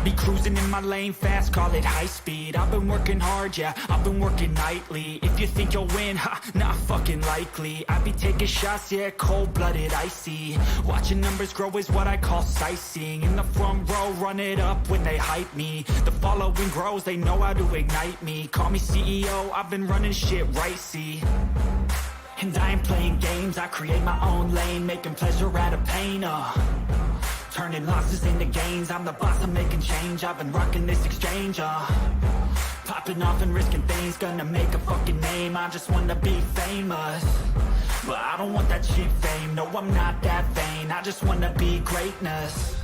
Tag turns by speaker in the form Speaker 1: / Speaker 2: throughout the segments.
Speaker 1: I'll be cruising in my lane fast, call it high speed. I've been working hard, yeah, I've been working nightly. If you think you'll win, ha, not fucking likely. I be taking shots, yeah, cold-blooded, icy. Watching numbers grow is what I call sightseeing. In the front row, run it up when they hype me. The following grows, they know how to ignite me. Call me CEO, I've been running shit right, see. And I ain't playing games, I create my own lane, making pleasure out of pain, turning losses into gains, I'm the boss, I'm making change, I've been rocking this exchange, popping off and risking things, gonna make a fucking name, I just wanna be famous, but I don't want that cheap fame, no I'm not that vain, I just wanna be greatness,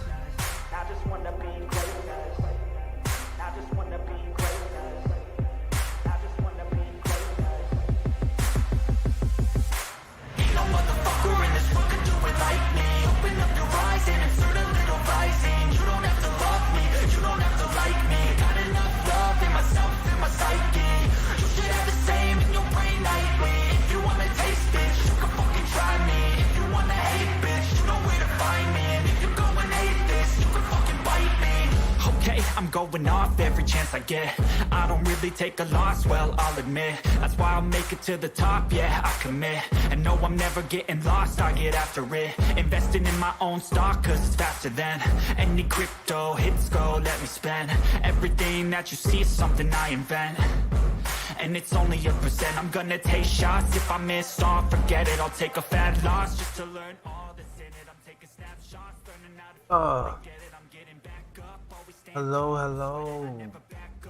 Speaker 1: I just wanna be greatness, I just wanna be greatness, I just wanna be greatness. Ain't no motherfucker in this world can do it like me. Open up your eyes and insert a little rising. You don't have to love me, you don't have to like me. Got enough love in myself, in my psyche. You should have the same in your brain nightly. If you wanna taste it, you can fucking try me. If you wanna hate, bitch, you know where to find me. And if you go and hate this, you can fucking bite me. Okay, I'm going off every chance I get. I don't really take a loss, well, I'll admit. That's why I'll make it to the top, yeah, I commit. And no, I'm never getting lost, I get after it. Investing in my own stock, cause it's faster than any crypto hits go, let me spend. Everything that you see is something I invent. And it's only a percent, I'm gonna take shots. If I miss all, forget it, I'll take a fat loss. Just to learn all that's in it, I'm taking snapshots. Learning how to forget it, I'm getting back up.
Speaker 2: Hello,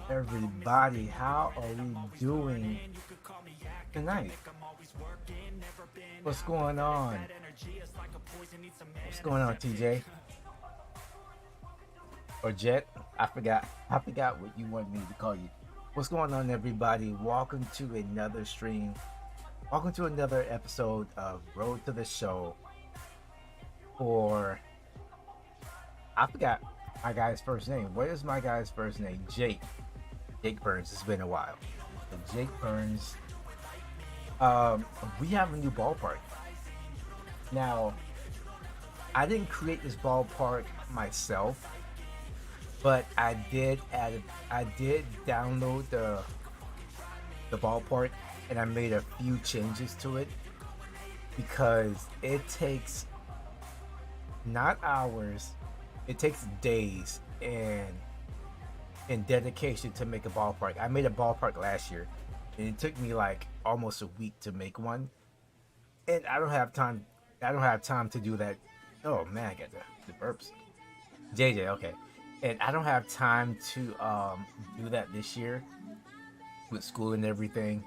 Speaker 2: everybody. How are we doing tonight? What's going on? What's going on, TJ? Or Jet? I forgot what you wanted me to call you. What's going on, everybody? Welcome to another stream. Welcome to another episode of Road to the Show. I forgot my guy's first name. What is my guy's first name? Jake Burns. It's been a while. So Jake Burns. We have a new ballpark. Now, I didn't create this ballpark myself, but I did download the ballpark and I made a few changes to it because it takes not hours. It takes days and dedication to make a ballpark. I made a ballpark last year, and it took me like almost a week to make one. And I don't have time. I don't have time to do that. Oh man, I got the burps. JJ, okay. And I don't have time to do that this year with school and everything.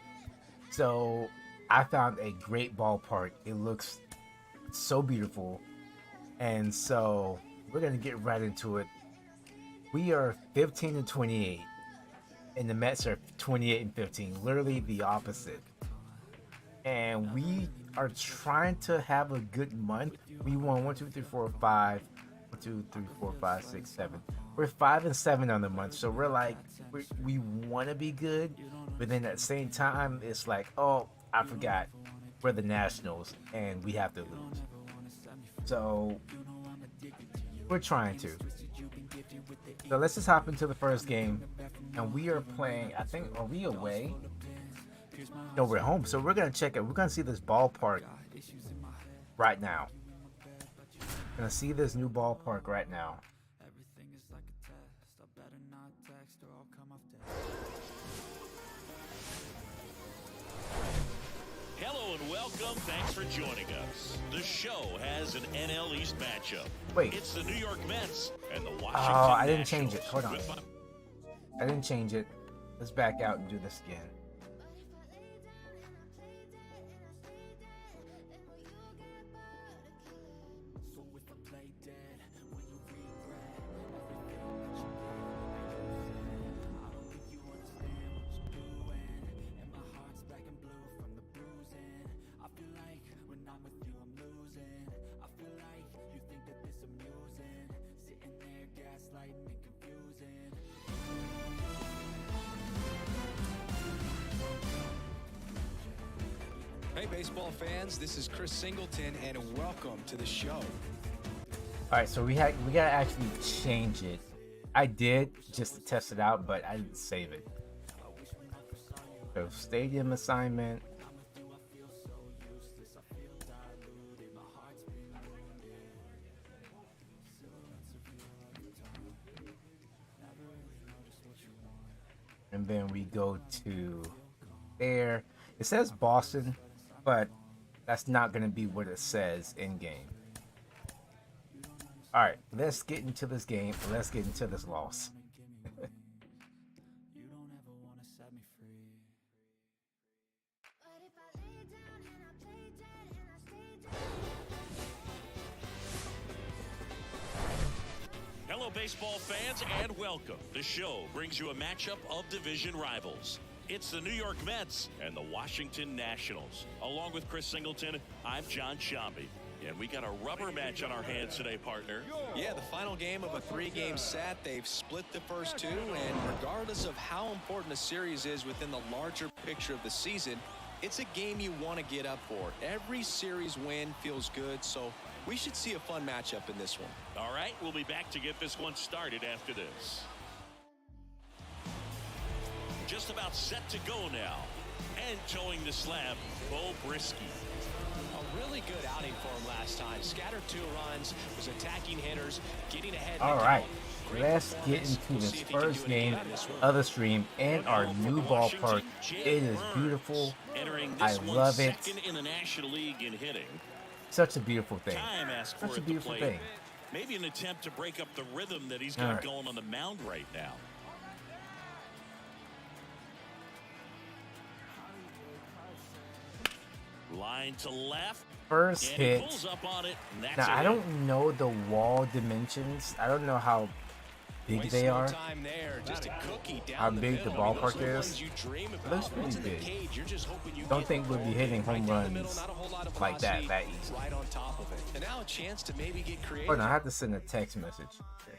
Speaker 2: So I found a great ballpark. It looks so beautiful, and so we're gonna get right into it. We are 15-28, and the Mets are 28-15. Literally the opposite. And we are trying to have a good month. We won 1, 2, 3, 4, 5. 1, 2, 3, 4, 5, 6, 7. We're 5-7 on the month, so we're like we want to be good, but then at the same time, it's like, oh, I forgot we're the Nationals and we have to lose. So we're trying to. So let's just hop into the first game, and we are playing. I think, are we away? No, we're home. So we're gonna check it. We're gonna see this ballpark right now. Gonna see this new ballpark right now.
Speaker 3: Hello and welcome. Thanks for joining us. The show has an NL East matchup.
Speaker 2: Wait.
Speaker 3: It's the New York Mets and the Washington
Speaker 2: I didn't
Speaker 3: Nationals.
Speaker 2: change it. Hold on. I didn't change it. Let's back out and do this again.
Speaker 4: Hey baseball fans, this is Chris Singleton and welcome to the show.
Speaker 2: All right, so we gotta actually change it. I did just to test it out, but I didn't save it. So stadium assignment. And then we go to there. It says Boston, but that's not going to be what it says in game. All right, let's get into this game. Let's get into this loss.
Speaker 3: Hello, baseball fans, and welcome. The show brings you a matchup of division rivals. It's the New York Mets and the Washington Nationals. Along with Chris Singleton, I'm John Shambi. And we got a rubber match on our hands today, partner.
Speaker 4: Yeah, the final game of a 3-game set. They've split the first two, and regardless of how important a series is within the larger picture of the season, it's a game you want to get up for. Every series win feels good, so we should see a fun matchup in this one.
Speaker 3: All right, we'll be back to get this one started after this. Just about set to go now. And towing the slab, Bo Brisky.
Speaker 4: A really good outing for him last time. Scattered 2 runs, was attacking hitters, getting ahead.
Speaker 2: All right, let's get into this first game of the stream in our new ballpark. It is beautiful. I love it.
Speaker 3: Second in the National League in hitting.
Speaker 2: Such a beautiful thing.
Speaker 3: Such
Speaker 2: a beautiful thing.
Speaker 3: Maybe an attempt to break up the rhythm that he's got going on the mound right now. Line to left.
Speaker 2: First
Speaker 3: and he
Speaker 2: hit.
Speaker 3: pulls up on it, and that's
Speaker 2: Now,
Speaker 3: a
Speaker 2: I
Speaker 3: hit.
Speaker 2: don't know the wall dimensions. I don't know how big they are. How big the ballpark is. It looks pretty big. Don't think we'll be hitting home runs like that easy.
Speaker 4: Right on top of it. And now a chance to maybe get creative.
Speaker 2: Oh no, I have to send a text message. Okay.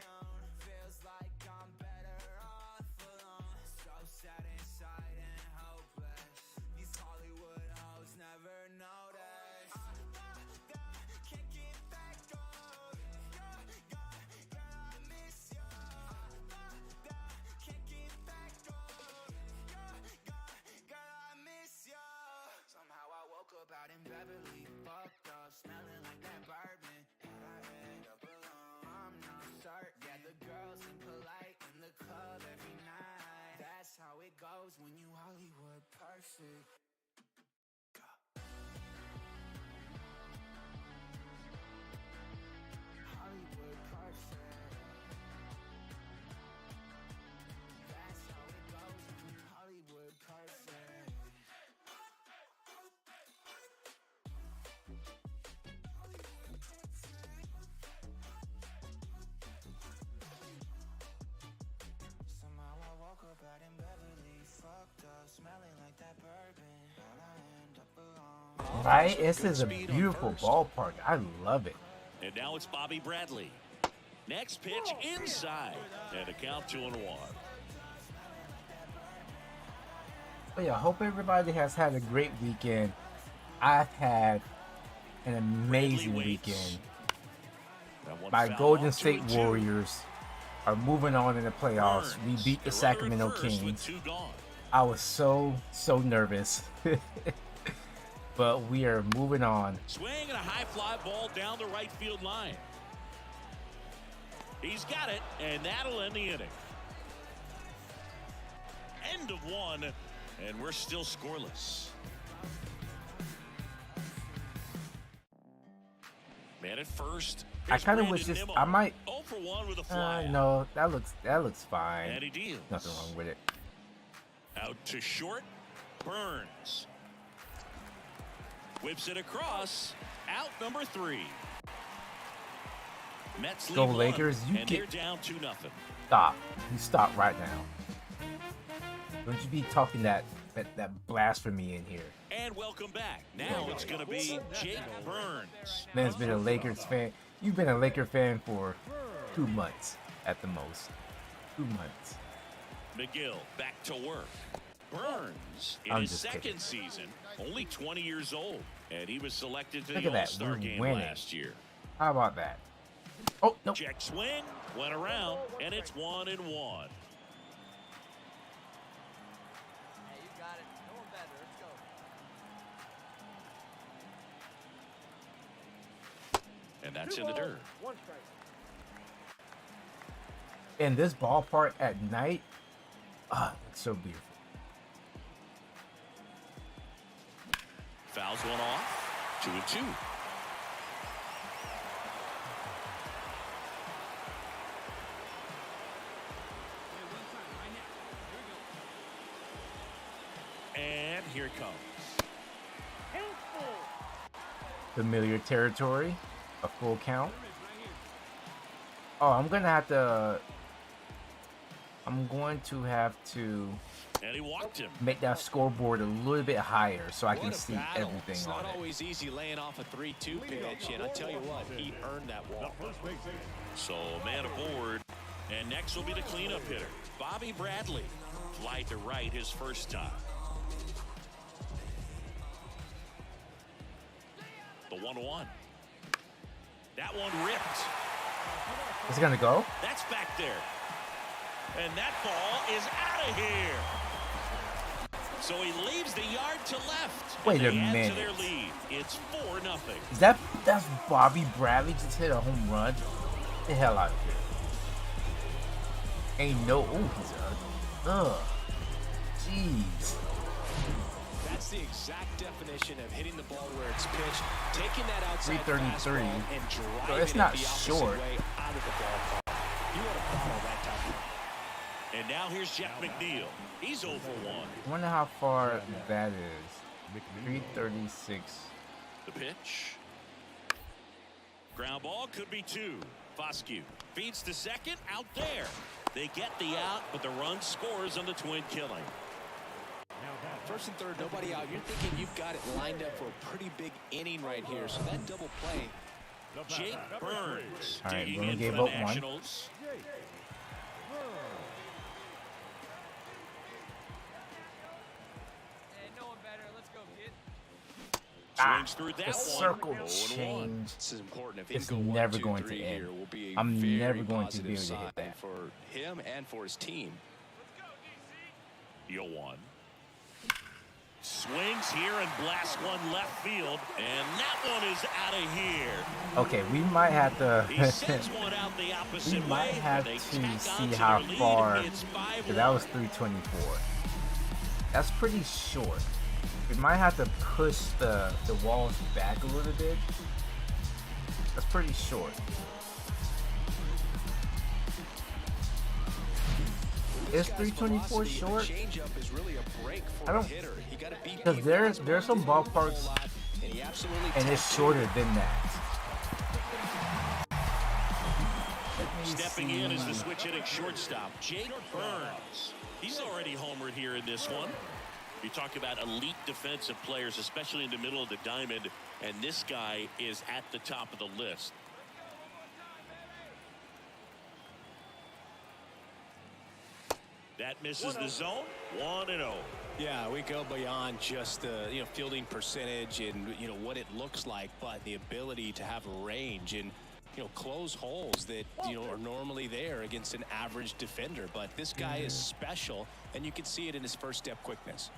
Speaker 1: When you Hollywood perfect. Hollywood perfect. That's how it goes when you Hollywood perfect. Somehow I woke up out in Beverly, fucked up, smelling like that bourbon. How'd I end up alone?
Speaker 2: Right? This is a beautiful ballpark. I love it.
Speaker 3: And now it's Bobby Bradley. Next pitch inside. And a count 2-1.
Speaker 2: But yeah, I hope everybody has had a great weekend. I've had an amazing weekend. My Golden State Warriors are moving on in the playoffs. We beat the Sacramento Kings. I was so nervous. But we are moving on.
Speaker 3: Swing and a high fly ball down the right field line. He's got it, and that'll end the inning. End of one, and we're still scoreless. Man at first.
Speaker 2: I kind of was just, I might,
Speaker 3: 0 for 1 with a fly.
Speaker 2: no, that looks fine.
Speaker 3: And he deals.
Speaker 2: Nothing wrong with it.
Speaker 3: Out to short, Burns. Whips it across, out number 3. Mets lead
Speaker 2: Go
Speaker 3: 1,
Speaker 2: Lakers, you
Speaker 3: and
Speaker 2: get-
Speaker 3: they're down 2-0.
Speaker 2: Stop. You stop right now. Don't you be talking that blasphemy in here.
Speaker 3: And welcome back. Now it's going to be Jake Burns.
Speaker 2: Man's been a Lakers fan. You've been a Laker fan for 2 months at the most. 2 months.
Speaker 3: McGill back to work. Burns in
Speaker 2: I'm
Speaker 3: his
Speaker 2: just
Speaker 3: second
Speaker 2: kidding.
Speaker 3: season, only 20 years old, and he was selected to
Speaker 2: Look
Speaker 3: the
Speaker 2: at that,
Speaker 3: All-Star
Speaker 2: we're
Speaker 3: game
Speaker 2: winning.
Speaker 3: last year.
Speaker 2: How about that? Oh, no.
Speaker 3: Check swing, went around, and it's 1-1.
Speaker 5: Hey, you got it. No one better. Let's go.
Speaker 3: And that's in the dirt.
Speaker 5: One strike.
Speaker 2: In this ballpark at night, it's so beautiful.
Speaker 3: Fouls one off. 2-2. And here it comes.
Speaker 2: Familiar territory, a full count. Oh, I'm going to have to
Speaker 3: And he walked him.
Speaker 2: make that scoreboard a little bit higher so I can
Speaker 4: What a
Speaker 2: see
Speaker 4: battle.
Speaker 2: everything
Speaker 4: It's
Speaker 2: on
Speaker 4: not
Speaker 2: it.
Speaker 4: always easy laying off a 3-2 pitch, and I tell you what, he earned that walk.
Speaker 3: So a man aboard. And next will be the cleanup hitter, Bobby Bradley. Fly to right his first time. The 1-1. That one ripped.
Speaker 2: Is it going to go?
Speaker 3: That's back there. And that ball is out of here. So he leaves the yard to left.
Speaker 2: Wait
Speaker 3: and
Speaker 2: a
Speaker 3: they add
Speaker 2: minute.
Speaker 3: to their lead. It's 4-0.
Speaker 2: That's Bobby Bradley just hit a home run? Get the hell out of here. Ain't no, he's jeez.
Speaker 4: That's the exact definition of hitting the ball where it's pitched, taking that outside
Speaker 2: 333.
Speaker 4: fastball and driving
Speaker 2: So it's
Speaker 4: it
Speaker 2: not
Speaker 4: the opposite
Speaker 2: short.
Speaker 4: way out of the ballpark. You want to follow that type of.
Speaker 3: And now here's Jeff McNeil. He's 0 for 1.
Speaker 2: I wonder how far that is. 336.
Speaker 3: The pitch. Ground ball could be 2. Foscue feeds to second, out there. They get the out, but the run scores on the twin killing.
Speaker 4: First and third, nobody out. You're thinking you've got it lined up for a pretty big inning right here. So that double play.
Speaker 3: Jake Burns
Speaker 2: All right,
Speaker 3: digging
Speaker 2: Bruno
Speaker 3: in
Speaker 2: gave
Speaker 3: for the
Speaker 2: up one.
Speaker 3: Nationals.
Speaker 5: Hey, no one better. Let's go, kid.
Speaker 3: Swings through that
Speaker 2: The
Speaker 3: one.
Speaker 2: circle
Speaker 3: 0-1.
Speaker 2: change.
Speaker 4: This is important. If
Speaker 2: It's
Speaker 4: he can go
Speaker 2: never
Speaker 4: 1, 2,
Speaker 2: going to
Speaker 4: 3
Speaker 2: end.
Speaker 4: here, will be a
Speaker 2: I'm
Speaker 4: very
Speaker 2: never going to be
Speaker 4: positive
Speaker 2: able to hit
Speaker 4: sign
Speaker 2: that.
Speaker 4: for him and for his team.
Speaker 3: 0-1. Swings here and blasts one left field, and that one is out of here.
Speaker 2: Okay, we might have to.
Speaker 3: He sends one out the opposite
Speaker 2: We might
Speaker 3: way.
Speaker 2: have
Speaker 3: They
Speaker 2: to
Speaker 3: tack
Speaker 2: see
Speaker 3: on to
Speaker 2: how
Speaker 3: their lead.
Speaker 2: far.
Speaker 3: It's 5-1.
Speaker 2: That was 324. That's pretty short. We might have to push the walls back a little bit. That's pretty short. Is 324 short?
Speaker 4: Changeup is really a break for
Speaker 2: I don't-
Speaker 4: a hitter. He got to beat
Speaker 2: Because
Speaker 4: the
Speaker 2: there's some ballparks
Speaker 4: and he absolutely
Speaker 2: and it's
Speaker 4: tapped
Speaker 2: shorter than that. Let me
Speaker 3: Stepping
Speaker 2: see.
Speaker 3: in is the switch hitting shortstop, Jake Burns. He's already homered here in this one. You talk about elite defensive players, especially in the middle of the diamond, and this guy is at the top of the list. That misses the zone. 1-0.
Speaker 4: Yeah, we go beyond just the fielding percentage and what it looks like, but the ability to have range and close holes that are normally there against an average defender. But this guy is special, and you can see it in his first step quickness.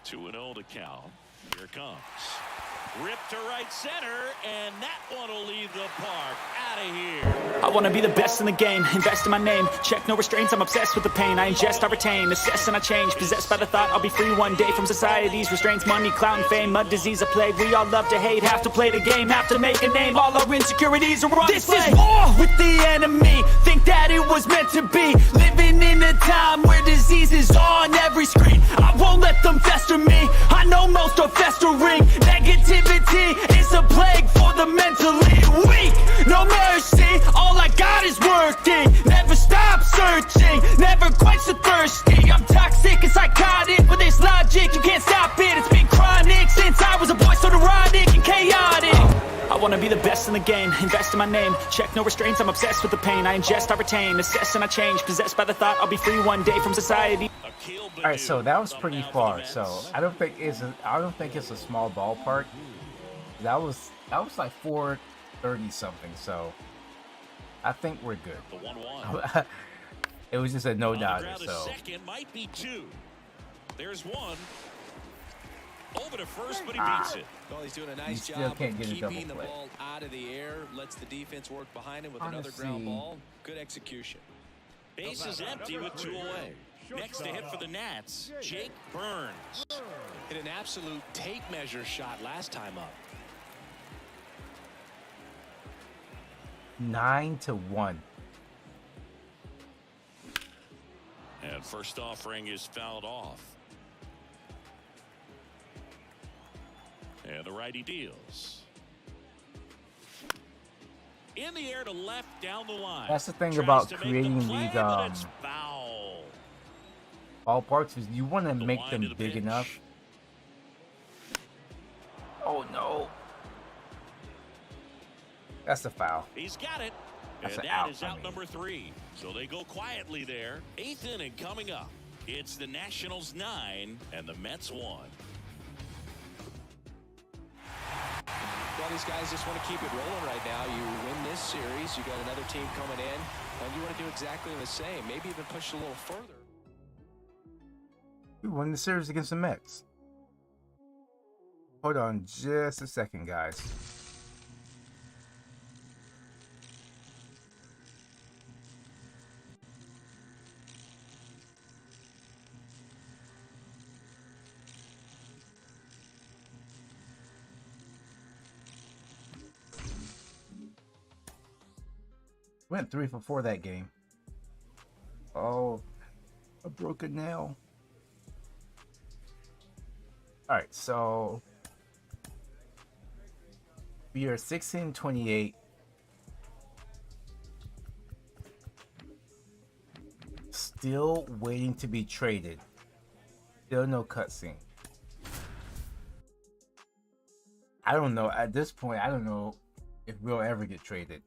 Speaker 3: 2-0 to count. Here it comes. Ripped to right center, and that one will leave the park. Out of here.
Speaker 6: I wanna be the best in the game, invest in my name. Check no restraints, I'm obsessed with the pain. I ingest, I retain, assess and I change. Possessed by the thought I'll be free one day from society's restraints. Money, clout, and fame, mud, disease, a plague. We all love to hate, have to play the game, have to make a name. All our insecurities are on display. This is war with the enemy. Think that it was meant to be. Living in a time where disease is on every screen. I won't let them fester me. I know most are festering. Negativity is a plague for the mentally weak. No mercy, all I got is working. Never stop searching, never quite so thirsty. I'm toxic and psychotic, with this logic, you can't stop it. It's been chronic since I was a boy, so neurotic and chaotic. I wanna be the best in the game, invest in my name. Check no restraints, I'm obsessed with the pain. I ingest, I retain, assess and I change. Possessed by the thought I'll be free one day from society.
Speaker 2: All right, so that was pretty far. So I don't think it's a small ballpark. That was like 30 something. So I think we're good.
Speaker 3: The 1-1.
Speaker 2: It was just a no
Speaker 3: On the
Speaker 2: doubter.
Speaker 3: ground, a
Speaker 2: So
Speaker 3: second might be two. There's one. Over to first, but he beats it.
Speaker 4: Well, he's doing a
Speaker 2: You
Speaker 4: nice
Speaker 2: still
Speaker 4: job
Speaker 2: can't
Speaker 4: of
Speaker 2: get a double
Speaker 4: keeping the
Speaker 2: play.
Speaker 4: ball out of the air, lets the defense work behind him with another
Speaker 2: Honestly,
Speaker 4: ground ball. Good execution.
Speaker 3: Base is empty with 2 away. Next to hit for the Nats, Jake Burns.
Speaker 4: Hit an absolute tape measure shot last time up.
Speaker 2: 9-1.
Speaker 3: And first offering is fouled off. And the righty deals. In the air to left down the line.
Speaker 2: That's the thing
Speaker 3: Tries
Speaker 2: about
Speaker 3: to make
Speaker 2: creating
Speaker 3: the play,
Speaker 2: these
Speaker 3: but it's foul.
Speaker 2: ballparks is you want to
Speaker 3: The
Speaker 2: make
Speaker 3: wind
Speaker 2: them
Speaker 3: of the
Speaker 2: big
Speaker 3: pitch.
Speaker 2: enough. Oh no. That's a foul.
Speaker 3: He's got it.
Speaker 2: That's
Speaker 3: And
Speaker 2: an
Speaker 3: that
Speaker 2: out,
Speaker 3: is
Speaker 2: I
Speaker 3: out
Speaker 2: mean.
Speaker 3: number 3. So they go quietly there. 8th inning coming up. It's the Nationals 9 and the Mets 1.
Speaker 4: Well, these guys just want to keep it rolling right now. You win this series, you got another team coming in, and you want to do exactly the same. Maybe even push a little further.
Speaker 2: We won the series against the Mets. Hold on just a second, guys. Went 3 for 4 that game. Oh, a broken nail. All right, so we are 16-28. Still waiting to be traded. Still no cutscene. I don't know. At this point, I don't know if we'll ever get traded.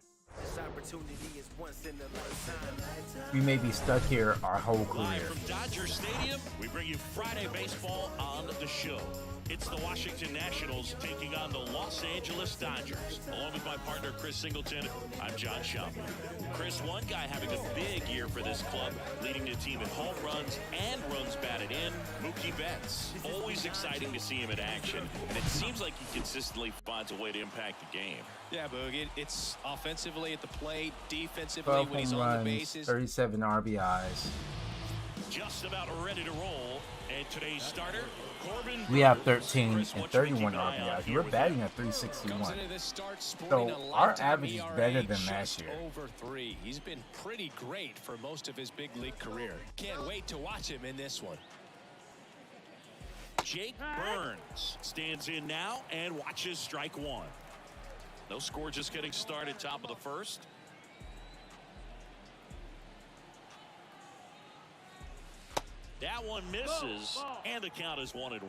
Speaker 2: We may be stuck here our whole
Speaker 3: Live
Speaker 2: career.
Speaker 3: from Dodger Stadium, we bring you Friday Baseball on the show. It's the Washington Nationals taking on the Los Angeles Dodgers. Along with my partner, Chris Singleton, I'm John Shump. Chris, one guy having a big year for this club, leading the team in home runs and runs batted in, Mookie Betts. Always exciting to see him in action, and it seems like he consistently finds a way to impact the game.
Speaker 4: Yeah, Boog, it's offensively at the plate, defensively
Speaker 2: 12
Speaker 4: when he's
Speaker 2: home
Speaker 4: on the
Speaker 2: runs,
Speaker 4: bases.
Speaker 2: 37 RBIs.
Speaker 3: Just about ready to roll, and today's starter, Corbin.
Speaker 2: We have
Speaker 3: Burns.
Speaker 2: 13
Speaker 3: Chris,
Speaker 2: and
Speaker 3: what should we keep
Speaker 2: 31
Speaker 3: an eye on
Speaker 2: RBIs.
Speaker 3: here
Speaker 2: We're
Speaker 3: with
Speaker 2: batting
Speaker 3: him?
Speaker 2: at
Speaker 4: Comes
Speaker 2: 361.
Speaker 4: into this start sporting
Speaker 2: So
Speaker 4: a
Speaker 2: our
Speaker 4: lifetime
Speaker 2: average is
Speaker 4: ERA
Speaker 2: better than last
Speaker 4: just
Speaker 2: year.
Speaker 4: over 3. He's been pretty great for most of his big league career. Can't wait to watch him in this one.
Speaker 3: Jake Burns stands in now and watches strike one. No score, just getting started, top of the first. That one misses, and the count is 1-1.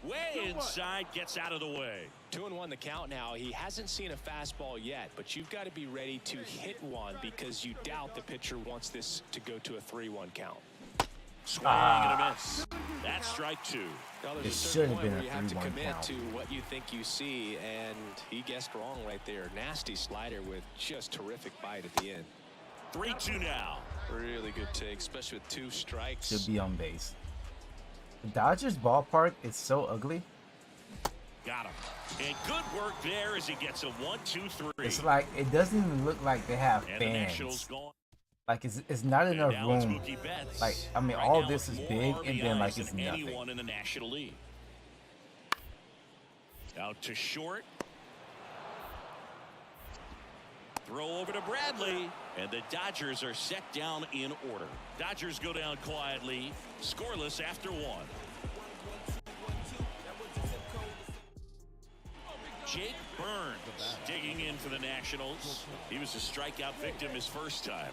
Speaker 3: Way inside, gets out of the way.
Speaker 4: 2-1 the count now. He hasn't seen a fastball yet, but you've got to be ready to hit one because you doubt the pitcher wants this to go to a 3-1 count.
Speaker 3: Swing and a miss. That's strike 2.
Speaker 4: Now, there's
Speaker 2: It
Speaker 4: a certain
Speaker 2: should have
Speaker 4: point
Speaker 2: been
Speaker 4: where
Speaker 2: a
Speaker 4: you have to
Speaker 2: 3-1
Speaker 4: commit
Speaker 2: count.
Speaker 4: to what you think you see, and he guessed wrong right there. Nasty slider with just terrific bite at the end.
Speaker 3: 3-2 now.
Speaker 4: Really good take, especially with 2 strikes.
Speaker 2: Should be on base. The Dodgers ballpark is so ugly.
Speaker 3: Got him. And good work there as he gets a 1-2-3.
Speaker 2: It's like it doesn't even look like they have
Speaker 3: And the Nationals
Speaker 2: fans.
Speaker 3: gone.
Speaker 2: Like it's not
Speaker 3: And
Speaker 2: enough
Speaker 3: now it's
Speaker 2: room.
Speaker 3: Mookie Betts.
Speaker 2: Like I mean,
Speaker 3: Right
Speaker 2: all
Speaker 3: now
Speaker 2: this
Speaker 3: with
Speaker 2: is
Speaker 3: more
Speaker 2: big, and then like
Speaker 3: RBIs
Speaker 2: it's
Speaker 3: than
Speaker 2: nothing.
Speaker 3: anyone in the National League. Out to short. Throw over to Bradley, and the Dodgers are set down in order. Dodgers go down quietly, scoreless after 1. Jake Burns digging in for the Nationals. He was a strikeout victim his first time.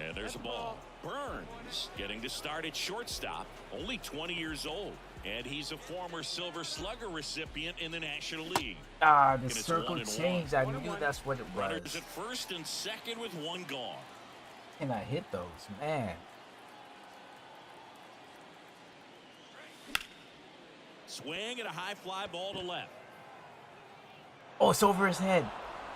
Speaker 3: And there's a ball. Burns getting to start at shortstop, only 20 years old. And he's a former Silver Slugger recipient in the National League.
Speaker 2: Ah, the
Speaker 3: And it's
Speaker 2: circle
Speaker 3: 1-1.
Speaker 2: changed. I knew that's what it
Speaker 3: Runners
Speaker 2: was.
Speaker 3: at first and second with one gone.
Speaker 2: And I hit those, man.
Speaker 3: Swing and a high fly ball to left.
Speaker 2: Oh, it's over his head.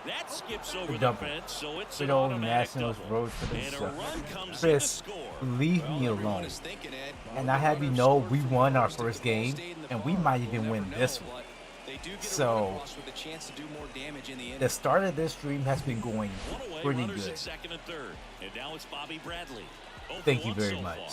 Speaker 3: That skips over the
Speaker 2: Double.
Speaker 3: fence, so it's
Speaker 2: Good
Speaker 3: an
Speaker 2: old
Speaker 3: automatic
Speaker 2: Nationals
Speaker 3: double.
Speaker 2: road for the
Speaker 3: And a
Speaker 2: stuff.
Speaker 3: run comes in to
Speaker 2: Chris,
Speaker 3: score.
Speaker 2: leave me alone. And I have you know we won our first game, and we might even win this one. So, the start of this stream has been going
Speaker 3: One away,
Speaker 2: pretty
Speaker 3: runners
Speaker 2: good.
Speaker 3: at second and third. And now it's Bobby Bradley.
Speaker 2: Thank you
Speaker 3: 0-1
Speaker 2: very
Speaker 3: so
Speaker 2: much.
Speaker 3: far.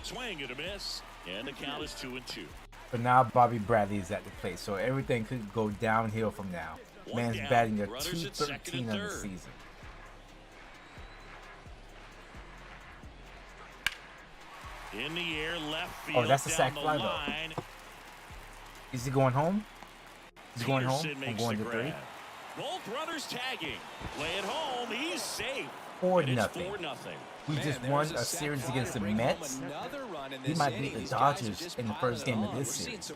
Speaker 3: Swing and a miss. And the count is 2-2.
Speaker 2: But now Bobby Bradley is at the plate, so everything could go downhill from now.
Speaker 3: One
Speaker 2: Man's
Speaker 3: down,
Speaker 2: batting a
Speaker 3: runners at second and
Speaker 2: 213 on the
Speaker 3: third.
Speaker 2: season.
Speaker 3: In the air, left field.
Speaker 2: Oh, that's a
Speaker 3: down
Speaker 2: sac
Speaker 3: the
Speaker 2: fly, though.
Speaker 3: line.
Speaker 2: Is he going home? He's going home?
Speaker 3: Peterson
Speaker 2: I'm
Speaker 3: makes
Speaker 2: going
Speaker 3: the
Speaker 2: to 3.
Speaker 3: grab. Both runners tagging. Play it home. He's safe.
Speaker 2: 4-0.
Speaker 3: And it's 4-0.
Speaker 2: We just won a series against the Mets. We might beat the Dodgers in the first game of this series.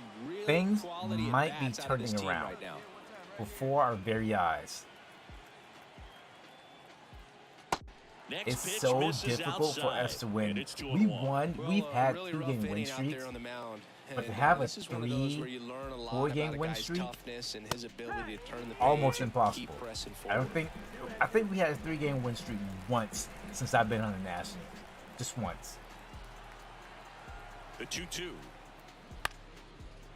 Speaker 2: Things might be turning around before our very eyes.
Speaker 3: Next
Speaker 2: It's
Speaker 3: pitch
Speaker 2: so
Speaker 3: misses
Speaker 2: difficult for us
Speaker 3: outside,
Speaker 2: to
Speaker 3: and
Speaker 2: win.
Speaker 3: it's
Speaker 2: We
Speaker 3: 2-1.
Speaker 2: won. We've had 2-game win streaks, but to have a 4-game win streak, almost impossible. I think we had a 3-game win streak once since I've been on the Nationals. Just once.
Speaker 3: The 2-2.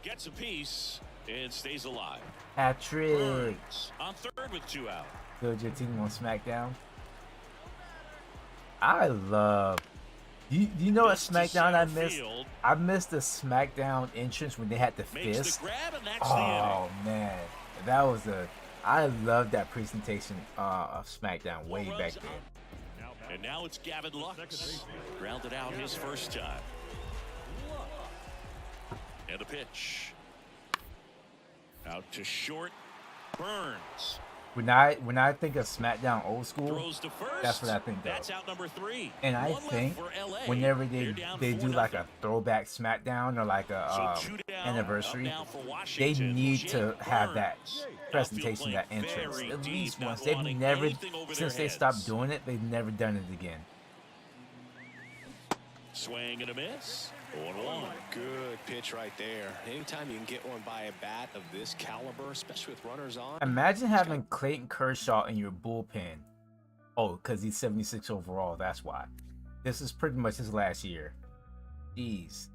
Speaker 3: Gets a piece and stays alive.
Speaker 2: Patrick.
Speaker 3: Burns on third with 2 out.
Speaker 2: Build your team on SmackDown. I love. You know what
Speaker 3: Missed to
Speaker 2: SmackDown I
Speaker 3: center
Speaker 2: missed?
Speaker 3: field.
Speaker 2: I missed the SmackDown entrance when they had the
Speaker 3: Makes
Speaker 2: fist.
Speaker 3: the grab, and that's the
Speaker 2: Oh
Speaker 3: inning.
Speaker 2: man, that was a. I loved that presentation of SmackDown way
Speaker 3: Runs
Speaker 2: back
Speaker 3: out.
Speaker 2: then.
Speaker 3: And now it's Gavin Lux. Grounded out his first time. And a pitch. Out to short. Burns.
Speaker 2: When I think of SmackDown old school,
Speaker 3: Throws to first.
Speaker 2: that's what I think of.
Speaker 3: That's out number 3.
Speaker 2: And I
Speaker 3: One left
Speaker 2: think
Speaker 3: for LA.
Speaker 2: whenever
Speaker 3: They're down
Speaker 2: they do
Speaker 3: 4-0.
Speaker 2: like a throwback SmackDown or like a
Speaker 3: So 2 down,
Speaker 2: anniversary,
Speaker 3: up now for
Speaker 2: they
Speaker 3: Washington.
Speaker 2: need
Speaker 3: Jake
Speaker 2: to have that
Speaker 3: Burns.
Speaker 2: presentation, that
Speaker 3: Outfield
Speaker 2: entrance,
Speaker 3: playing
Speaker 2: at
Speaker 3: very
Speaker 2: least
Speaker 3: deep,
Speaker 2: once.
Speaker 3: not
Speaker 2: They've
Speaker 3: wanting
Speaker 2: never,
Speaker 3: anything over
Speaker 2: since
Speaker 3: their
Speaker 2: they stopped
Speaker 3: heads.
Speaker 2: doing it, they've never done it again.
Speaker 3: Swing and a miss. 0-1.
Speaker 4: Good pitch right there. Anytime you can get one by a bat of this caliber, especially with runners on.
Speaker 2: Imagine having Clayton Kershaw in your bullpen. Oh, because he's 76 overall. That's why. This is pretty much his last year. Jeez.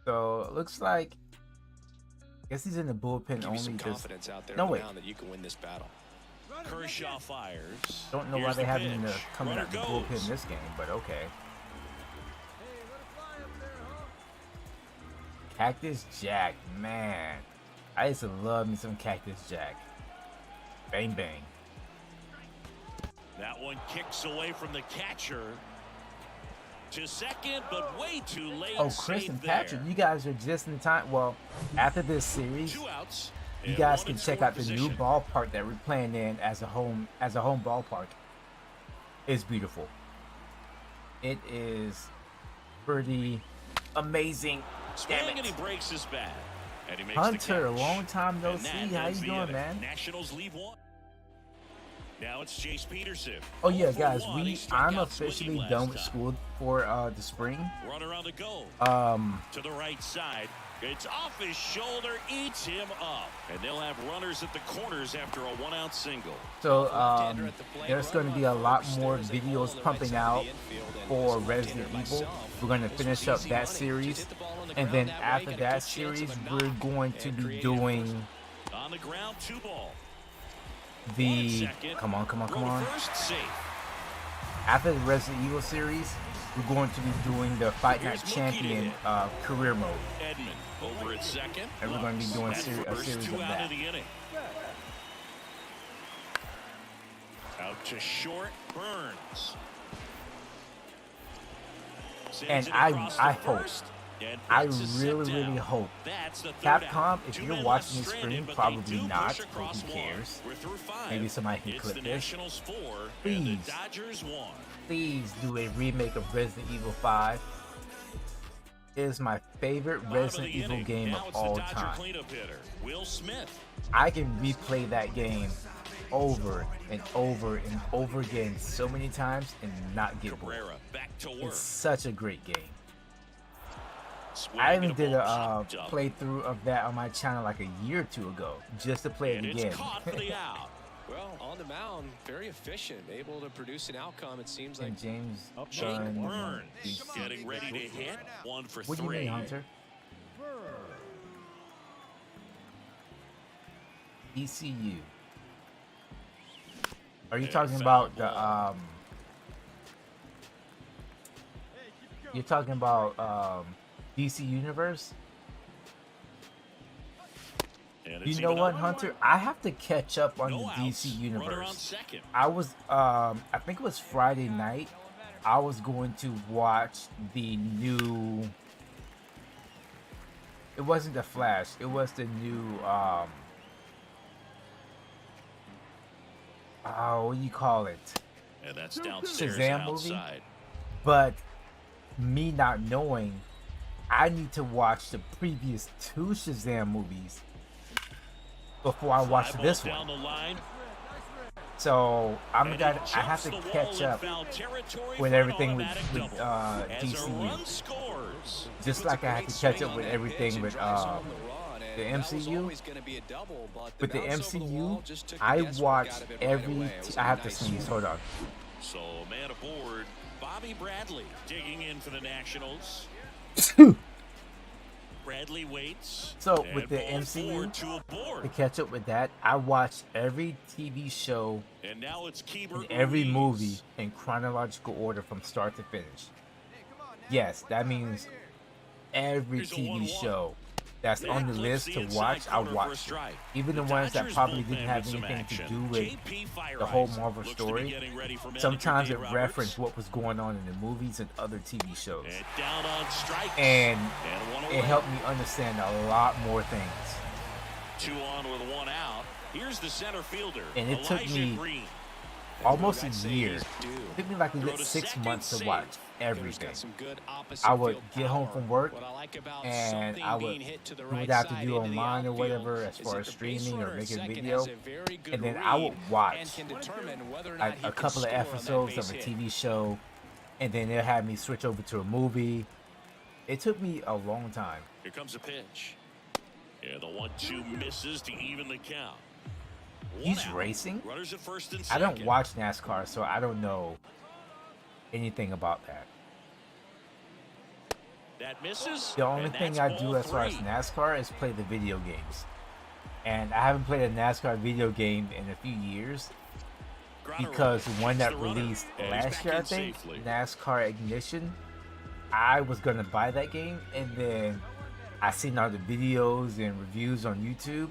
Speaker 2: So it looks like. I guess he's in the bullpen
Speaker 4: Give you
Speaker 2: only.
Speaker 4: some
Speaker 2: Because
Speaker 4: confidence out there
Speaker 2: No,
Speaker 4: on the
Speaker 2: wait.
Speaker 4: mound that you can win this battle.
Speaker 3: Kershaw fires.
Speaker 2: don't know why
Speaker 3: Here's
Speaker 2: they
Speaker 3: the
Speaker 2: have him
Speaker 3: pitch.
Speaker 2: coming
Speaker 3: Runner
Speaker 2: out the
Speaker 3: goes.
Speaker 2: bullpen in this game, but okay. Cactus Jack, man. I used to love me some Cactus Jack. Bang bang.
Speaker 3: That one kicks away from the catcher to second, but way too late.
Speaker 2: Oh, Chris
Speaker 3: Safe
Speaker 2: and Patrick,
Speaker 3: there.
Speaker 2: you guys are just in time. Well, after this series,
Speaker 3: 2 outs.
Speaker 2: you
Speaker 3: and
Speaker 2: guys
Speaker 3: one
Speaker 2: can
Speaker 3: in
Speaker 2: check
Speaker 3: score
Speaker 2: out the new
Speaker 3: position.
Speaker 2: ballpark that we're playing in as a home ballpark. It's beautiful. It is pretty amazing.
Speaker 3: Swing
Speaker 2: Damn
Speaker 3: and he
Speaker 2: it.
Speaker 3: breaks his bat. And he makes
Speaker 2: Hunter,
Speaker 3: the catch.
Speaker 2: long time no
Speaker 3: And
Speaker 2: see.
Speaker 3: that
Speaker 2: How
Speaker 3: ends
Speaker 2: you
Speaker 3: the
Speaker 2: doing,
Speaker 3: inning.
Speaker 2: man?
Speaker 3: Nationals leave 1. Now it's Chase Peterson.
Speaker 2: Oh yeah,
Speaker 3: 0 for
Speaker 2: guys,
Speaker 3: 1. He struck
Speaker 2: I'm
Speaker 3: out
Speaker 2: officially
Speaker 3: swinging
Speaker 2: done
Speaker 3: last
Speaker 2: with
Speaker 3: time.
Speaker 2: school for the spring.
Speaker 3: Runner on the go. To the right side. It's off his shoulder, eats him up. And they'll have runners at the corners after a 1-out single.
Speaker 2: So there's going to be a lot more videos pumping out for Resident Evil. We're going to finish up that series, and then after that series, we're going to be doing
Speaker 3: On the ground, 2 ball.
Speaker 2: the.
Speaker 3: 1
Speaker 2: Come on, come on, come
Speaker 3: Throw to
Speaker 2: on!
Speaker 3: First, safe.
Speaker 2: After the Resident Evil series, we're going to be doing the Fight Night
Speaker 3: Here's Mookie
Speaker 2: Champion
Speaker 3: to hit.
Speaker 2: career mode,
Speaker 3: Edmund over at second.
Speaker 2: and we're going to be doing
Speaker 3: At
Speaker 2: a
Speaker 3: first,
Speaker 2: series
Speaker 3: 2
Speaker 2: of
Speaker 3: out
Speaker 2: that.
Speaker 3: of the inning. Out to short, Burns. Sends
Speaker 2: And
Speaker 3: it
Speaker 2: I
Speaker 3: across to
Speaker 2: hope
Speaker 3: first. And
Speaker 2: I
Speaker 3: that's a set
Speaker 2: really
Speaker 3: down.
Speaker 2: hope
Speaker 3: That's the third
Speaker 2: Capcom,
Speaker 3: out.
Speaker 2: if
Speaker 3: 2
Speaker 2: you're
Speaker 3: men
Speaker 2: watching
Speaker 3: left
Speaker 2: this
Speaker 3: stranded,
Speaker 2: stream,
Speaker 3: but
Speaker 2: probably
Speaker 3: they do
Speaker 2: not,
Speaker 3: push
Speaker 2: but
Speaker 3: across
Speaker 2: who
Speaker 3: one.
Speaker 2: cares?
Speaker 3: We're through 5.
Speaker 2: Maybe somebody can
Speaker 3: It's
Speaker 2: clip
Speaker 3: the
Speaker 2: this.
Speaker 3: Nationals 4 and
Speaker 2: Please.
Speaker 3: the Dodgers 1.
Speaker 2: Please do a remake of Resident Evil 5. It is my favorite Resident Evil game
Speaker 3: Now
Speaker 2: of
Speaker 3: it's
Speaker 2: all
Speaker 3: the Dodger
Speaker 2: time.
Speaker 3: cleanup hitter, Will Smith.
Speaker 2: I can replay that game over and over and over again so many times and not get bored.
Speaker 3: Cabrera back to work.
Speaker 2: It's such a great game.
Speaker 3: Swing
Speaker 2: I
Speaker 3: and
Speaker 2: even did
Speaker 3: ball
Speaker 2: a
Speaker 3: popped up.
Speaker 2: playthrough of that on my channel like a year or two ago, just to play
Speaker 3: And
Speaker 2: it
Speaker 3: it's
Speaker 2: again.
Speaker 3: caught for the out.
Speaker 4: Well, on the mound, very efficient, able to produce an outcome. It seems like
Speaker 2: And James
Speaker 3: Jake
Speaker 2: Gunn,
Speaker 3: Burns getting ready to hit. 1 for 3.
Speaker 2: what do you mean, Hunter? ECU. Are you
Speaker 3: And
Speaker 2: talking
Speaker 3: foul
Speaker 2: about the
Speaker 3: ball.
Speaker 2: You're talking about DC Universe?
Speaker 3: And it's
Speaker 2: You know
Speaker 3: even
Speaker 2: what,
Speaker 3: up.
Speaker 2: Hunter? I have to catch up on
Speaker 3: No
Speaker 2: the
Speaker 3: outs.
Speaker 2: DC
Speaker 3: Runner on
Speaker 2: Universe.
Speaker 3: second.
Speaker 2: I was I think it was Friday night. I was going to watch the new. It wasn't the Flash. It was the new what do you call it?
Speaker 3: And that's downstairs
Speaker 2: Shazam
Speaker 3: and
Speaker 2: movie?
Speaker 3: outside.
Speaker 2: But me not knowing, I need to watch the previous 2 Shazam movies before I watch
Speaker 3: Fly
Speaker 2: this
Speaker 3: ball down
Speaker 2: one.
Speaker 3: the line.
Speaker 2: So I
Speaker 3: And
Speaker 2: have
Speaker 3: he
Speaker 2: to
Speaker 3: jumps the wall
Speaker 2: catch
Speaker 3: in
Speaker 2: up
Speaker 3: foul territory
Speaker 2: with
Speaker 3: for an
Speaker 2: everything with
Speaker 3: automatic double. As a
Speaker 2: DCU.
Speaker 3: run scores.
Speaker 2: Just like I had to catch up with everything with the MCU. With the MCU, I watch every. I have to sneeze. Hold on.
Speaker 3: So man aboard, Bobby Bradley digging in for the Nationals. Bradley waits.
Speaker 2: So
Speaker 3: and
Speaker 2: with the
Speaker 3: ball
Speaker 2: MCU,
Speaker 3: forward to a board.
Speaker 2: to catch up with that, I watch every TV show
Speaker 3: And now it's
Speaker 2: and
Speaker 3: Keibert
Speaker 2: every
Speaker 3: Ruiz.
Speaker 2: movie in chronological order from start to finish. Yes, that means every
Speaker 3: Here's a
Speaker 2: TV
Speaker 3: 1-1.
Speaker 2: show that's
Speaker 3: That
Speaker 2: on the
Speaker 3: clips
Speaker 2: list
Speaker 3: the
Speaker 2: to
Speaker 3: inside
Speaker 2: watch, I
Speaker 3: corner for a
Speaker 2: watch.
Speaker 3: strike.
Speaker 2: Even the ones that
Speaker 3: Dodgers
Speaker 2: probably
Speaker 3: bullpen
Speaker 2: didn't have
Speaker 3: with some
Speaker 2: anything to
Speaker 3: action.
Speaker 2: do with
Speaker 3: JP
Speaker 2: the whole
Speaker 3: Fireyes
Speaker 2: Marvel
Speaker 3: looks to be
Speaker 2: story.
Speaker 3: getting ready for manager
Speaker 2: Sometimes
Speaker 3: Dave
Speaker 2: it
Speaker 3: Roberts.
Speaker 2: referenced what was going on in the movies and other TV shows.
Speaker 3: And down on strikes.
Speaker 2: And
Speaker 3: one
Speaker 2: it
Speaker 3: away.
Speaker 2: helped me understand a lot more things.
Speaker 3: 2 on with 1 out. Here's the center fielder.
Speaker 2: And it took
Speaker 3: Elijah
Speaker 2: me
Speaker 3: Green.
Speaker 2: almost
Speaker 4: I'd
Speaker 2: a
Speaker 4: say
Speaker 2: year.
Speaker 4: he's due.
Speaker 2: It took me like a
Speaker 3: Throw
Speaker 2: good
Speaker 3: to
Speaker 2: 6
Speaker 3: second,
Speaker 2: months to
Speaker 3: safe.
Speaker 2: watch
Speaker 4: He's
Speaker 2: everything.
Speaker 4: got some good opposite
Speaker 2: I would
Speaker 4: field
Speaker 2: get home
Speaker 4: power.
Speaker 2: from work
Speaker 4: What I like about
Speaker 2: and
Speaker 4: something
Speaker 2: I
Speaker 4: being
Speaker 2: would
Speaker 4: hit to the
Speaker 2: do
Speaker 4: right
Speaker 2: what I have to
Speaker 4: side
Speaker 2: do
Speaker 4: into the
Speaker 2: online or
Speaker 4: outfield
Speaker 2: whatever as
Speaker 4: is
Speaker 2: far
Speaker 4: that
Speaker 2: as
Speaker 4: the
Speaker 2: streaming or
Speaker 4: base runner at
Speaker 2: making
Speaker 4: second
Speaker 2: video.
Speaker 4: has a very good
Speaker 2: And then I would
Speaker 4: read
Speaker 2: watch
Speaker 4: and can determine whether or
Speaker 2: a,
Speaker 4: not he
Speaker 2: a
Speaker 4: can
Speaker 2: couple of
Speaker 4: score on that
Speaker 2: episodes
Speaker 4: base
Speaker 2: of a
Speaker 4: hit.
Speaker 2: TV show, and then they'll have me switch over to a movie. It took me a long time.
Speaker 3: Here comes a pitch. Yeah, the 1-2 misses to even the count.
Speaker 2: He's
Speaker 3: 1 out.
Speaker 2: racing?
Speaker 3: Runners at first and
Speaker 2: I
Speaker 3: second.
Speaker 2: don't watch NASCAR, so I don't know anything about that.
Speaker 3: That misses.
Speaker 2: The only
Speaker 3: and
Speaker 2: thing
Speaker 3: that's
Speaker 2: I
Speaker 3: ball
Speaker 2: do as far as
Speaker 3: 3.
Speaker 2: NASCAR is play the video games. And I haven't played a NASCAR video game in a few years because the one that released last year, I think, NASCAR Ignition, I was going to buy that game, and then I seen all the videos and reviews on YouTube,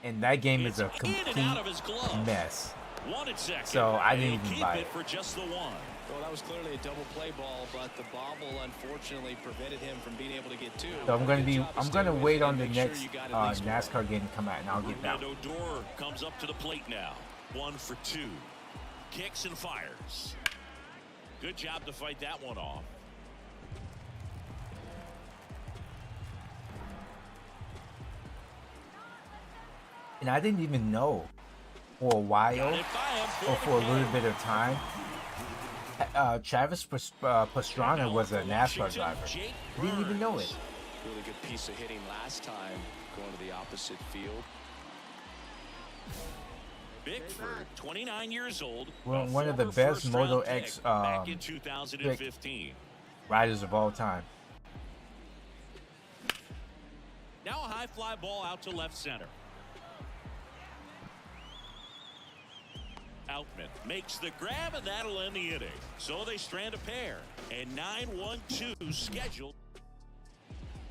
Speaker 2: and that game is a
Speaker 3: It's in and
Speaker 2: complete
Speaker 3: out of his glove.
Speaker 2: mess.
Speaker 3: 1 at second.
Speaker 2: So I
Speaker 3: And
Speaker 2: didn't
Speaker 3: he'll
Speaker 2: even
Speaker 3: keep
Speaker 2: buy
Speaker 3: it
Speaker 2: it.
Speaker 3: for just the 1.
Speaker 4: Well, that was clearly a double play ball, but the bobble unfortunately prevented him from being able to get 2.
Speaker 2: So I'm
Speaker 4: Good job of
Speaker 2: gonna
Speaker 4: staying with
Speaker 2: wait
Speaker 4: it
Speaker 2: on
Speaker 4: and
Speaker 2: the
Speaker 4: make sure
Speaker 2: next
Speaker 4: you got at least one.
Speaker 2: NASCAR game to come out, and I'll get that.
Speaker 3: Fernando Dor comes up to the plate now. 1 for 2. Kicks and fires. Good job to fight that one off.
Speaker 2: And I didn't even know for a while
Speaker 3: Got it by him.
Speaker 2: or for a little bit of time. Travis Pastrana was a NASCAR driver.
Speaker 3: Jake
Speaker 2: I didn't even know it.
Speaker 4: Really good piece of hitting last time going to the opposite field.
Speaker 3: Bickford, 29 years old.
Speaker 2: Well,
Speaker 3: a
Speaker 2: one of the
Speaker 3: former
Speaker 2: best
Speaker 3: first-round
Speaker 2: Moto
Speaker 3: pick
Speaker 2: X
Speaker 3: back in 2015.
Speaker 2: riders of all time.
Speaker 3: Now a high fly ball out to left center. Outman makes the grab, and that'll end the inning. So they strand a pair. And 9-1-2 scheduled.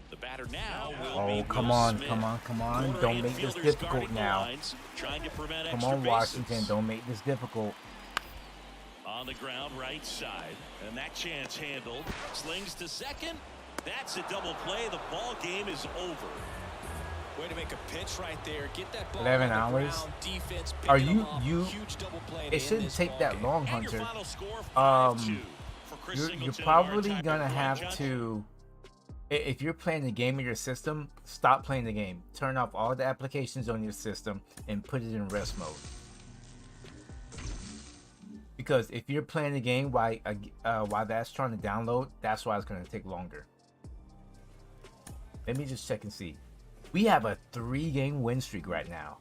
Speaker 3: The batter now will be
Speaker 2: Oh, come
Speaker 3: Will
Speaker 2: on,
Speaker 3: Smith.
Speaker 2: come on, come on.
Speaker 3: Corner
Speaker 2: Don't make this
Speaker 3: infielders
Speaker 2: difficult
Speaker 3: guarding the
Speaker 2: now.
Speaker 3: lines, trying to prevent
Speaker 2: Come
Speaker 3: extra
Speaker 2: on, Washington.
Speaker 3: bases.
Speaker 2: Don't make this difficult.
Speaker 3: On the ground right side. And that chance handled. Slings to second. That's a double play. The ball game is over.
Speaker 4: Way to make a pitch right there. Get that ball
Speaker 2: 11
Speaker 4: on the
Speaker 2: hours.
Speaker 4: ground. Defense
Speaker 2: Are
Speaker 4: picking
Speaker 2: you
Speaker 4: them off.
Speaker 2: you?
Speaker 4: Huge double play to
Speaker 2: It
Speaker 4: end
Speaker 2: shouldn't
Speaker 4: this
Speaker 2: take
Speaker 4: ball
Speaker 2: that
Speaker 4: game.
Speaker 2: long,
Speaker 3: And your
Speaker 2: Hunter.
Speaker 3: final score, 5-2 for Chris
Speaker 2: You're
Speaker 3: Singleton,
Speaker 2: probably
Speaker 3: our
Speaker 2: gonna
Speaker 3: tiebreaker.
Speaker 2: have
Speaker 3: Judge?
Speaker 2: to. If you're playing the game in your system, stop playing the game. Turn off all the applications on your system and put it in rest mode. Because if you're playing the game while that's trying to download, that's why it's going to take longer. Let me just check and see. We have a 3-game win streak right now.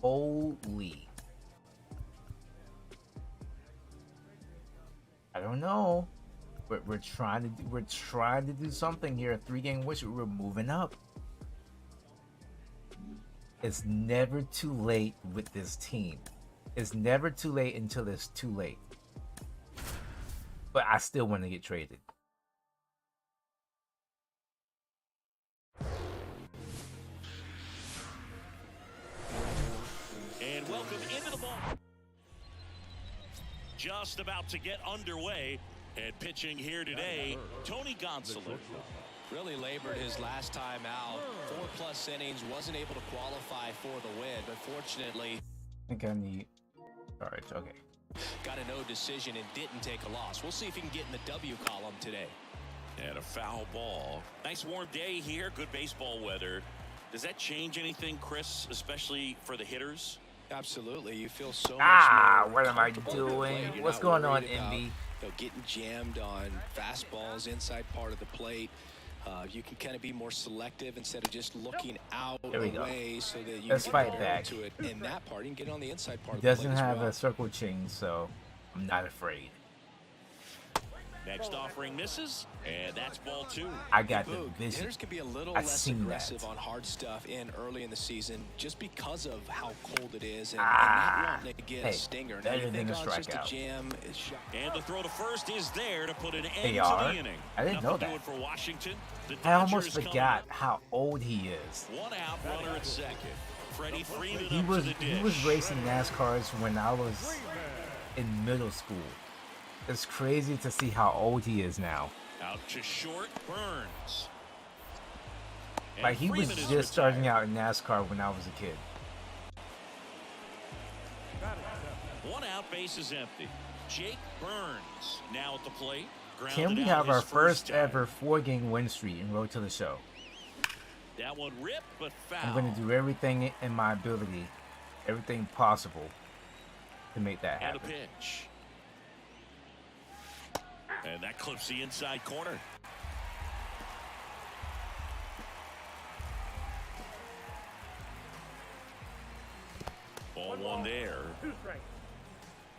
Speaker 2: Holy. I don't know. We're trying to do something here. A 3-game win streak. We're moving up. It's never too late with this team. It's never too late until it's too late. But I still want to get traded.
Speaker 3: And welcome into the ball. Just about to get underway. And pitching here today, Tony Gonsolin.
Speaker 4: Really labored his last time out. 4+ innings. Wasn't able to qualify for the win. But fortunately,
Speaker 2: I think I need storage. Okay.
Speaker 4: got a no decision and didn't take a loss. We'll see if he can get in the W column today.
Speaker 3: And a foul ball. Nice warm day here. Good baseball weather. Does that change anything, Chris, especially for the hitters?
Speaker 4: Absolutely. You feel so much more
Speaker 2: What am I
Speaker 4: comfortable at the
Speaker 2: doing?
Speaker 4: plate. You're
Speaker 2: What's
Speaker 4: not
Speaker 2: going on,
Speaker 4: worried about,
Speaker 2: Indy?
Speaker 4: getting jammed on fastballs inside part of the plate. You can kind of be more selective instead of just looking out
Speaker 2: There we go.
Speaker 4: away so that you
Speaker 2: Let's
Speaker 4: can
Speaker 2: fight
Speaker 4: get
Speaker 2: back.
Speaker 4: to it in that part. You can get on the inside part
Speaker 2: He
Speaker 4: of the
Speaker 2: doesn't
Speaker 4: plate
Speaker 2: have
Speaker 4: as well.
Speaker 2: a circle change, so I'm not afraid.
Speaker 3: Next offering misses, and that's ball 2.
Speaker 2: I got the
Speaker 4: Boog,
Speaker 2: vision.
Speaker 4: hitters can be a little
Speaker 2: I've
Speaker 4: less
Speaker 2: seen
Speaker 4: aggressive
Speaker 2: that.
Speaker 4: on hard stuff early in the season just because of how cold it is and not wanting to get
Speaker 2: Hey,
Speaker 4: a stinger. Now
Speaker 2: better
Speaker 4: you think,
Speaker 2: than a
Speaker 4: oh, it's just a
Speaker 2: strikeout.
Speaker 4: jam. It's shot.
Speaker 3: And the throw to first is there to put an end
Speaker 2: They
Speaker 3: to
Speaker 2: are?
Speaker 3: the inning.
Speaker 2: I didn't know
Speaker 3: Nothing
Speaker 2: that.
Speaker 3: doing for Washington. The
Speaker 2: I almost
Speaker 3: Dodgers coming
Speaker 2: forgot
Speaker 3: up.
Speaker 2: how old he is.
Speaker 3: 1 out, runner at second. Freddie Freeman
Speaker 2: He
Speaker 3: up
Speaker 2: was
Speaker 3: to the dish.
Speaker 2: he was racing NASCARs when I was in middle school. It's crazy to see how old he is now.
Speaker 3: Out to short, Burns. And
Speaker 2: Like he was
Speaker 3: Freeman is
Speaker 2: just starting
Speaker 3: retired.
Speaker 2: out in NASCAR when I was a kid.
Speaker 3: 1 out, base is empty. Jake Burns now at the plate.
Speaker 2: Can
Speaker 3: Grounded
Speaker 2: we
Speaker 3: out
Speaker 2: have
Speaker 3: his
Speaker 2: our first
Speaker 3: time.
Speaker 2: ever 4-game win streak and road to the show?
Speaker 3: That one ripped, but foul.
Speaker 2: I'm going to do everything in my ability, everything possible to make that
Speaker 3: And a
Speaker 2: happen.
Speaker 3: pitch. And that clips the inside corner. Ball 1 there.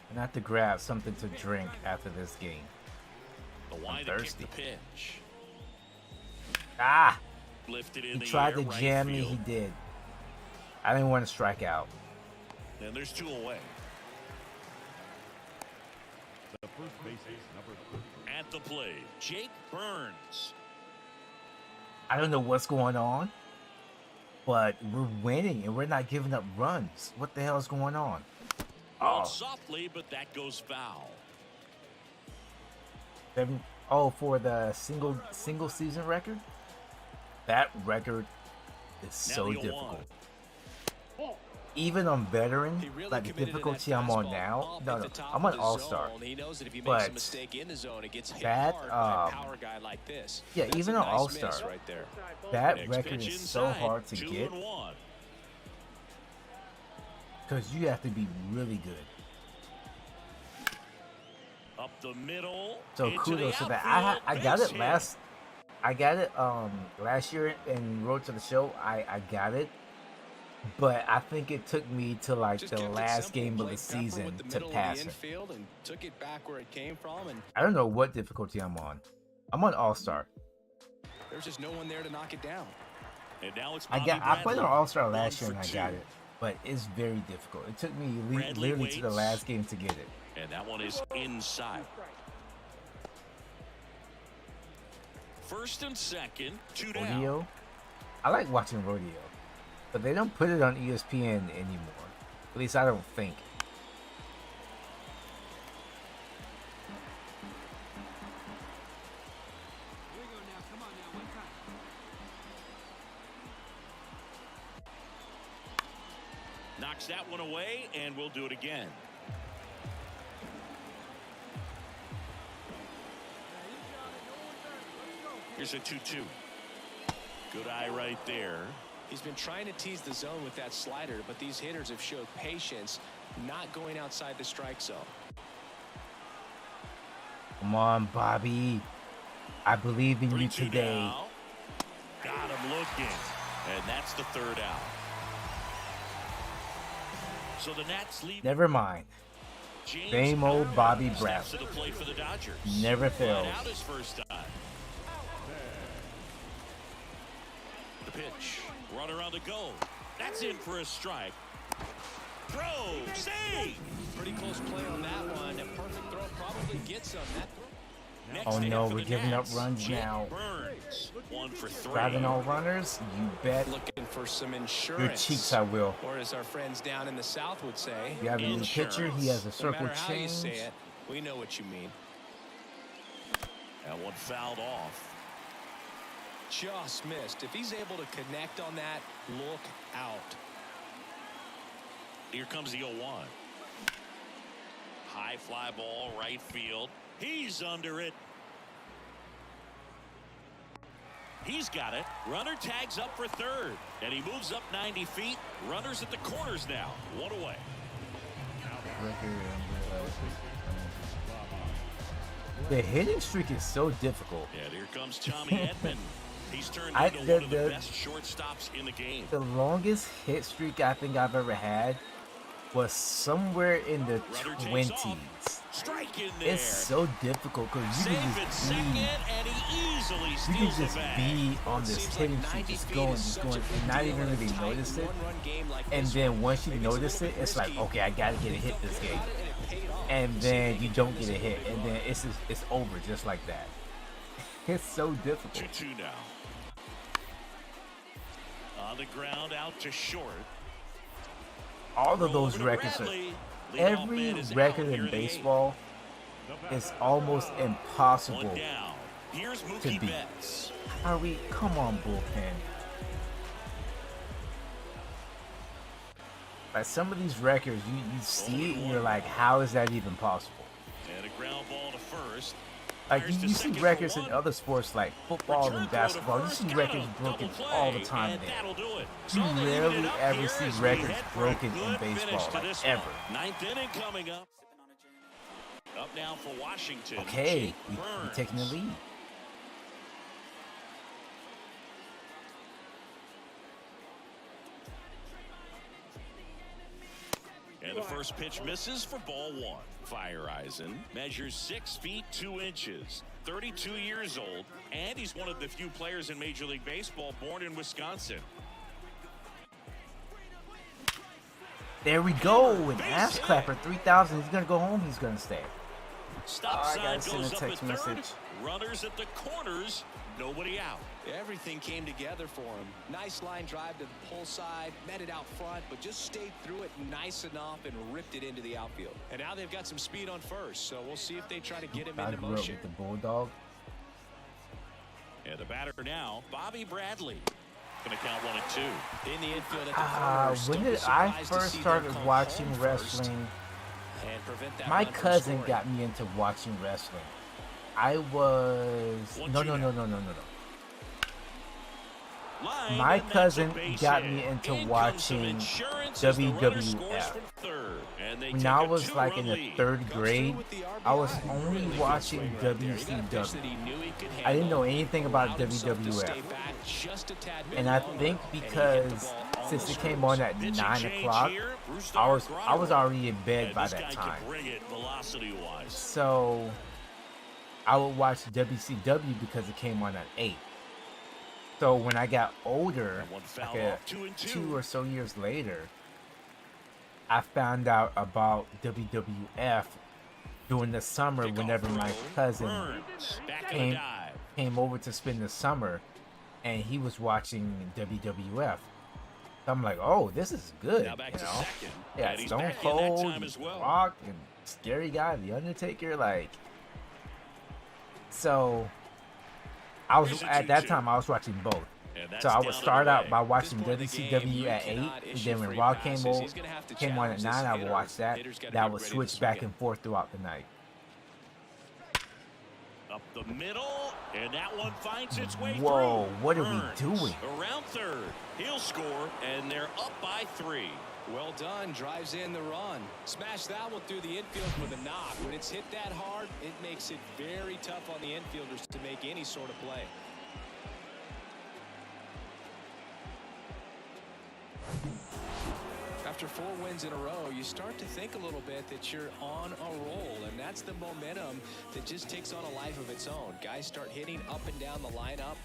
Speaker 2: And I have to grab something to drink after this game.
Speaker 3: The wide to kick
Speaker 2: thirsty.
Speaker 3: the pitch.
Speaker 2: Ah!
Speaker 3: Lifted in
Speaker 2: He
Speaker 3: the
Speaker 2: tried
Speaker 3: air,
Speaker 2: to
Speaker 3: right
Speaker 2: jam me,
Speaker 3: field.
Speaker 2: he did. I didn't want to strike out.
Speaker 3: And there's 2 away. At the plate, Jake Burns.
Speaker 2: I don't know what's going on, but we're winning and we're not giving up runs. What the hell is going on?
Speaker 3: Ball
Speaker 2: Oh,
Speaker 3: softly, but that goes foul.
Speaker 2: for the single season record? That record is so
Speaker 3: Now the 0-1.
Speaker 2: difficult. Even on veteran,
Speaker 4: He really
Speaker 2: like the
Speaker 4: committed to that
Speaker 2: difficulty I'm on
Speaker 4: fastball
Speaker 2: now.
Speaker 4: up
Speaker 2: No,
Speaker 4: at
Speaker 2: no,
Speaker 4: the top
Speaker 2: I'm
Speaker 4: of
Speaker 2: on
Speaker 4: the
Speaker 2: All-Star.
Speaker 4: zone. He knows that if he makes
Speaker 2: But
Speaker 4: a mistake in the zone, it gets hit
Speaker 2: that,
Speaker 4: hard by a power guy like this.
Speaker 2: yeah,
Speaker 4: That's
Speaker 2: even
Speaker 4: a
Speaker 2: on
Speaker 4: nice
Speaker 2: All-Star.
Speaker 4: miss right there.
Speaker 2: That
Speaker 3: Next
Speaker 2: record
Speaker 3: pitch
Speaker 2: is so
Speaker 3: inside,
Speaker 2: hard to
Speaker 3: 2-1.
Speaker 2: get because you have to be really good.
Speaker 3: Up the middle.
Speaker 2: So
Speaker 3: into
Speaker 2: kudos
Speaker 3: the
Speaker 2: to that.
Speaker 3: outfield,
Speaker 2: I got
Speaker 3: base
Speaker 2: it
Speaker 3: hit.
Speaker 2: last year in Road to the Show. I got it, but I think it took me to like
Speaker 4: Just
Speaker 2: the
Speaker 4: kept it
Speaker 2: last
Speaker 4: simple,
Speaker 2: game of
Speaker 4: played
Speaker 2: the
Speaker 4: pepper
Speaker 2: season
Speaker 4: with the
Speaker 2: to
Speaker 4: middle of
Speaker 2: pass
Speaker 4: the
Speaker 2: it.
Speaker 4: infield and took it back where it came from, and
Speaker 2: I don't know what difficulty I'm on. I'm on All-Star.
Speaker 4: there's just no one there to knock it down.
Speaker 3: And now it's
Speaker 2: I
Speaker 3: Bobby
Speaker 2: played on
Speaker 3: Bradley.
Speaker 2: All-Star last
Speaker 3: 1
Speaker 2: year and
Speaker 3: for
Speaker 2: I got
Speaker 3: 2.
Speaker 2: it, but it's very difficult. It took me
Speaker 3: Bradley
Speaker 2: literally to the
Speaker 3: waits.
Speaker 2: last game to get it.
Speaker 3: And that one is inside. First and second, 2 down.
Speaker 2: Rodeo. I like watching rodeo, but they don't put it on ESPN anymore. At least I don't think.
Speaker 3: knocks that one away, and we'll do it again. Here's a 2-2. Good eye right there.
Speaker 4: He's been trying to tease the zone with that slider, but these hitters have showed patience, not going outside the strike zone.
Speaker 2: Come on, Bobby. I believe in you
Speaker 3: 3-2
Speaker 2: today.
Speaker 3: now. Got him looking. And that's the third out. So the Nats lead.
Speaker 2: Never mind.
Speaker 3: James
Speaker 2: Same old
Speaker 3: Conner
Speaker 2: Bobby
Speaker 3: steps
Speaker 2: Brown.
Speaker 3: to the plate for the Dodgers.
Speaker 2: Never fails.
Speaker 3: Flat out his first time. The pitch. Runner on the go. That's in for a strike. Throw. Save.
Speaker 4: Pretty close play on that one. A perfect throw probably gets him. That throw.
Speaker 3: Next
Speaker 2: Oh
Speaker 3: to
Speaker 2: no,
Speaker 3: hit for
Speaker 2: we're
Speaker 3: the
Speaker 2: giving up
Speaker 3: Nats,
Speaker 2: runs
Speaker 3: Jake
Speaker 2: now.
Speaker 3: Burns. 1 for 3.
Speaker 2: Driving all runners, you bet
Speaker 4: Looking for some
Speaker 2: your
Speaker 4: insurance.
Speaker 2: cheeks I will.
Speaker 4: Or as our friends down in the South would say,
Speaker 2: You have a new pitcher, he has a
Speaker 4: no
Speaker 2: circle
Speaker 4: matter how you
Speaker 2: change.
Speaker 4: say it, we know what you mean.
Speaker 3: That one fouled off.
Speaker 4: Just missed. If he's able to connect on that, look out.
Speaker 3: Here comes the 0-1. High fly ball, right field. He's under it. He's got it. Runner tags up for third. And he moves up 90 feet. Runners at the corners now. 1 away.
Speaker 2: The hitting streak is so difficult.
Speaker 3: And here comes Tommy Edman. He's turned
Speaker 2: I-
Speaker 3: into
Speaker 2: the-
Speaker 3: one of the
Speaker 2: the-
Speaker 3: best shortstops in the game.
Speaker 2: The longest hit streak I think I've ever had was somewhere in the
Speaker 3: Runner takes off.
Speaker 2: 20s.
Speaker 3: Strike in there.
Speaker 2: It's so difficult because you
Speaker 3: Safe
Speaker 2: can
Speaker 3: at
Speaker 2: just
Speaker 3: second,
Speaker 2: be,
Speaker 3: and he easily
Speaker 2: you
Speaker 3: steals
Speaker 2: can
Speaker 3: the
Speaker 2: just
Speaker 3: bag.
Speaker 2: be on this
Speaker 4: Seems
Speaker 2: hitting
Speaker 4: like
Speaker 2: streak,
Speaker 4: 90
Speaker 2: just
Speaker 4: feet
Speaker 2: going,
Speaker 4: is
Speaker 2: just
Speaker 4: such
Speaker 2: going,
Speaker 4: a big
Speaker 2: and not
Speaker 4: deal
Speaker 2: even
Speaker 4: in a
Speaker 2: really
Speaker 4: tight
Speaker 2: notice it.
Speaker 4: one-run game like
Speaker 2: And
Speaker 4: this
Speaker 2: then
Speaker 4: one.
Speaker 2: once you
Speaker 4: Maybe it's a
Speaker 2: notice
Speaker 4: little
Speaker 2: it, it's like,
Speaker 4: risky.
Speaker 2: okay, I gotta get a hit this game. And then you don't get a hit, and then it's over just like that. It's so difficult.
Speaker 3: 2-2 now. On the ground, out to short.
Speaker 2: All of
Speaker 3: Roll
Speaker 2: those
Speaker 3: over to
Speaker 2: records are,
Speaker 3: Bradley. Leadoff
Speaker 2: every
Speaker 3: man is out
Speaker 2: record
Speaker 3: here
Speaker 2: in
Speaker 3: the eighth.
Speaker 2: baseball is almost
Speaker 3: One
Speaker 2: impossible
Speaker 3: down. Here's
Speaker 2: to
Speaker 3: Mookie
Speaker 2: beat.
Speaker 3: Betts.
Speaker 2: Are we? Come on, bullpen. Like some of these records, you see it and you're like, how is that even possible?
Speaker 3: And a ground ball to first.
Speaker 2: Like
Speaker 3: Fires to
Speaker 2: you see
Speaker 3: second for
Speaker 2: records in
Speaker 3: one.
Speaker 2: other sports like football
Speaker 3: Return
Speaker 2: and
Speaker 3: throw to
Speaker 2: basketball. You
Speaker 3: first.
Speaker 2: see
Speaker 3: Got
Speaker 2: records
Speaker 3: him.
Speaker 2: broken
Speaker 3: Double
Speaker 2: all the
Speaker 3: play,
Speaker 2: time
Speaker 3: and
Speaker 2: there.
Speaker 3: that'll do it.
Speaker 2: You
Speaker 3: So they even
Speaker 2: rarely
Speaker 3: it up
Speaker 2: ever
Speaker 3: here
Speaker 2: see
Speaker 3: as we
Speaker 2: records
Speaker 3: head for a
Speaker 2: broken in
Speaker 3: good
Speaker 2: baseball,
Speaker 3: finish to
Speaker 2: like
Speaker 3: this
Speaker 2: ever.
Speaker 3: one. Ninth inning coming up. Up now for Washington.
Speaker 2: Okay,
Speaker 3: Jake
Speaker 2: we
Speaker 3: Burns.
Speaker 2: taking the lead.
Speaker 3: And the first pitch misses for ball 1. Fireisen measures 6 feet 2 inches, 32 years old, and he's one of the few players in Major League Baseball born in Wisconsin.
Speaker 2: There we go. An ass clapper, 3,000. He's gonna go home. He's gonna stay.
Speaker 3: Stop
Speaker 2: I
Speaker 3: sign
Speaker 2: gotta send
Speaker 3: goes
Speaker 2: a
Speaker 3: up
Speaker 2: text
Speaker 3: at third.
Speaker 2: message.
Speaker 3: Runners at the corners, nobody out.
Speaker 4: Everything came together for him. Nice line drive to the pull side, met it out front, but just stayed through it nice enough and ripped it into the outfield. And now they've got some speed on first, so we'll see if they try to get him
Speaker 2: I
Speaker 4: into
Speaker 2: grew up
Speaker 4: motion.
Speaker 2: with the Bulldog.
Speaker 3: And the batter now, Bobby Bradley. Going to count 1 and 2.
Speaker 4: In the infield at the first.
Speaker 2: When
Speaker 4: Don't be
Speaker 2: did I
Speaker 4: surprised to
Speaker 2: first
Speaker 4: see them
Speaker 2: started
Speaker 4: come
Speaker 2: watching
Speaker 4: home first
Speaker 2: wrestling?
Speaker 4: and prevent that
Speaker 2: My
Speaker 4: run from
Speaker 2: cousin
Speaker 4: scoring.
Speaker 2: got me into watching wrestling. I was no.
Speaker 3: Line,
Speaker 2: My
Speaker 3: and that's a
Speaker 2: cousin
Speaker 3: base
Speaker 2: got
Speaker 3: hit.
Speaker 2: me into
Speaker 3: In comes some
Speaker 2: watching
Speaker 3: insurance as the runner scores
Speaker 2: WWF.
Speaker 3: from third, and they
Speaker 2: When
Speaker 3: take
Speaker 2: I
Speaker 3: a
Speaker 2: was like in
Speaker 3: 2-run
Speaker 2: the
Speaker 3: lead.
Speaker 2: 3rd
Speaker 4: Comes through
Speaker 2: grade,
Speaker 4: with the
Speaker 2: I was
Speaker 4: RBI.
Speaker 2: only
Speaker 4: Really good
Speaker 2: watching
Speaker 4: swing right there. He got a pitch
Speaker 2: WCW.
Speaker 4: that he knew he could
Speaker 2: I didn't
Speaker 4: handle.
Speaker 2: know anything about
Speaker 4: Allowed himself to stay
Speaker 2: WWF.
Speaker 4: back just a tad bit
Speaker 2: And I
Speaker 4: longer,
Speaker 2: think
Speaker 4: and he hit the
Speaker 2: because
Speaker 4: ball on
Speaker 2: since
Speaker 4: the
Speaker 2: it came
Speaker 4: screws.
Speaker 2: on at
Speaker 3: Pitching
Speaker 2: 9
Speaker 3: change
Speaker 2: o'clock,
Speaker 3: here, Bruce
Speaker 2: I was
Speaker 3: Dark
Speaker 2: already in bed
Speaker 3: And
Speaker 2: by
Speaker 3: this
Speaker 2: that
Speaker 3: guy
Speaker 2: time.
Speaker 3: can bring it velocity-wise.
Speaker 2: So I would watch WCW because it came on at 8. So when I got older,
Speaker 3: And one foul
Speaker 2: like
Speaker 3: off, 2 and 2.
Speaker 2: 2 or so years later, I found out about WWF during the summer
Speaker 3: Kickoff
Speaker 2: whenever my
Speaker 3: throw,
Speaker 2: cousin
Speaker 3: Burns, back in
Speaker 2: came,
Speaker 3: the dive.
Speaker 2: came over to spend the summer, and he was watching WWF. So I'm like, oh, this is good,
Speaker 3: Now back
Speaker 2: you
Speaker 3: to
Speaker 2: know?
Speaker 3: second.
Speaker 2: Yeah,
Speaker 3: And he's
Speaker 2: Stone
Speaker 3: back in that
Speaker 2: Cold,
Speaker 3: time as well.
Speaker 2: Rock, and Scary Guy, The Undertaker, like. So I was
Speaker 3: Here's a
Speaker 2: at that
Speaker 3: 2-2.
Speaker 2: time I was watching both,
Speaker 3: And that's
Speaker 2: So I
Speaker 3: down
Speaker 2: would
Speaker 3: and
Speaker 2: start out
Speaker 3: away.
Speaker 2: by
Speaker 4: At this
Speaker 2: watching
Speaker 4: point in the game,
Speaker 2: WCW
Speaker 4: you
Speaker 2: at 8,
Speaker 4: cannot
Speaker 2: and
Speaker 4: issue
Speaker 2: then when
Speaker 4: free
Speaker 2: Raw
Speaker 4: passes. He's gonna have to
Speaker 2: came on at
Speaker 4: challenge
Speaker 2: 9, I
Speaker 4: this
Speaker 2: would watch
Speaker 4: hitter.
Speaker 2: that.
Speaker 4: Hitter's gotta
Speaker 2: That
Speaker 4: be
Speaker 2: would
Speaker 4: ready to
Speaker 2: switch
Speaker 4: swing
Speaker 2: back
Speaker 4: it.
Speaker 2: and forth throughout the night.
Speaker 3: Up the middle, and that one finds its way
Speaker 2: Whoa,
Speaker 3: through.
Speaker 2: what are we
Speaker 3: Burns
Speaker 2: doing?
Speaker 3: Around third. He'll score, and they're up by 3.
Speaker 4: Well done, drives in the run. Smash that one through the infield for the knock. When it's hit that hard, it makes it very tough on the infielders to make any sort of play. After 4 wins in a row, you start to think a little bit that you're on a roll, and that's the momentum that just takes on a life of its own. Guys start hitting up and down the lineup.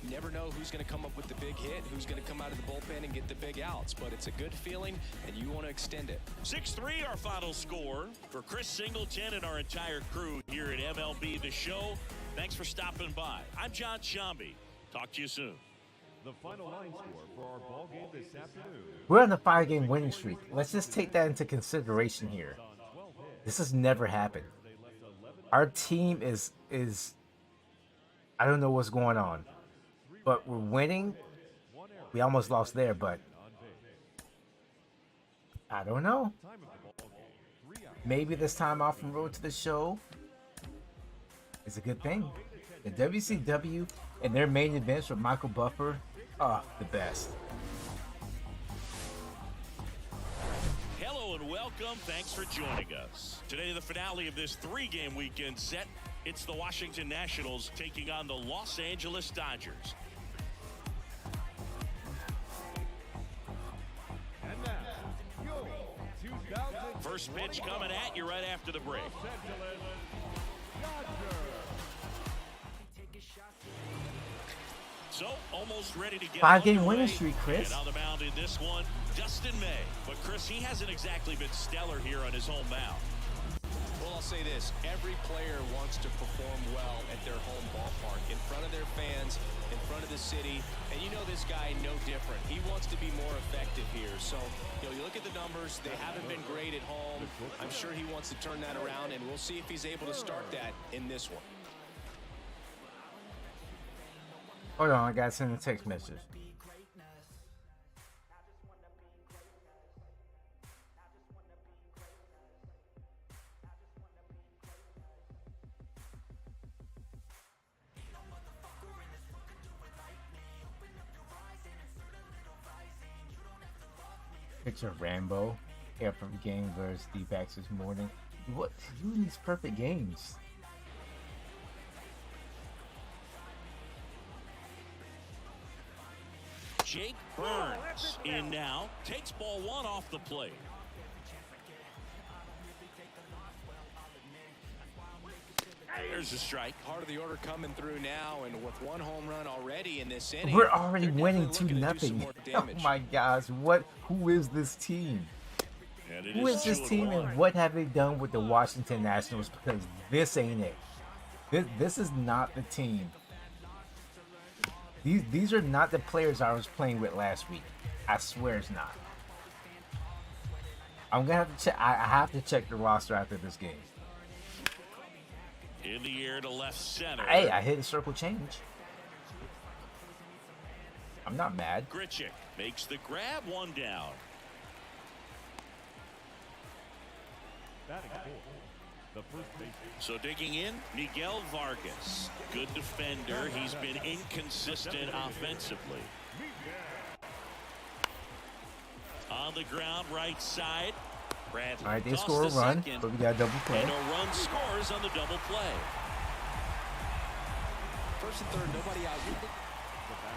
Speaker 4: You never know who's going to come up with the big hit, who's going to come out of the bullpen and get the big outs, but it's a good feeling, and you want to extend it.
Speaker 3: 6-3 our final score. For Chris Singleton and our entire crew here at MLB The Show, thanks for stopping by. I'm John Shambi. Talk to you soon.
Speaker 7: The final line score for our ball game this afternoon.
Speaker 2: We're on a 5-game winning streak. Let's just take that into consideration here. This has never happened. Our team is I don't know what's going on. But we're winning. We almost lost there, but I don't know. Maybe this time off from Road to the Show is a good thing. The WCW and their main events with Michael Buffer are the best.
Speaker 3: Hello and welcome. Thanks for joining us. Today, the finale of this 3-game weekend set. It's the Washington Nationals taking on the Los Angeles Dodgers.
Speaker 7: And now, your 2000
Speaker 3: First pitch coming at you right after the break.
Speaker 7: Los Angeles Dodgers.
Speaker 3: So, almost ready to get
Speaker 2: 5-game
Speaker 3: underway.
Speaker 2: winning streak, Chris.
Speaker 3: And on the mound in this one, Dustin May. But Chris, he hasn't exactly been stellar here on his home mound.
Speaker 4: Well, I'll say this. Every player wants to perform well at their home ballpark, in front of their fans, in front of the city. And you know this guy no different. He wants to be more effective here. So, you look at the numbers. They haven't been great at home. I'm sure he wants to turn that around, and we'll see if he's able to start that in this one.
Speaker 2: Hold on, I gotta send a text message. Picture of Rambo after the game versus D-backs this morning. What? Who needs perfect games?
Speaker 3: Jake Burns in now. Takes ball 1 off the plate. There's a strike.
Speaker 4: Part of the order coming through now, and with 1 home run already in this inning,
Speaker 2: We're already
Speaker 4: they're
Speaker 2: winning
Speaker 4: definitely looking to do some
Speaker 2: 2-0.
Speaker 4: more
Speaker 2: Oh
Speaker 4: damage.
Speaker 2: my gosh, who is this team?
Speaker 3: And it
Speaker 2: Who is this
Speaker 3: 2-1.
Speaker 2: team and what have they done with the Washington Nationals? Because this ain't it. This is not the team. These are not the players I was playing with last week. I swear it's not. I'm gonna have to check. I have to check the roster after this game.
Speaker 3: In the air to left center.
Speaker 2: Hey, I hit a circle change. I'm not mad.
Speaker 3: Grichuk makes the grab, 1 down.
Speaker 7: Batting fourth, the first baseman.
Speaker 3: So digging in, Miguel Vargas. Good defender. He's been inconsistent offensively. On the ground, right side. Bradley
Speaker 2: All right, they
Speaker 3: tossed
Speaker 2: score a
Speaker 3: to
Speaker 2: run,
Speaker 3: second,
Speaker 2: but we got a double play.
Speaker 3: and a run scores on the double play.
Speaker 4: First and third, nobody out.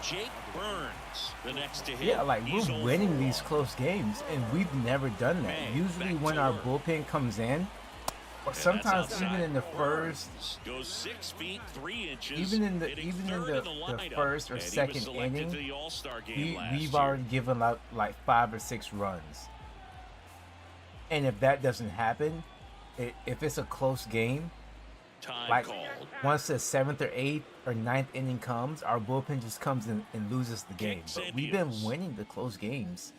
Speaker 3: Jake Burns, the next to hit.
Speaker 2: Yeah, like
Speaker 3: He's
Speaker 2: we're
Speaker 3: 0
Speaker 2: winning
Speaker 3: for
Speaker 2: these
Speaker 3: 1.
Speaker 2: close games, and we've never done that.
Speaker 3: Man,
Speaker 2: Usually,
Speaker 3: back
Speaker 2: when
Speaker 3: to
Speaker 2: our
Speaker 3: work.
Speaker 2: bullpen comes in, or
Speaker 3: And
Speaker 2: sometimes
Speaker 3: that's
Speaker 2: even
Speaker 3: outside.
Speaker 2: in the first,
Speaker 3: Goes 6 feet 3 inches.
Speaker 2: even in the
Speaker 3: hitting third in
Speaker 2: the
Speaker 3: lineup,
Speaker 2: first or
Speaker 3: and he was
Speaker 2: second
Speaker 3: selected
Speaker 2: inning,
Speaker 3: to the All-Star game last
Speaker 2: we've
Speaker 3: year.
Speaker 2: already given up like 5 or 6 runs. And if that doesn't happen, if it's a close game,
Speaker 3: Time
Speaker 2: like
Speaker 3: called.
Speaker 2: once the 7th or 8th or 9th inning comes, our bullpen just comes in and loses the game.
Speaker 3: Kicks
Speaker 2: But
Speaker 3: and
Speaker 2: we've been
Speaker 3: deals.
Speaker 2: winning the close games.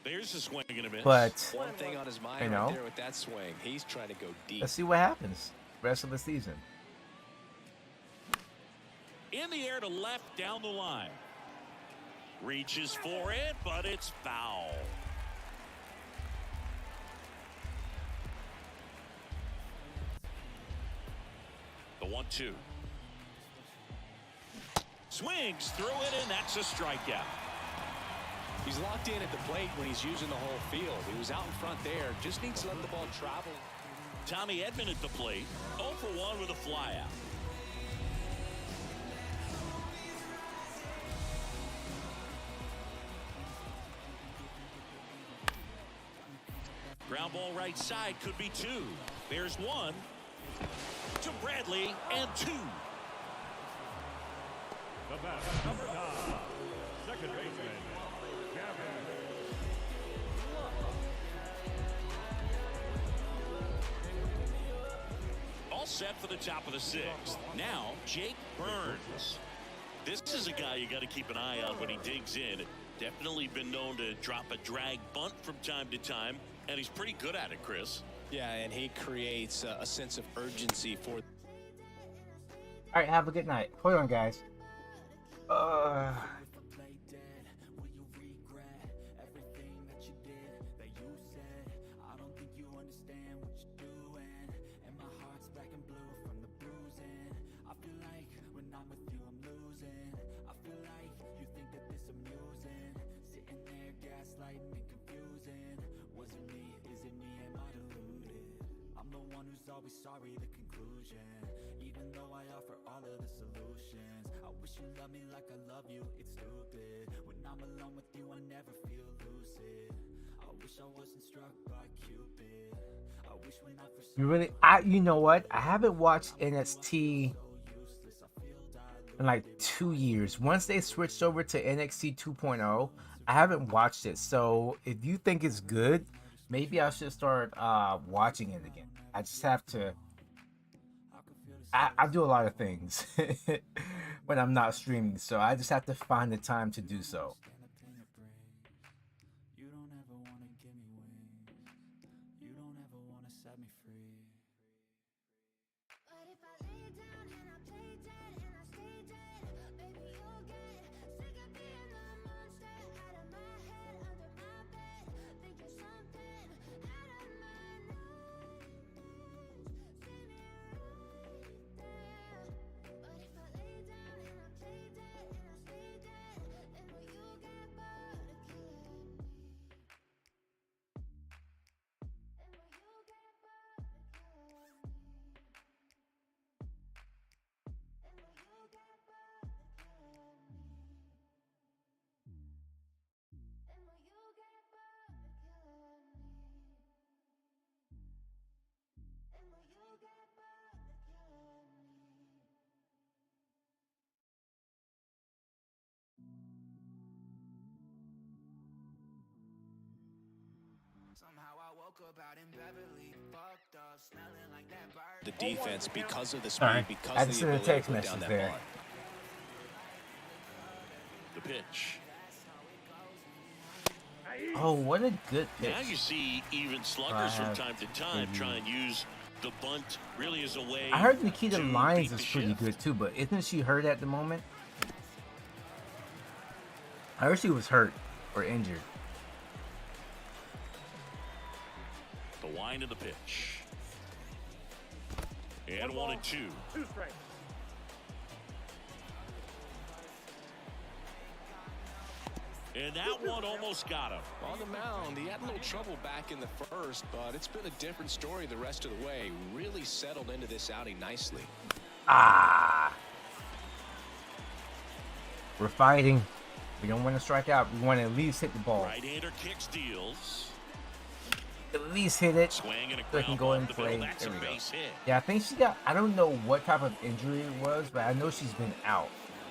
Speaker 3: There's a swing and a miss.
Speaker 2: But
Speaker 4: One thing on his mind
Speaker 2: You
Speaker 4: right
Speaker 2: know?
Speaker 4: there with that swing. He's trying to go deep.
Speaker 2: let's see what happens rest of the season.
Speaker 3: in the air to left down the line. Reaches for it, but it's foul. The 1-2. Swings through it, and that's a strikeout.
Speaker 4: He's locked in at the plate when he's using the whole field. He was out in front there. Just needs to let the ball travel.
Speaker 3: Tommy Edman at the plate. 0 for 1 with a flyout. Ground ball right side could be 2. There's 1 to Bradley and 2.
Speaker 7: The bat, number 9, second baseman, Gavin.
Speaker 3: All set for the top of the 6th. Now, Jake Burns. This is a guy you got to keep an eye on when he digs in. Definitely been known to drop a drag bunt from time to time, and he's pretty good at it, Chris.
Speaker 4: Yeah, and he creates a sense of urgency for.
Speaker 2: All right, have a good night. Hold on, guys.
Speaker 1: Always sorry, the conclusion. Even though I offer all of the solutions, I wish you loved me like I love you. It's stupid. When I'm alone with you, I never feel lucid. I wish I wasn't struck by Cupid. I wish when I first
Speaker 2: You know what? I haven't watched NXT in like 2 years. Once they switched over to NXT 2.0, I haven't watched it. So if you think it's good, maybe I should start watching it again. I just have to. I do a lot of things when I'm not streaming, so I just have to find the time to do so.
Speaker 1: You don't ever want to give me wings. You don't ever want to set me free.
Speaker 8: But if I lay down and I play dead and I stay dead, baby, you'll get sick of being the monster out of my head, under my bed, thinking something out of my nose. See me right there. But if I lay down and I play dead and I stay dead, then will you get bored of killing me? And will you get bored of killing me? And will you get bored of killing me? And will you get bored of killing me? And will you get bored of killing me?
Speaker 1: Somehow I woke up out in Beverly, fucked up, smelling like that bird.
Speaker 4: The defense because of the speed,
Speaker 2: Sorry,
Speaker 4: because
Speaker 2: I
Speaker 4: of
Speaker 2: just
Speaker 4: the
Speaker 2: sent a
Speaker 4: ability to
Speaker 2: text
Speaker 4: put
Speaker 2: message
Speaker 4: down that
Speaker 2: there.
Speaker 4: bar.
Speaker 3: The pitch.
Speaker 2: Oh, what a good pitch!
Speaker 3: Now you see even sluggers from
Speaker 2: have
Speaker 3: time to time try and use the bunt really as a way.
Speaker 2: I heard Nikita
Speaker 3: to
Speaker 2: Lyons
Speaker 3: beat
Speaker 2: is
Speaker 3: the
Speaker 2: pretty
Speaker 3: shift.
Speaker 2: good too, but isn't she hurt at the moment? I heard she was hurt or injured.
Speaker 3: The wind of the pitch. And 1-2. And that one almost got him.
Speaker 4: On the mound, he had a little trouble back in the first, but it's been a different story the rest of the way. Really settled into this outing nicely.
Speaker 2: Ah, we're fighting. We don't want to strike out. We want to at least hit the ball.
Speaker 3: Right-hander kicks, deals.
Speaker 2: At least hit it.
Speaker 3: Swing and a
Speaker 2: So I can
Speaker 3: ground
Speaker 2: go
Speaker 3: ball
Speaker 2: and
Speaker 3: up the
Speaker 2: play.
Speaker 3: middle. That's
Speaker 2: There
Speaker 3: a
Speaker 2: we go.
Speaker 3: base hit.
Speaker 2: Yeah, I think she got. I don't know what type of injury it was, but I know she's been out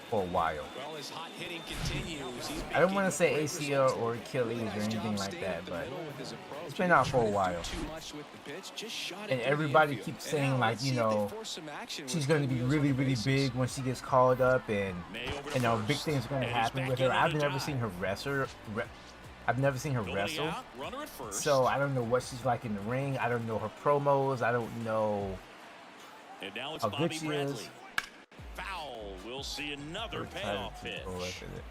Speaker 2: for a while.
Speaker 4: Well, his hot hitting continues. He's
Speaker 2: I don't
Speaker 4: making
Speaker 2: want to say
Speaker 4: great
Speaker 2: ACL
Speaker 4: results.
Speaker 2: or Achilles or
Speaker 4: Nice
Speaker 2: anything
Speaker 4: job
Speaker 2: like
Speaker 4: staying
Speaker 2: that,
Speaker 4: up the
Speaker 2: but
Speaker 4: middle with his approach.
Speaker 2: it's been
Speaker 4: He
Speaker 2: out for a
Speaker 4: didn't try to
Speaker 2: while.
Speaker 4: do too much with the pitch, just shot it
Speaker 2: And
Speaker 4: through the
Speaker 2: everybody
Speaker 4: infield.
Speaker 2: keeps
Speaker 4: And
Speaker 2: saying,
Speaker 4: now
Speaker 2: like,
Speaker 4: let's
Speaker 2: you
Speaker 4: see if they
Speaker 2: know,
Speaker 4: force some action
Speaker 2: she's
Speaker 4: with
Speaker 2: going to
Speaker 4: good
Speaker 2: be
Speaker 4: wheels on
Speaker 2: really,
Speaker 4: the
Speaker 2: really
Speaker 4: bases.
Speaker 2: big when she gets called up, and
Speaker 3: May over to
Speaker 2: you know, big
Speaker 3: first.
Speaker 2: things are going to
Speaker 3: And he's
Speaker 2: happen
Speaker 3: back
Speaker 2: with
Speaker 3: in
Speaker 2: her.
Speaker 3: on
Speaker 2: I've
Speaker 3: the
Speaker 2: never
Speaker 3: dive.
Speaker 2: seen her wrestle. I've never seen her
Speaker 3: Nobody
Speaker 2: wrestle,
Speaker 3: out, runner at first.
Speaker 2: so I don't know what she's like in the ring. I don't know her promos. I don't know
Speaker 3: And now it's
Speaker 2: how
Speaker 3: Bobby
Speaker 2: good she
Speaker 3: Bradley.
Speaker 2: is.
Speaker 3: Foul. We'll see another
Speaker 2: We're excited
Speaker 3: payoff
Speaker 2: to
Speaker 3: pitch.
Speaker 2: go with it.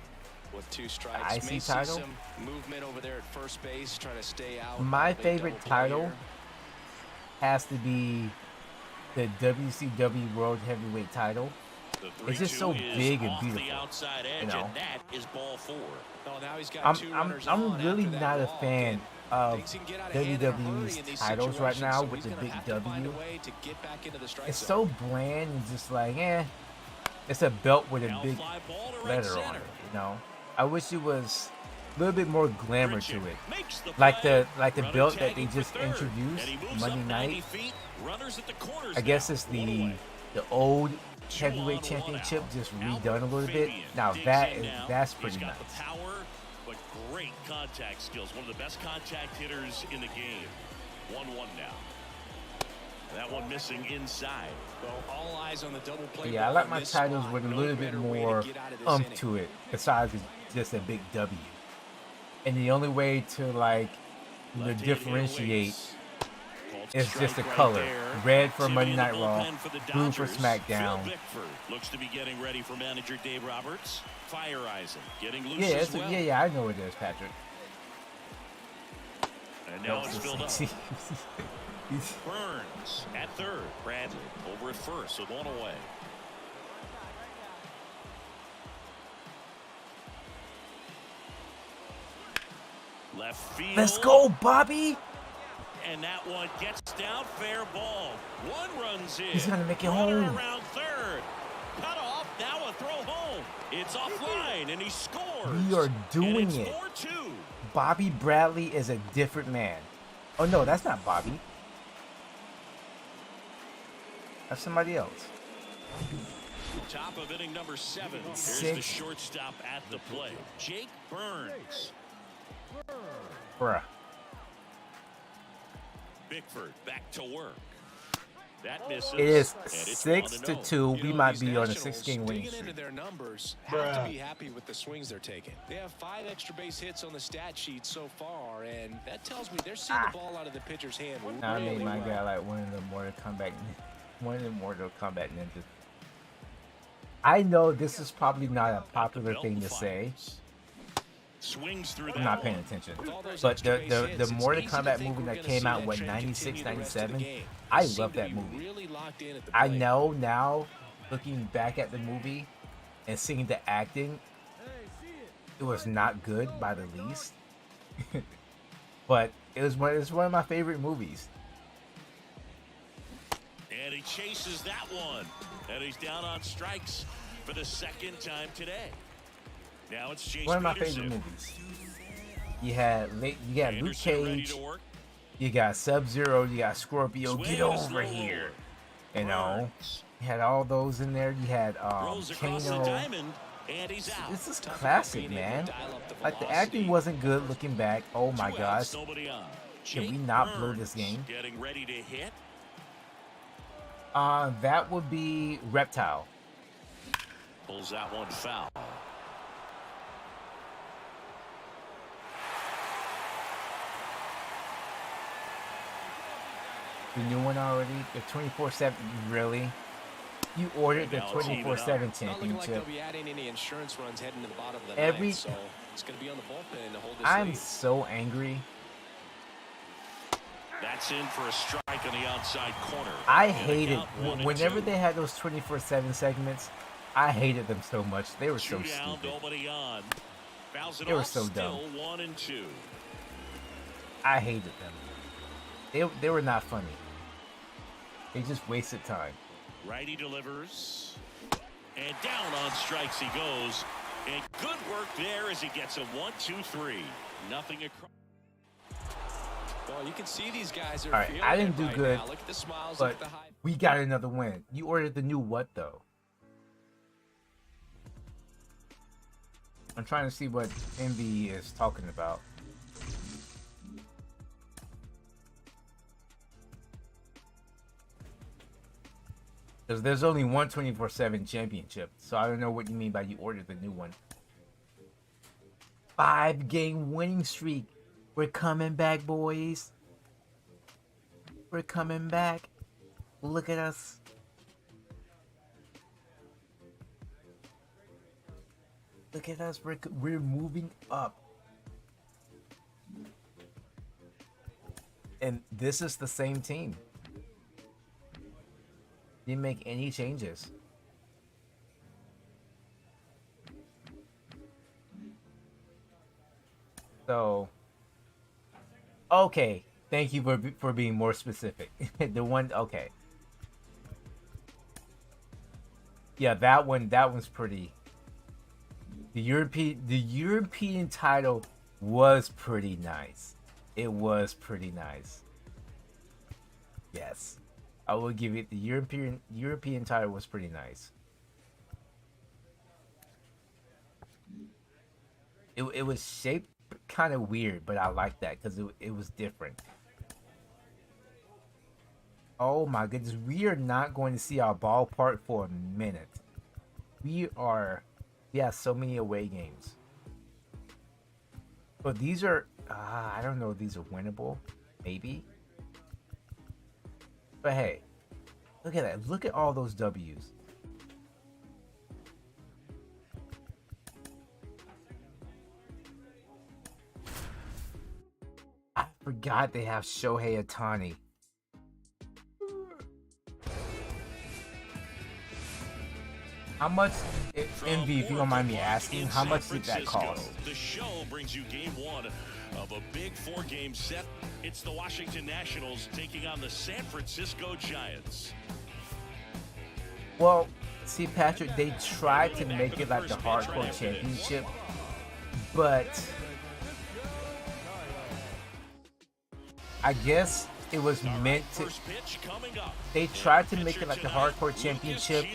Speaker 4: With 2 strikes,
Speaker 2: IC
Speaker 4: may see
Speaker 2: title?
Speaker 4: some movement over there at first base, trying to stay out.
Speaker 2: My
Speaker 4: of a
Speaker 2: favorite
Speaker 4: double play
Speaker 2: title
Speaker 4: here.
Speaker 2: has to be the WCW World Heavyweight title.
Speaker 3: The
Speaker 2: It's just
Speaker 3: 3-2
Speaker 2: so
Speaker 3: is
Speaker 2: big and
Speaker 3: off the
Speaker 2: beautiful,
Speaker 3: outside edge,
Speaker 2: you know.
Speaker 3: and that is ball 4.
Speaker 4: Well, now he's got 2 runners on
Speaker 2: I'm really
Speaker 4: after that
Speaker 2: not a
Speaker 4: walk,
Speaker 2: fan
Speaker 4: and
Speaker 2: of
Speaker 4: things can get out of hand in a hurry
Speaker 2: WWE's
Speaker 4: in these
Speaker 2: titles right
Speaker 4: situations,
Speaker 2: now
Speaker 4: so
Speaker 2: with
Speaker 4: he's
Speaker 2: the
Speaker 4: gonna
Speaker 2: big
Speaker 4: have to find a
Speaker 2: W.
Speaker 4: way to get back into the strike
Speaker 2: It's
Speaker 4: zone.
Speaker 2: so bland and just like, it's a belt with a
Speaker 3: Now
Speaker 2: big
Speaker 3: fly ball to right
Speaker 2: letter on
Speaker 3: center.
Speaker 2: it, you know. I wish it was a little bit more glamour to
Speaker 3: Pritchett
Speaker 2: it.
Speaker 3: makes the
Speaker 2: Like
Speaker 3: play.
Speaker 2: the
Speaker 3: Runner
Speaker 2: belt that they
Speaker 3: tagging for
Speaker 2: just
Speaker 3: third,
Speaker 2: introduced
Speaker 3: and he moves
Speaker 2: Monday
Speaker 3: up 90
Speaker 2: night.
Speaker 3: feet. Runners at the corners
Speaker 2: I guess
Speaker 3: now.
Speaker 2: it's
Speaker 3: One
Speaker 2: the
Speaker 3: away.
Speaker 2: old
Speaker 3: 2 on,
Speaker 2: heavyweight
Speaker 3: 1
Speaker 2: championship
Speaker 3: out.
Speaker 2: just
Speaker 3: Albert
Speaker 2: redone a little bit.
Speaker 3: Fabian
Speaker 2: Now
Speaker 3: digs
Speaker 2: that's
Speaker 3: in now.
Speaker 2: pretty
Speaker 3: He's
Speaker 2: nice.
Speaker 3: got the power, but great contact skills. One of the best contact hitters in the game. 1-1 now. That one missing inside.
Speaker 4: Well, all eyes on the double play.
Speaker 2: Yeah, I
Speaker 4: ball
Speaker 2: like
Speaker 4: in
Speaker 2: my
Speaker 4: this
Speaker 2: titles
Speaker 4: spot.
Speaker 2: with a
Speaker 4: No
Speaker 2: little bit
Speaker 4: better way to
Speaker 2: more
Speaker 4: get out of this inning.
Speaker 2: to it, besides just a big W. And the only way to
Speaker 3: Left-handed
Speaker 2: differentiate
Speaker 3: hitter waits.
Speaker 2: is
Speaker 3: Called
Speaker 2: just the
Speaker 3: strike right
Speaker 2: color.
Speaker 3: there.
Speaker 2: Red for
Speaker 3: Activity
Speaker 2: Monday
Speaker 3: in the
Speaker 2: Night Raw,
Speaker 3: bullpen for the
Speaker 2: blue for
Speaker 3: Dodgers.
Speaker 2: SmackDown.
Speaker 3: Phil Bickford looks to be getting ready for manager Dave Roberts. Fireizing, getting loose
Speaker 2: Yeah,
Speaker 3: as well.
Speaker 2: yeah, I know it is, Patrick.
Speaker 3: And now it's filled up. Burns at third. Bradley over at first with 1 away. Left field.
Speaker 2: Let's go, Bobby!
Speaker 3: And that one gets down, fair ball. 1 runs in.
Speaker 2: He's gonna make it
Speaker 3: Runner
Speaker 2: home.
Speaker 3: around third. Cut off. Now a throw home. It's offline, and he scores.
Speaker 2: We are doing
Speaker 3: and it's
Speaker 2: it.
Speaker 3: 4-2.
Speaker 2: Bobby Bradley is a different man. Oh no, that's not Bobby. That's somebody else.
Speaker 3: Top of inning number 7. Here's the
Speaker 2: 6.
Speaker 3: shortstop at the plate. Jake Burns.
Speaker 2: Bruh.
Speaker 3: Bickford back to work. That misses.
Speaker 2: It is
Speaker 3: and it's
Speaker 2: 6-2.
Speaker 3: 1-0.
Speaker 2: We
Speaker 4: You know,
Speaker 2: might
Speaker 4: these
Speaker 2: be on a
Speaker 4: Nationals,
Speaker 2: 6-game winning
Speaker 4: digging into
Speaker 2: streak.
Speaker 4: their numbers, have to be happy with the swings they're taking. They have 5 extra base hits on the stat sheet so far, and that tells me they're seeing the ball out of the pitcher's hand.
Speaker 2: Now I made
Speaker 4: really
Speaker 2: my
Speaker 4: well.
Speaker 2: guy like one of the Mortal Kombat ninjas. I know this is probably not a popular thing to say.
Speaker 3: Swings through that
Speaker 2: I'm not
Speaker 3: one.
Speaker 2: paying attention.
Speaker 4: With all those
Speaker 2: But
Speaker 4: extra
Speaker 2: the
Speaker 4: base
Speaker 2: the,
Speaker 4: hits,
Speaker 2: the
Speaker 4: it's
Speaker 2: Mortal
Speaker 4: easy to
Speaker 2: Kombat
Speaker 4: think
Speaker 2: movie
Speaker 4: we're
Speaker 2: that
Speaker 4: gonna
Speaker 2: came
Speaker 4: see
Speaker 2: out,
Speaker 4: that
Speaker 2: what,
Speaker 4: trend
Speaker 2: 96,
Speaker 4: continue the rest of the
Speaker 2: 97?
Speaker 4: game.
Speaker 2: I
Speaker 4: They seem
Speaker 2: love
Speaker 4: to
Speaker 2: that
Speaker 4: be
Speaker 2: movie.
Speaker 4: really locked in at the
Speaker 2: I
Speaker 4: plate.
Speaker 2: know now, looking back at the movie and seeing the acting, it was not good by the least. But it's one of my favorite movies.
Speaker 3: And he chases that one. And he's down on strikes for the 2nd time today. Now it's Chase
Speaker 2: One of my
Speaker 3: Peterson.
Speaker 2: favorite movies. You had Luke
Speaker 3: Anderson ready
Speaker 2: Cage,
Speaker 3: to work.
Speaker 2: you got Sub-Zero, you got Scorpio.
Speaker 3: Swing
Speaker 2: Get
Speaker 3: and a
Speaker 2: over
Speaker 3: slow
Speaker 2: here.
Speaker 3: roller.
Speaker 2: You know,
Speaker 3: Burns
Speaker 2: you had all those in there. You had
Speaker 3: throws across the
Speaker 2: Kano.
Speaker 3: diamond, and he's out.
Speaker 2: This is
Speaker 4: Tough
Speaker 2: classic,
Speaker 4: being able to
Speaker 2: man.
Speaker 4: dial up the
Speaker 2: Like the
Speaker 4: velocity.
Speaker 2: acting wasn't good looking back. Oh my
Speaker 3: 2
Speaker 2: gosh.
Speaker 3: outs, nobody on.
Speaker 2: Can we
Speaker 3: Jake
Speaker 2: not blow
Speaker 3: Burns
Speaker 2: this game?
Speaker 3: Getting ready to hit.
Speaker 2: That would be Reptile.
Speaker 3: Pulls that one foul.
Speaker 2: The new one already? The 24/7? Really? You ordered the
Speaker 3: Now it's even
Speaker 2: 24/7
Speaker 4: Not looking like
Speaker 2: championship.
Speaker 4: they'll be adding any insurance runs heading to the bottom of the
Speaker 2: Every-
Speaker 4: ninth, so it's going to be on the bullpen to hold this
Speaker 2: I'm
Speaker 4: lead.
Speaker 2: so angry.
Speaker 3: That's in for a strike on the outside corner.
Speaker 2: I
Speaker 3: And a
Speaker 2: hated
Speaker 3: count, 1-2.
Speaker 2: whenever they had those 24/7 segments. I hated them so much. They were so
Speaker 3: 2 down,
Speaker 2: stupid.
Speaker 3: nobody on. Fouls it
Speaker 2: They were
Speaker 3: off,
Speaker 2: so
Speaker 3: still
Speaker 2: dumb.
Speaker 3: 1-2.
Speaker 2: I hated them. They were not funny. They just wasted time.
Speaker 3: Righty delivers. And down on strikes he goes. And good work there as he gets a 1-2-3. Nothing across.
Speaker 4: Well, you can see these guys are
Speaker 2: All right,
Speaker 4: feeling
Speaker 2: I didn't
Speaker 4: it
Speaker 2: do
Speaker 4: right
Speaker 2: good,
Speaker 4: now. Look at the smiles,
Speaker 2: but
Speaker 4: look at the high.
Speaker 2: we got another win. You ordered the new what though? I'm trying to see what Envy is talking about. Because there's only one 24/7 championship, so I don't know what you mean by you ordered the new one. 5-game winning streak. We're coming back, boys. We're coming back. Look at us. Look at us. We're moving up. And this is the same team. Didn't make any changes. So, okay. Thank you for being more specific. The one, okay. Yeah, that one's pretty. The European title was pretty nice. It was pretty nice. Yes, I will give it. The European title was pretty nice. It was shaped kind of weird, but I like that because it was different. Oh my goodness, we are not going to see our ballpark for a minute. We have so many away games. But these are, I don't know if these are winnable, maybe. But hey, look at that. Look at all those W's. I forgot they have Shohei Ohtani. How much, Envy, if you don't mind me asking, how much did that cost?
Speaker 3: The show brings you game one of a big 4-game set. It's the Washington Nationals taking on the San Francisco Giants.
Speaker 2: Well, see, Patrick, they tried to make it like the hardcore championship, but I guess it was meant to. They tried to make it like the hardcore championship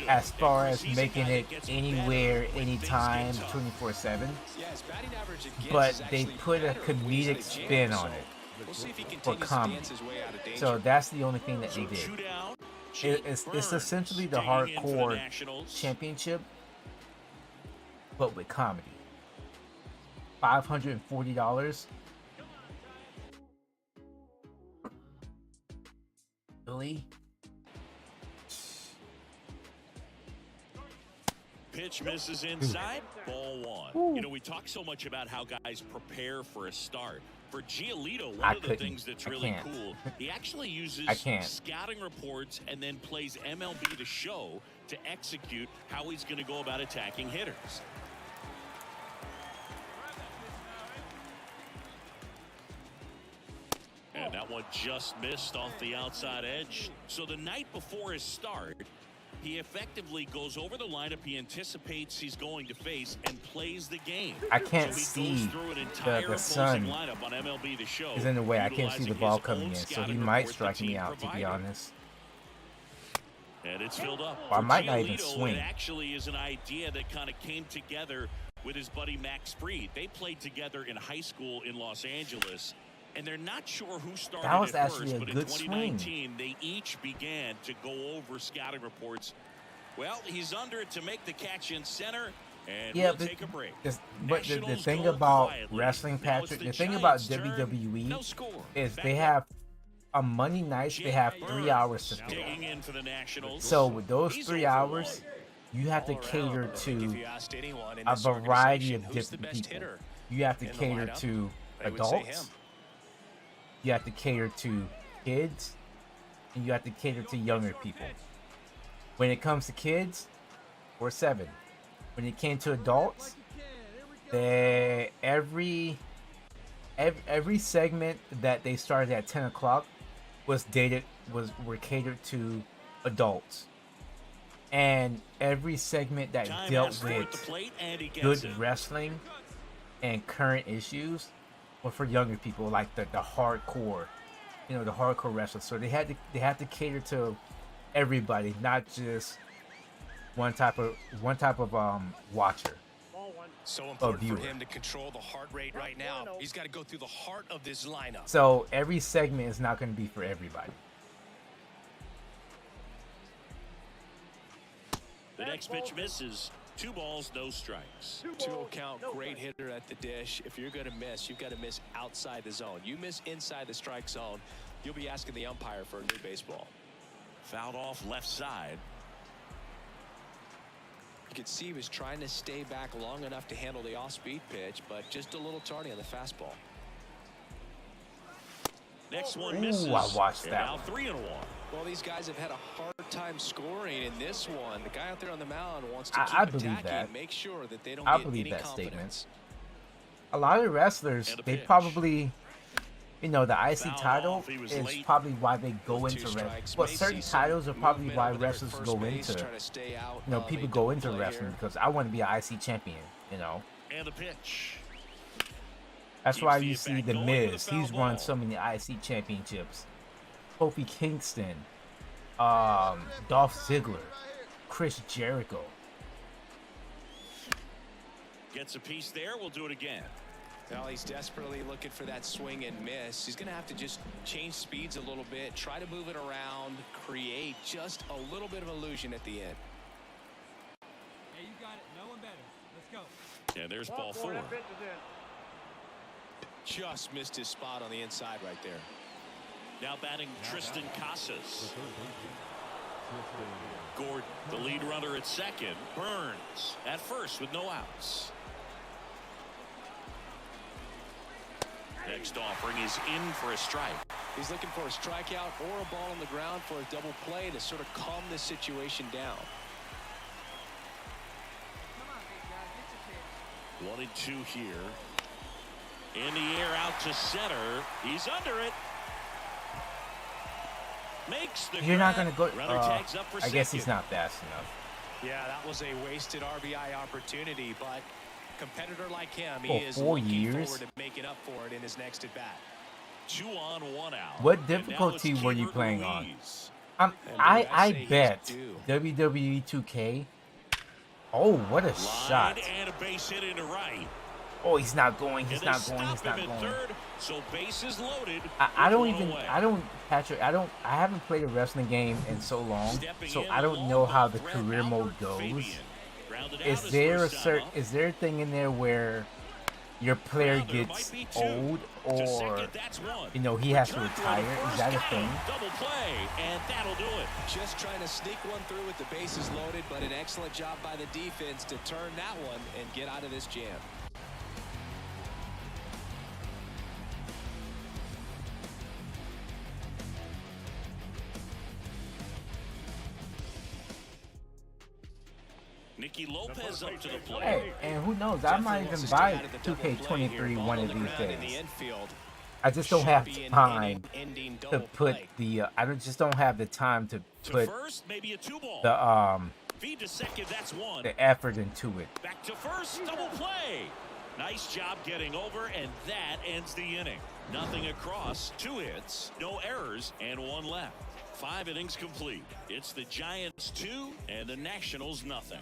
Speaker 2: as far as making it anywhere, anytime, 24/7. But they put a comedic spin on it for comedy. So that's the only thing that they did. It's essentially the hardcore championship, but with comedy. $540. Really?
Speaker 3: Pitch misses inside, ball one. You know, we talk so much about how guys prepare for a start. For Giolito, one of the things that's really cool, he actually uses scouting reports and then plays MLB The Show to execute how he's going to go about attacking hitters. And that one just missed off the outside edge. So the night before his start, he effectively goes over the lineup he anticipates he's going to face and plays the game.
Speaker 2: I can't see the sun
Speaker 3: on MLB The Show,
Speaker 2: is in the way. I can't see the ball coming in, so he might strike me out, to be honest.
Speaker 3: And it's filled up.
Speaker 2: Well, I might not even swing.
Speaker 3: It actually is an idea that kind of came together with his buddy Max Fried. They played together in high school in Los Angeles. And they're not sure who started
Speaker 2: that was
Speaker 3: at
Speaker 2: actually
Speaker 3: first,
Speaker 2: a
Speaker 3: but
Speaker 2: good
Speaker 3: in 2019,
Speaker 2: swing.
Speaker 3: They each began to go over scouting reports. Well, he's under it to make the catch in center, and we'll take a break.
Speaker 2: But the thing about wrestling, Patrick, the thing about WWE is they have, on Monday nights, they have 3 hours to fill. So with those 3 hours, you have to cater to a variety of different people. You have to cater to adults. You have to cater to kids, and you have to cater to younger people. When it comes to kids, we're 7. When it came to adults, every segment that they started at 10 o'clock were catered to adults, and every segment that dealt with good wrestling and current issues. Or for younger people, like the hardcore, the hardcore wrestlers. So they had to cater to everybody, not just one type of watcher.
Speaker 4: So important for him to control the heart rate right now. He's got to go through the heart of this lineup.
Speaker 2: So every segment is not going to be for everybody.
Speaker 3: The next pitch misses. 2 balls, no strikes.
Speaker 4: 2-0 count, great hitter at the dish. If you're going to miss, you've got to miss outside the zone. You miss inside the strike zone, you'll be asking the umpire for a new baseball.
Speaker 3: Fouled off left side.
Speaker 4: could see he was trying to stay back long enough to handle the off-speed pitch, but just a little tardy on the fastball.
Speaker 3: Next one
Speaker 2: Ooh,
Speaker 3: misses.
Speaker 2: I watched
Speaker 3: And
Speaker 2: that
Speaker 3: now
Speaker 2: one.
Speaker 3: 3-1.
Speaker 4: Well, these guys have had a hard time scoring in this one. The guy out there on the mound wants to
Speaker 2: I
Speaker 4: keep
Speaker 2: believe
Speaker 4: attacking,
Speaker 2: that.
Speaker 4: make sure that they don't
Speaker 2: I
Speaker 4: get
Speaker 2: believe
Speaker 4: any
Speaker 2: that
Speaker 4: confidence.
Speaker 2: A lot of wrestlers,
Speaker 3: And a
Speaker 2: they
Speaker 3: pitch.
Speaker 2: probably, you know, the IC
Speaker 3: Fouled
Speaker 2: title
Speaker 3: off. He was
Speaker 2: is
Speaker 3: late.
Speaker 2: probably why they go
Speaker 4: With
Speaker 2: into
Speaker 4: two
Speaker 2: wrestling.
Speaker 4: strikes,
Speaker 2: Well,
Speaker 4: may
Speaker 2: certain
Speaker 4: see some
Speaker 2: titles are probably
Speaker 4: movement
Speaker 2: why
Speaker 4: over there at
Speaker 2: wrestlers
Speaker 4: first
Speaker 2: go
Speaker 4: base,
Speaker 2: into,
Speaker 4: trying to stay out
Speaker 2: you know,
Speaker 4: of a
Speaker 2: people go
Speaker 4: double
Speaker 2: into
Speaker 4: play
Speaker 2: wrestling
Speaker 4: here.
Speaker 2: because I want to be an IC champion, you know.
Speaker 3: And the pitch.
Speaker 2: That's
Speaker 3: Keeps
Speaker 2: why
Speaker 3: the
Speaker 2: you see
Speaker 3: at-bat
Speaker 2: The
Speaker 3: going with a
Speaker 2: Miz.
Speaker 3: foul
Speaker 2: He's won
Speaker 3: ball.
Speaker 2: so many IC championships. Kofi Kingston, Dolph Ziggler, Chris Jericho.
Speaker 3: Gets a piece there. We'll do it again.
Speaker 4: Well, he's desperately looking for that swing and miss. He's going to have to just change speeds a little bit, try to move it around, create just a little bit of illusion at the end.
Speaker 5: Hey, you got it. No one better. Let's go.
Speaker 3: And there's ball 4.
Speaker 4: Just missed his spot on the inside right there.
Speaker 3: Now batting Tristan Casas. Gordon, the lead runner at second. Burns at first with no outs. Next offering is in for a strike.
Speaker 4: He's looking for a strikeout or a ball on the ground for a double play to sort of calm this situation down.
Speaker 5: Come on, big guy. Get your pitch.
Speaker 3: 1-2 here. In the air out to center. He's under it. Makes the
Speaker 2: You're not
Speaker 3: grab.
Speaker 2: gonna go.
Speaker 3: Runner tags up for
Speaker 2: I guess he's
Speaker 3: second.
Speaker 2: not fast enough.
Speaker 4: Yeah, that was a wasted RBI opportunity, but competitor like him, he
Speaker 2: For
Speaker 4: is
Speaker 2: 4
Speaker 4: looking
Speaker 2: years?
Speaker 4: forward to making up for it in his next at bat.
Speaker 3: 2 on, 1 out.
Speaker 2: What
Speaker 3: And now
Speaker 2: difficulty
Speaker 3: it's
Speaker 2: were you
Speaker 3: Keibert
Speaker 2: playing on?
Speaker 3: Ruiz.
Speaker 4: And
Speaker 2: I
Speaker 4: I'd say he's
Speaker 2: bet
Speaker 4: due.
Speaker 2: WWE 2K. Oh, what a
Speaker 3: Line
Speaker 2: shot!
Speaker 3: and a base hit into right.
Speaker 2: Oh, he's not going. He's
Speaker 3: And they
Speaker 2: not going. He's
Speaker 3: stop
Speaker 2: not
Speaker 3: him at
Speaker 2: going.
Speaker 3: third, so base is loaded.
Speaker 2: I
Speaker 3: with
Speaker 2: don't
Speaker 3: one
Speaker 2: even.
Speaker 3: away.
Speaker 2: I don't, Patrick. I haven't played a wrestling game in so long,
Speaker 3: Stepping
Speaker 2: so
Speaker 3: in
Speaker 2: I don't
Speaker 3: along
Speaker 2: know
Speaker 3: the
Speaker 2: how the
Speaker 3: threat,
Speaker 2: career mode
Speaker 3: Albert
Speaker 2: goes.
Speaker 3: Fabian. Grounded out
Speaker 2: Is
Speaker 3: his
Speaker 2: there a
Speaker 3: first time up.
Speaker 2: is there a thing in there where your player
Speaker 3: Well, there
Speaker 2: gets
Speaker 3: might be 2.
Speaker 2: old,
Speaker 3: To
Speaker 2: or
Speaker 3: second, that's 1.
Speaker 2: you know he has to
Speaker 3: Return throw
Speaker 2: retire?
Speaker 3: first,
Speaker 2: Is that a
Speaker 3: got him.
Speaker 2: thing?
Speaker 3: Double play, and that'll do it.
Speaker 4: Just trying to sneak one through with the bases loaded, but an excellent job by the defense to turn that one and get out of this jam.
Speaker 3: Nicky Lopez up to the plate.
Speaker 2: Hey, and who knows? I might even buy 2K23 one of these
Speaker 4: In the
Speaker 2: days.
Speaker 4: infield.
Speaker 2: I just don't
Speaker 4: Should
Speaker 2: have
Speaker 4: be an
Speaker 2: time
Speaker 4: inning-ending
Speaker 2: to
Speaker 4: double
Speaker 2: put
Speaker 4: play.
Speaker 2: the. Just don't have the time to
Speaker 3: To
Speaker 2: put
Speaker 3: first, maybe a 2-ball.
Speaker 2: the
Speaker 3: Feed to second, that's 1.
Speaker 2: the effort into it.
Speaker 3: Back to first, double play. Nice job getting over, and that ends the inning. Nothing across, 2 hits, no errors, and 1 left. 5 innings complete. It's the Giants 2 and the Nationals nothing.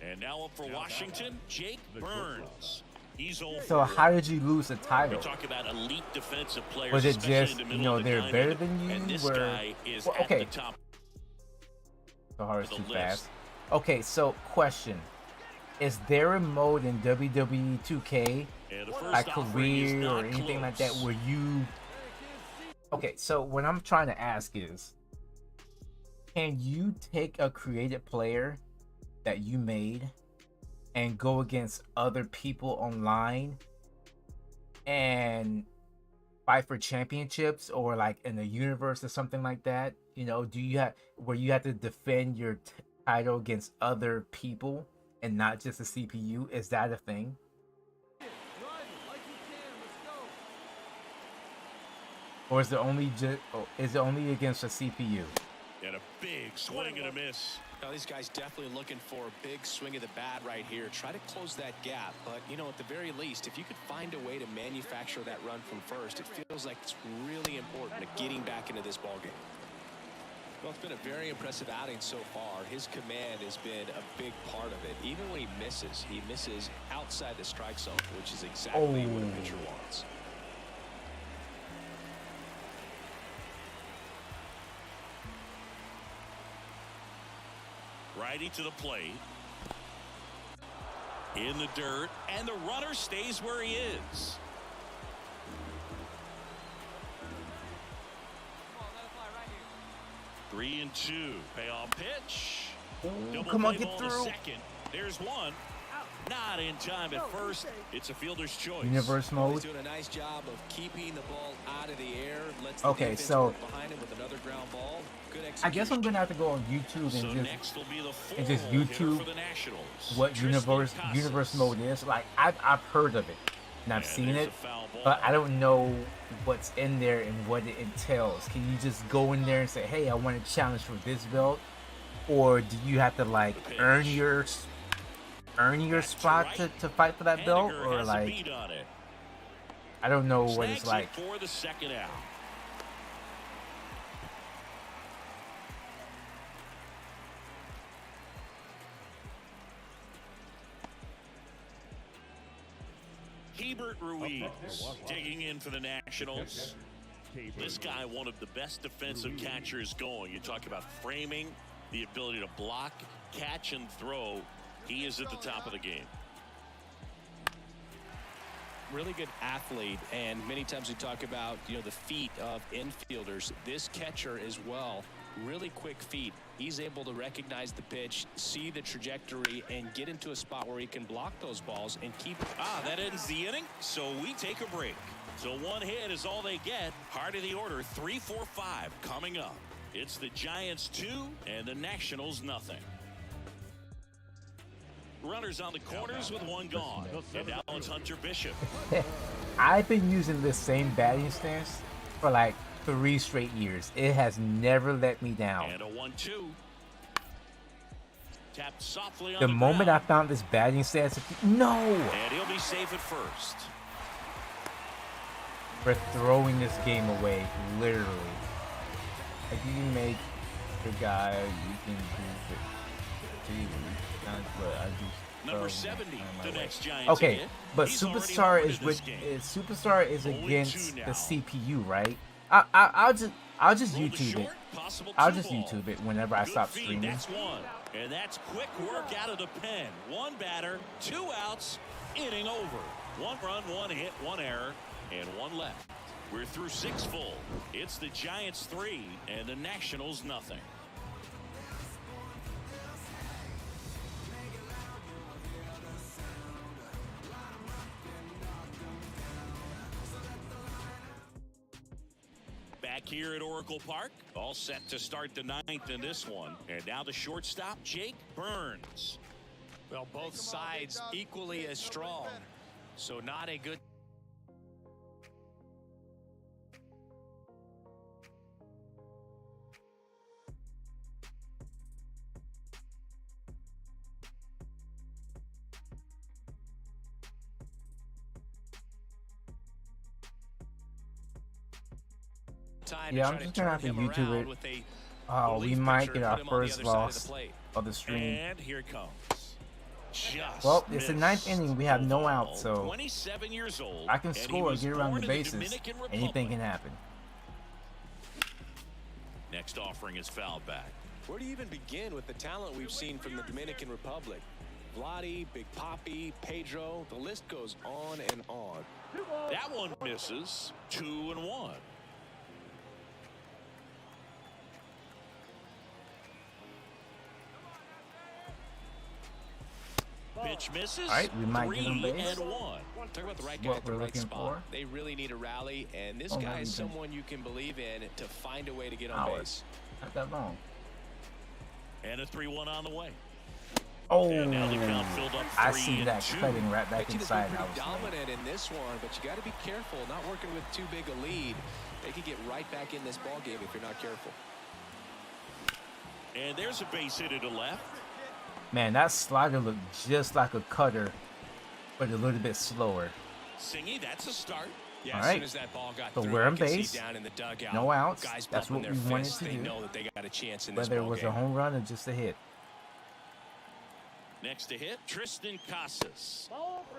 Speaker 3: And now up for Washington, Jake Burns. He's 0
Speaker 2: So
Speaker 3: for
Speaker 2: how did you lose a
Speaker 3: We
Speaker 2: title?
Speaker 3: talk about elite defensive players.
Speaker 2: Was it
Speaker 3: especially
Speaker 2: just,
Speaker 3: in the
Speaker 2: you
Speaker 3: middle
Speaker 2: know,
Speaker 3: of the
Speaker 2: they're
Speaker 3: diamond,
Speaker 2: better than
Speaker 3: and
Speaker 2: you,
Speaker 3: this
Speaker 2: or-
Speaker 3: guy is
Speaker 2: Well,
Speaker 3: at
Speaker 2: okay.
Speaker 3: the top
Speaker 2: So hard is
Speaker 3: the
Speaker 2: too
Speaker 3: list.
Speaker 2: fast. Okay, so question: is there a mode in WWE 2K,
Speaker 3: And the first
Speaker 2: like
Speaker 3: offering is
Speaker 2: career or
Speaker 3: not
Speaker 2: anything like that,
Speaker 3: close.
Speaker 2: where you? Okay, so what I'm trying to ask is, can you take a created player that you made and go against other people online and fight for championships, or like in the universe or something like that? You know, do you have where you have to defend your title against other people and not just a CPU? Is that a thing?
Speaker 5: Drive it like you can. Let's go.
Speaker 2: Or is it only against a CPU?
Speaker 3: And a big swing and a miss.
Speaker 4: Now, these guys definitely looking for a big swing of the bat right here. Try to close that gap. But, you know, at the very least, if you could find a way to manufacture that run from first, it feels like it's really important to getting back into this ballgame. Well, it's been a very impressive outing so far. His command has been a big part of it. Even when he misses outside the strike zone, which is exactly what a pitcher wants.
Speaker 3: Righty to the plate. In the dirt, and the runner stays where he is. 3-2. Payoff pitch.
Speaker 2: Ooh,
Speaker 3: Double
Speaker 2: come on,
Speaker 3: play
Speaker 2: get
Speaker 3: ball to
Speaker 2: through.
Speaker 3: second. There's one. Not in time at first. It's a fielder's choice.
Speaker 2: Universe
Speaker 4: He's
Speaker 2: mode.
Speaker 4: doing a nice job of keeping the ball out of the air. Lets the
Speaker 2: Okay,
Speaker 4: defense
Speaker 2: so
Speaker 4: work behind him with another ground ball. Good
Speaker 2: I guess I'm
Speaker 4: execution.
Speaker 2: gonna have to go on YouTube
Speaker 3: So
Speaker 2: and
Speaker 3: next will be the
Speaker 2: and just
Speaker 3: four-hole hitter
Speaker 2: YouTube
Speaker 3: for the Nationals.
Speaker 2: what
Speaker 3: Tristan
Speaker 2: universe
Speaker 3: Casas.
Speaker 2: mode is. Like I've heard of it and I've
Speaker 3: And
Speaker 2: seen
Speaker 3: there's
Speaker 2: it,
Speaker 3: a foul ball.
Speaker 2: but I don't know what's in there and what it entails. Can you just go in there and say, "Hey, I want to challenge for this belt," or do you have to like earn your spot to fight for that belt,
Speaker 3: Henniger
Speaker 2: or
Speaker 3: has a
Speaker 2: like
Speaker 3: beat on it.
Speaker 2: I don't know what
Speaker 3: Snags
Speaker 2: it's like.
Speaker 3: it for the second out. Hebert Ruiz digging in for the Nationals. This guy, one of the best defensive catchers going. You talk about framing, the ability to block, catch, and throw. He is at the top of the game.
Speaker 4: Really good athlete, and many times we talk about the feet of infielders. This catcher as well, really quick feet. He's able to recognize the pitch, see the trajectory, and get into a spot where he can block those balls and keep.
Speaker 3: That ends the inning, so we take a break. So one hit is all they get. Heart of the order, 3, 4, 5 coming up. It's the Giants 2 and the Nationals nothing. Runners on the corners with one gone. And now it's Hunter Bishop.
Speaker 2: I've been using this same batting stance for like 3 straight years. It has never let me down.
Speaker 3: And a 1-2. Tapped softly on
Speaker 2: The
Speaker 3: the
Speaker 2: moment I
Speaker 3: ground.
Speaker 2: found this batting stance, no,
Speaker 3: And he'll be safe at first.
Speaker 2: we're throwing this game away, literally. Like you can make your guy, you can do it. But I just
Speaker 3: Number
Speaker 2: throw
Speaker 3: 70,
Speaker 2: my
Speaker 3: the
Speaker 2: way.
Speaker 3: next Giants
Speaker 2: Okay,
Speaker 3: hit.
Speaker 2: but
Speaker 3: He's already
Speaker 2: Superstar
Speaker 3: started
Speaker 2: is
Speaker 3: this
Speaker 2: with
Speaker 3: game.
Speaker 2: Superstar is
Speaker 3: 0-2
Speaker 2: against
Speaker 3: now.
Speaker 2: the CPU, right? I'll just
Speaker 3: Roll to
Speaker 2: YouTube it.
Speaker 3: short, possible
Speaker 2: I'll
Speaker 3: two
Speaker 2: just
Speaker 3: ball.
Speaker 2: YouTube it whenever I
Speaker 3: Good
Speaker 2: stop
Speaker 3: feed,
Speaker 2: streaming.
Speaker 3: That's one. And that's quick work out of the pen. One batter, 2 outs, inning over. 1 run, 1 hit, 1 error, and 1 left. We're through 6 full. It's the Giants 3 and the Nationals nothing. Back here at Oracle Park, all set to start the 9th in this one. And now the shortstop, Jake Burns.
Speaker 4: Well, both sides equally as strong, so not a good. Time
Speaker 2: Yeah,
Speaker 4: to
Speaker 2: I'm
Speaker 4: try
Speaker 2: just
Speaker 4: to
Speaker 2: gonna have
Speaker 4: turn
Speaker 2: to
Speaker 4: him
Speaker 2: YouTube
Speaker 4: around
Speaker 2: it.
Speaker 4: with a
Speaker 2: Oh, we
Speaker 4: relief
Speaker 2: might
Speaker 4: pitcher
Speaker 2: get
Speaker 4: and
Speaker 2: our
Speaker 4: put him on the
Speaker 2: first
Speaker 4: other side of the
Speaker 2: loss
Speaker 4: plate.
Speaker 2: of the stream.
Speaker 3: And here it comes. Just
Speaker 2: Well, it's the 9th
Speaker 3: missed.
Speaker 2: inning. We have no
Speaker 3: Oval,
Speaker 2: outs, so
Speaker 3: 27 years old,
Speaker 2: I can
Speaker 3: and he
Speaker 2: score,
Speaker 3: was
Speaker 2: get around
Speaker 3: born
Speaker 2: the
Speaker 3: in
Speaker 2: bases.
Speaker 3: Dominican
Speaker 2: Anything
Speaker 3: Republic.
Speaker 2: can happen.
Speaker 3: Next offering is fouled back.
Speaker 4: Where do you even begin with the talent we've seen from the Dominican Republic? Vladdy, Big Papi, Pedro, the list goes on and on.
Speaker 3: That one misses. 2-1. Pitch misses.
Speaker 2: All right, we might get him
Speaker 3: 3-1.
Speaker 2: base.
Speaker 4: Talk about the right guy
Speaker 2: What
Speaker 4: at the
Speaker 2: we're
Speaker 4: right
Speaker 2: looking
Speaker 4: spot.
Speaker 2: for.
Speaker 4: They really need a rally, and this
Speaker 2: Oh,
Speaker 4: guy
Speaker 2: no,
Speaker 4: is
Speaker 2: we can-
Speaker 4: someone you can believe in to find a way to get on
Speaker 2: Hours.
Speaker 4: base.
Speaker 2: Not that long.
Speaker 3: And a 3-1 on the way.
Speaker 2: Oh,
Speaker 3: And now the count filled up
Speaker 2: I see that
Speaker 3: 3-2.
Speaker 2: cutting right back
Speaker 4: Pitching has
Speaker 2: inside.
Speaker 4: been
Speaker 2: I
Speaker 4: pretty
Speaker 2: was like,
Speaker 4: dominant in this one, but you got to be careful. Not working with too big a lead. They could get right back in this ball game if you're not careful.
Speaker 3: And there's a base hit to left.
Speaker 2: man, that slider looked just like a cutter, but a little bit slower.
Speaker 3: Singy, that's a start.
Speaker 4: Yeah,
Speaker 2: All
Speaker 4: as
Speaker 2: right.
Speaker 4: soon as that ball got
Speaker 2: So
Speaker 4: through,
Speaker 2: we're
Speaker 4: you
Speaker 2: on
Speaker 4: can see
Speaker 2: base.
Speaker 4: down in the dugout,
Speaker 2: No outs.
Speaker 4: guys
Speaker 2: That's
Speaker 4: bumping
Speaker 2: what
Speaker 4: their
Speaker 2: we wanted
Speaker 4: fists.
Speaker 2: to
Speaker 4: They
Speaker 2: do.
Speaker 4: know that they got a chance in this
Speaker 2: Whether it
Speaker 4: ball
Speaker 2: was
Speaker 4: game.
Speaker 2: a home run or just a hit.
Speaker 3: Next to hit, Tristan Casas.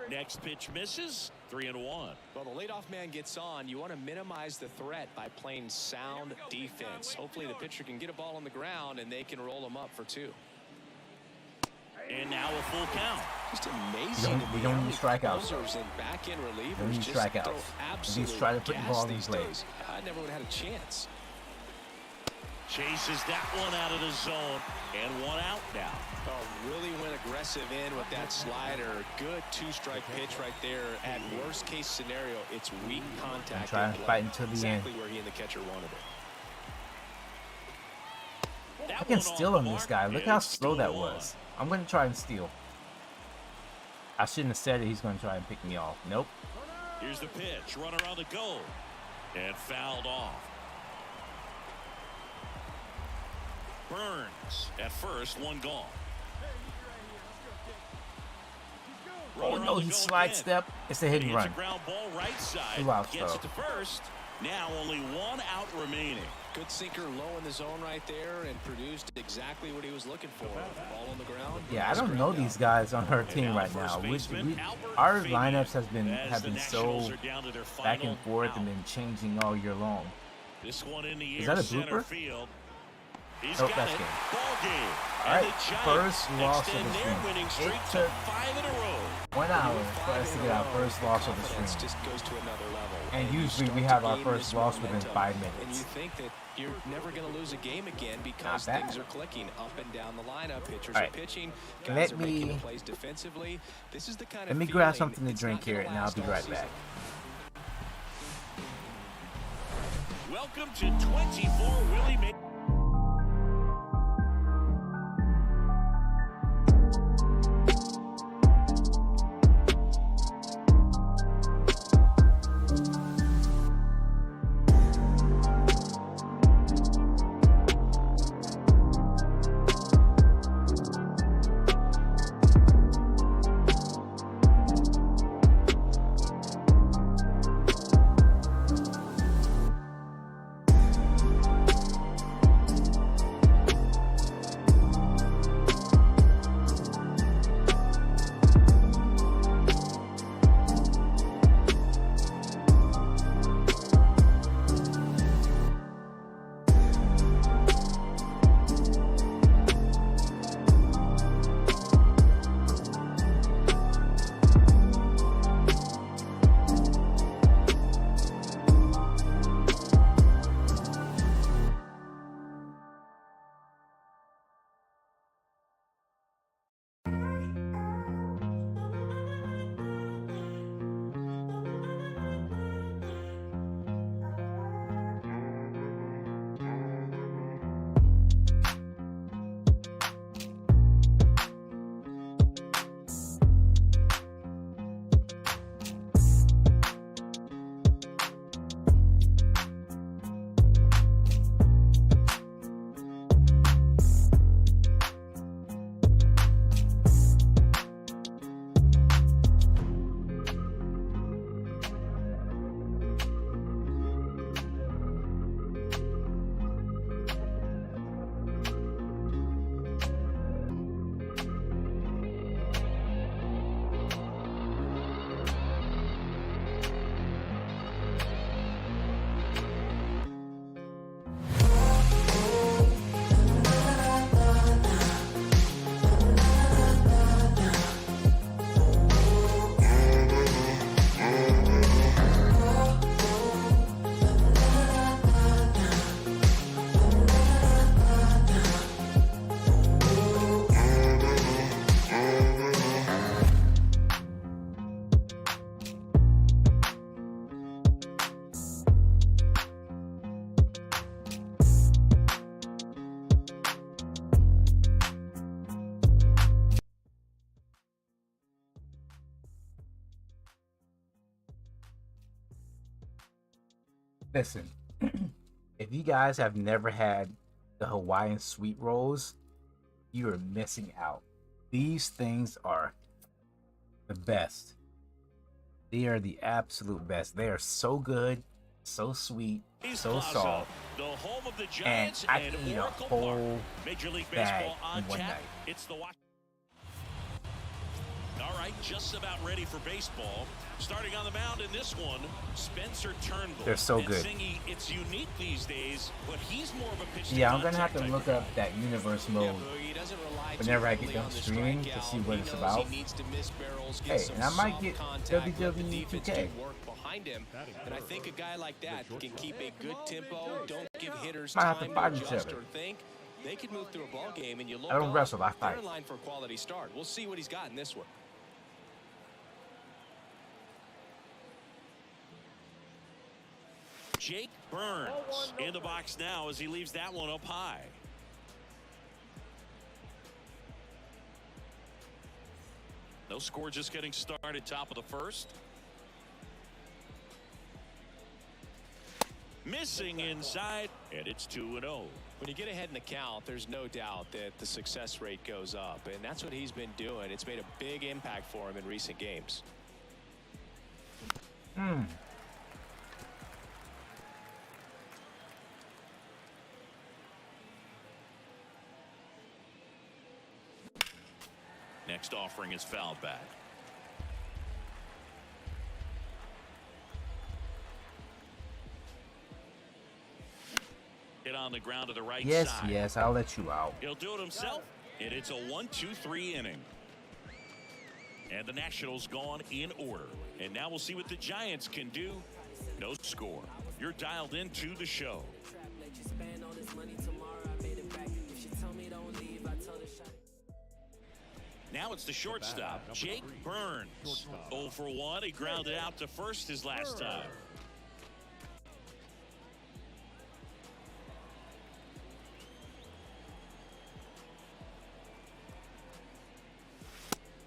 Speaker 3: Next pitch misses. 3-1.
Speaker 4: Well, the leadoff man gets on. You want to minimize the threat by playing sound defense. Hopefully the pitcher can get a ball on the ground and they can roll him up for 2.
Speaker 3: And now a full count.
Speaker 4: Just amazing.
Speaker 2: We don't need strikeouts.
Speaker 4: Closers and back-end relievers
Speaker 2: Don't need
Speaker 4: just
Speaker 2: strikeouts.
Speaker 4: throw
Speaker 2: We need
Speaker 4: absolute
Speaker 2: try to put the
Speaker 4: gas
Speaker 2: ball in
Speaker 4: these
Speaker 2: play.
Speaker 4: days. I never would have had a chance.
Speaker 3: Chases that one out of the zone, and one out now.
Speaker 4: Oh, really went aggressive in with that slider. Good two-strike pitch right there. At worst case scenario, it's weak contact.
Speaker 2: Try and fight until the end.
Speaker 4: Exactly where he and the catcher wanted it.
Speaker 2: I can steal on this guy. Look how slow that was. I'm going to try and steal. I shouldn't have said it. He's going to try and pick me off. Nope.
Speaker 3: Here's the pitch. Runner on the go. And fouled off. Burns at first, one gone.
Speaker 2: Oh no, he sidestepped. It's a hit and
Speaker 3: It's
Speaker 2: run.
Speaker 3: a ground ball right side.
Speaker 2: 2 outs
Speaker 3: Gets
Speaker 2: though.
Speaker 3: it to first. Now only one out remaining.
Speaker 4: Good sinker low in the zone right there and produced exactly what he was looking for. Ball on the ground.
Speaker 2: Yeah, I don't know these guys on her team right now. Our lineups have been so back and forth and been changing all year long.
Speaker 3: This one in the
Speaker 2: Is that a
Speaker 3: center
Speaker 2: blooper?
Speaker 3: field. He's
Speaker 2: Nope,
Speaker 3: got
Speaker 2: that's
Speaker 3: it.
Speaker 2: game.
Speaker 3: Ball game.
Speaker 2: All
Speaker 3: And
Speaker 2: right,
Speaker 3: the Giants
Speaker 2: first loss of
Speaker 3: extend
Speaker 2: the
Speaker 3: their
Speaker 2: streak.
Speaker 3: winning streak
Speaker 2: It
Speaker 3: to
Speaker 2: took
Speaker 3: 5 in a row.
Speaker 2: 1 hour for us to get our first loss of the
Speaker 4: Confidence
Speaker 2: stream.
Speaker 4: just goes to another level.
Speaker 2: And
Speaker 4: you
Speaker 2: usually we
Speaker 4: start
Speaker 2: have
Speaker 4: to
Speaker 2: our
Speaker 4: gain
Speaker 2: first
Speaker 4: this
Speaker 2: loss within
Speaker 4: momentum,
Speaker 2: 5
Speaker 4: And you
Speaker 2: minutes.
Speaker 4: think that you're never going to lose a game again because
Speaker 2: bad.
Speaker 4: things are clicking up and down the lineup. Pitchers
Speaker 2: All
Speaker 4: are
Speaker 2: right.
Speaker 4: pitching.
Speaker 2: Let
Speaker 4: Guys are making
Speaker 2: me-
Speaker 4: plays defensively. This is the kind
Speaker 2: Let
Speaker 4: of
Speaker 2: me grab
Speaker 4: feeling
Speaker 2: something to
Speaker 4: it's
Speaker 2: drink
Speaker 4: not gonna
Speaker 2: here and I'll
Speaker 4: last
Speaker 2: be
Speaker 4: all
Speaker 2: right
Speaker 4: season.
Speaker 2: back.
Speaker 3: Welcome to 24 Willie Mays.
Speaker 2: Listen, if you guys have never had the Hawaiian sweet rolls, you are missing out. These things are the best. They are the absolute best. They are so good, so sweet, so soft,
Speaker 3: the home of the
Speaker 2: and
Speaker 3: Giants
Speaker 2: I can eat a
Speaker 3: Oracle
Speaker 2: whole
Speaker 3: Park. Major League
Speaker 2: bag
Speaker 3: Baseball on
Speaker 2: in one
Speaker 3: tap.
Speaker 2: night.
Speaker 3: It's the All right, just about ready for baseball. Starting on the mound in this one, Spencer Turnbull.
Speaker 2: They're so
Speaker 3: And
Speaker 2: good.
Speaker 3: Singy, it's unique these days, but he's more of a pitch
Speaker 2: Yeah, I'm gonna have
Speaker 3: contact
Speaker 2: to
Speaker 3: type
Speaker 2: look
Speaker 3: of
Speaker 2: up that universe
Speaker 4: Yeah,
Speaker 2: mode
Speaker 4: Boogie, he doesn't rely
Speaker 2: whenever
Speaker 4: too
Speaker 2: I get
Speaker 4: heavily
Speaker 2: done
Speaker 4: on the
Speaker 2: streaming to
Speaker 4: strikeout.
Speaker 2: see what
Speaker 4: He
Speaker 2: it's
Speaker 4: knows
Speaker 2: about.
Speaker 4: He needs to miss barrels, get
Speaker 2: Hey,
Speaker 4: some
Speaker 2: and I might
Speaker 4: soft
Speaker 2: get
Speaker 4: contact, let the
Speaker 2: WWE
Speaker 4: defense
Speaker 2: 2K.
Speaker 4: do work behind him. And I think a guy like that can keep a good tempo, don't give hitters
Speaker 2: Might have to
Speaker 4: time
Speaker 2: fight
Speaker 4: to
Speaker 2: each
Speaker 4: adjust
Speaker 2: other.
Speaker 4: or think. They could move through a ball game, and you look
Speaker 2: I don't
Speaker 4: up,
Speaker 2: wrestle, I
Speaker 4: they're
Speaker 2: fight.
Speaker 4: in line for a quality start. We'll see what he's got in this one.
Speaker 3: Jake Burns in the box now as he leaves that one up high. No score, just getting started, top of the first. Missing inside, and it's 2-0.
Speaker 4: When you get ahead in the count, there's no doubt that the success rate goes up, and that's what he's been doing. It's made a big impact for him in recent games.
Speaker 3: Next offering is fouled back. Hit on the ground to the right
Speaker 2: Yes,
Speaker 3: side.
Speaker 2: yes, I'll let you out.
Speaker 3: He'll do it himself, and it's a 1-2-3 inning. And the Nationals gone in order. And now we'll see what the Giants can do. No score. You're dialed into the show. Now it's the shortstop, Jake Burns. 0 for 1. He grounded out to first his last time.